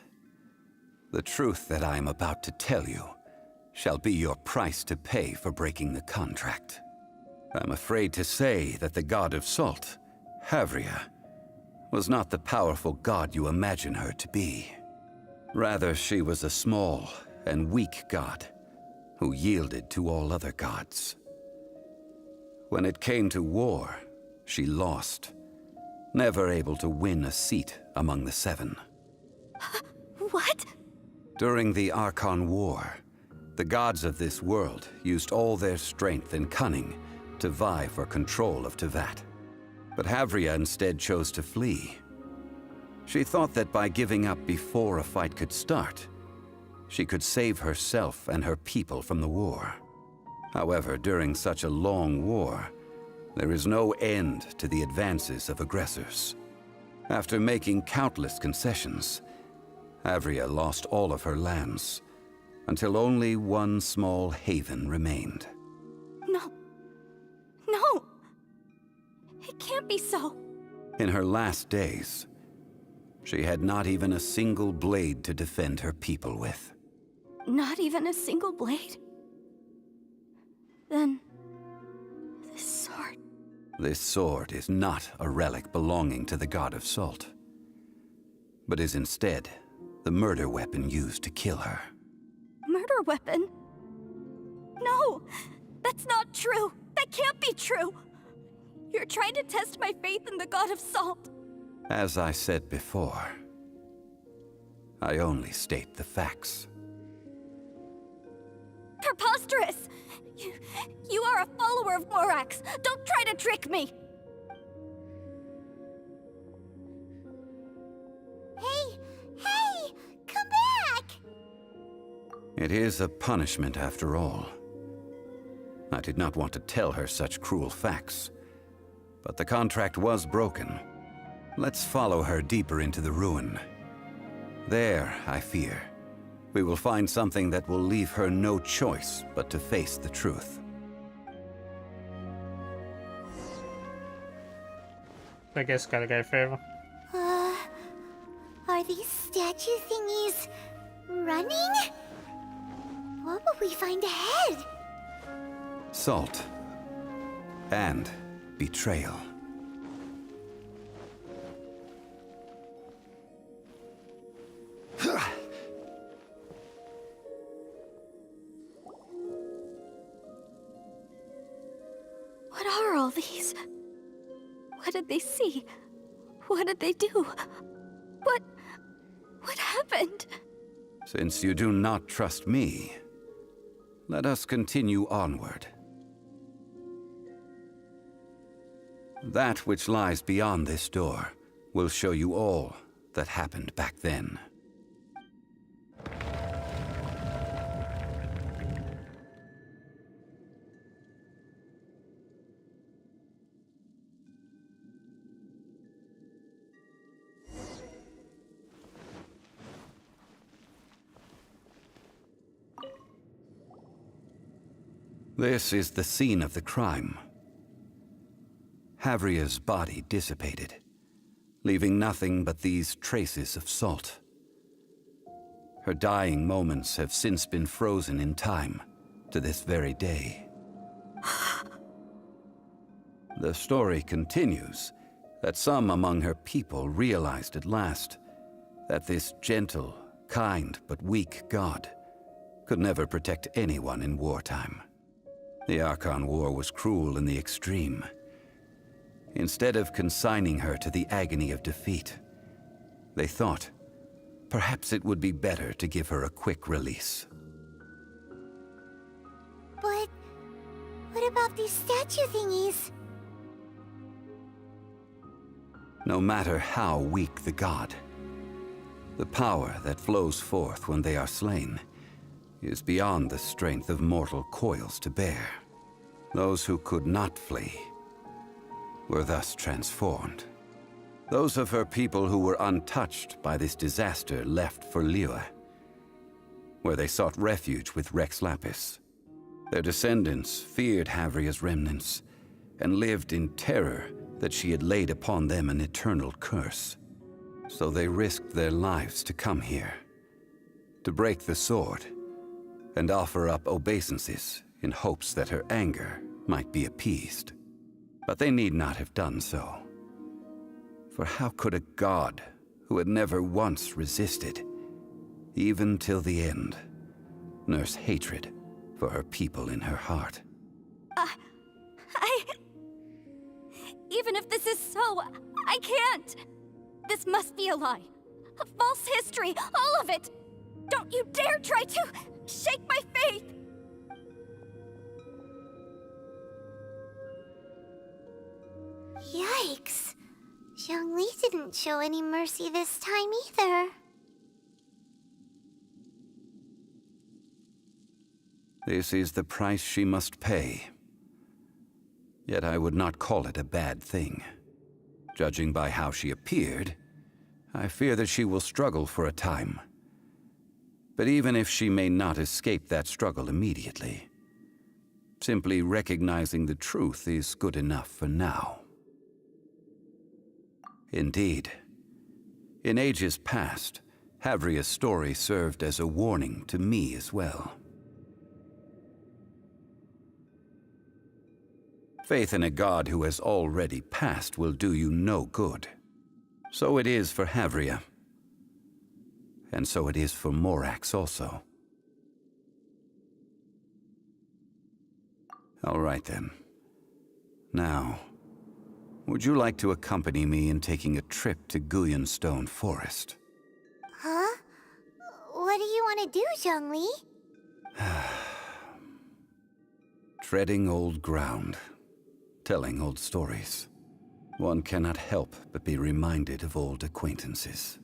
The truth that I am about to tell you shall be your price to pay for breaking the contract. I'm afraid to say that the God of Salt, Havria, was not the powerful god you imagine her to be. Rather, she was a small and weak god who yielded to all other gods. When it came to war, she lost, never able to win a seat among the 7. What? During the Archon War, the gods of this world used all their strength and cunning to vie for control of Tevat. But Havria instead chose to flee. She thought that by giving up before a fight could start, she could save herself and her people from the war. However, during such a long war, there is no end to the advances of aggressors. After making countless concessions, Havria lost all of her lands, until only one small haven remained. No! It can't be so. In her last days, she had not even a single blade to defend her people with. Not even a single blade? Then, this sword... This sword is not a relic belonging to the God of Salt, but is instead the murder weapon used to kill her. Murder weapon? No! That's not true! That can't be true! You're trying to test my faith in the God of Salt. As I said before, I only state the facts. Preposterous! You are a follower of Morax! Don't try to trick me! Hey! Come back! It is a punishment after all. I did not want to tell her such cruel facts, but the contract was broken. Let's follow her deeper into the ruin, There, I fear, we will find something that will leave her no choice but to face the truth. I guess gotta go further. Are these statue thingies running? What will we find ahead? Salt. And betrayal. What are all these? What did they see? What did they do? What happened? Since you do not trust me, let us continue onward. That which lies beyond this door will show you all that happened back then. This is the scene of the crime. Havria's body dissipated, leaving nothing but these traces of salt. Her dying moments have since been frozen in time to this very day. The story continues that some among her people realized at last that this gentle, kind, but weak god could never protect anyone in wartime. The Archon War was cruel in the extreme. Instead of consigning her to the agony of defeat, they thought perhaps it would be better to give her a quick release. But what about these statue thingies? No matter how weak the god, the power that flows forth when they are slain is beyond the strength of mortal coils to bear. Those who could not flee were thus transformed. Those of her people who were untouched by this disaster left for Liyue, where they sought refuge with Rex Lapis. Their descendants feared Havria's remnants and lived in terror that she had laid upon them an eternal curse. So they risked their lives to come here, to break the sword and offer up obeisances in hopes that her anger might be appeased. But they need not have done so. For how could a god who had never once resisted, even till the end, nurse hatred for her people in her heart? Even if this is so, I can't! This must be a lie. A false history, all of it! Don't you dare try to shake my faith! Yikes. Zhongli didn't show any mercy this time either. This is the price she must pay. Yet I would not call it a bad thing. Judging by how she appeared, I fear that she will struggle for a time. But even if she may not escape that struggle immediately, simply recognizing the truth is good enough for now. Indeed, in ages past, Havria's story served as a warning to me as well. Faith in a god who has already passed will do you no good. So it is for Havria. And so it is for Morax also. All right then. Now, would you like to accompany me in taking a trip to Guyonstone Forest? Huh? What do you want to do, Zhongli? Treading old ground. Telling old stories. One cannot help but be reminded of old acquaintances.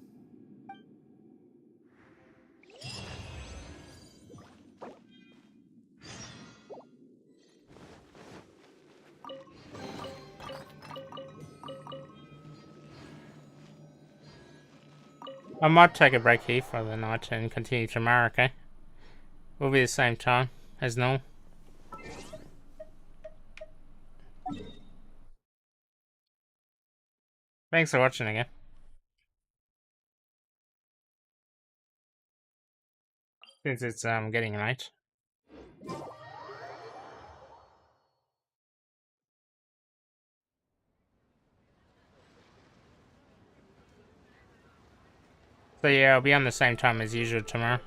I might take a break here for the night and continue tomorrow, okay? Will be the same time as normal. Thanks for watching again. Since it's getting late. So yeah, I'll be on the same time as usual tomorrow.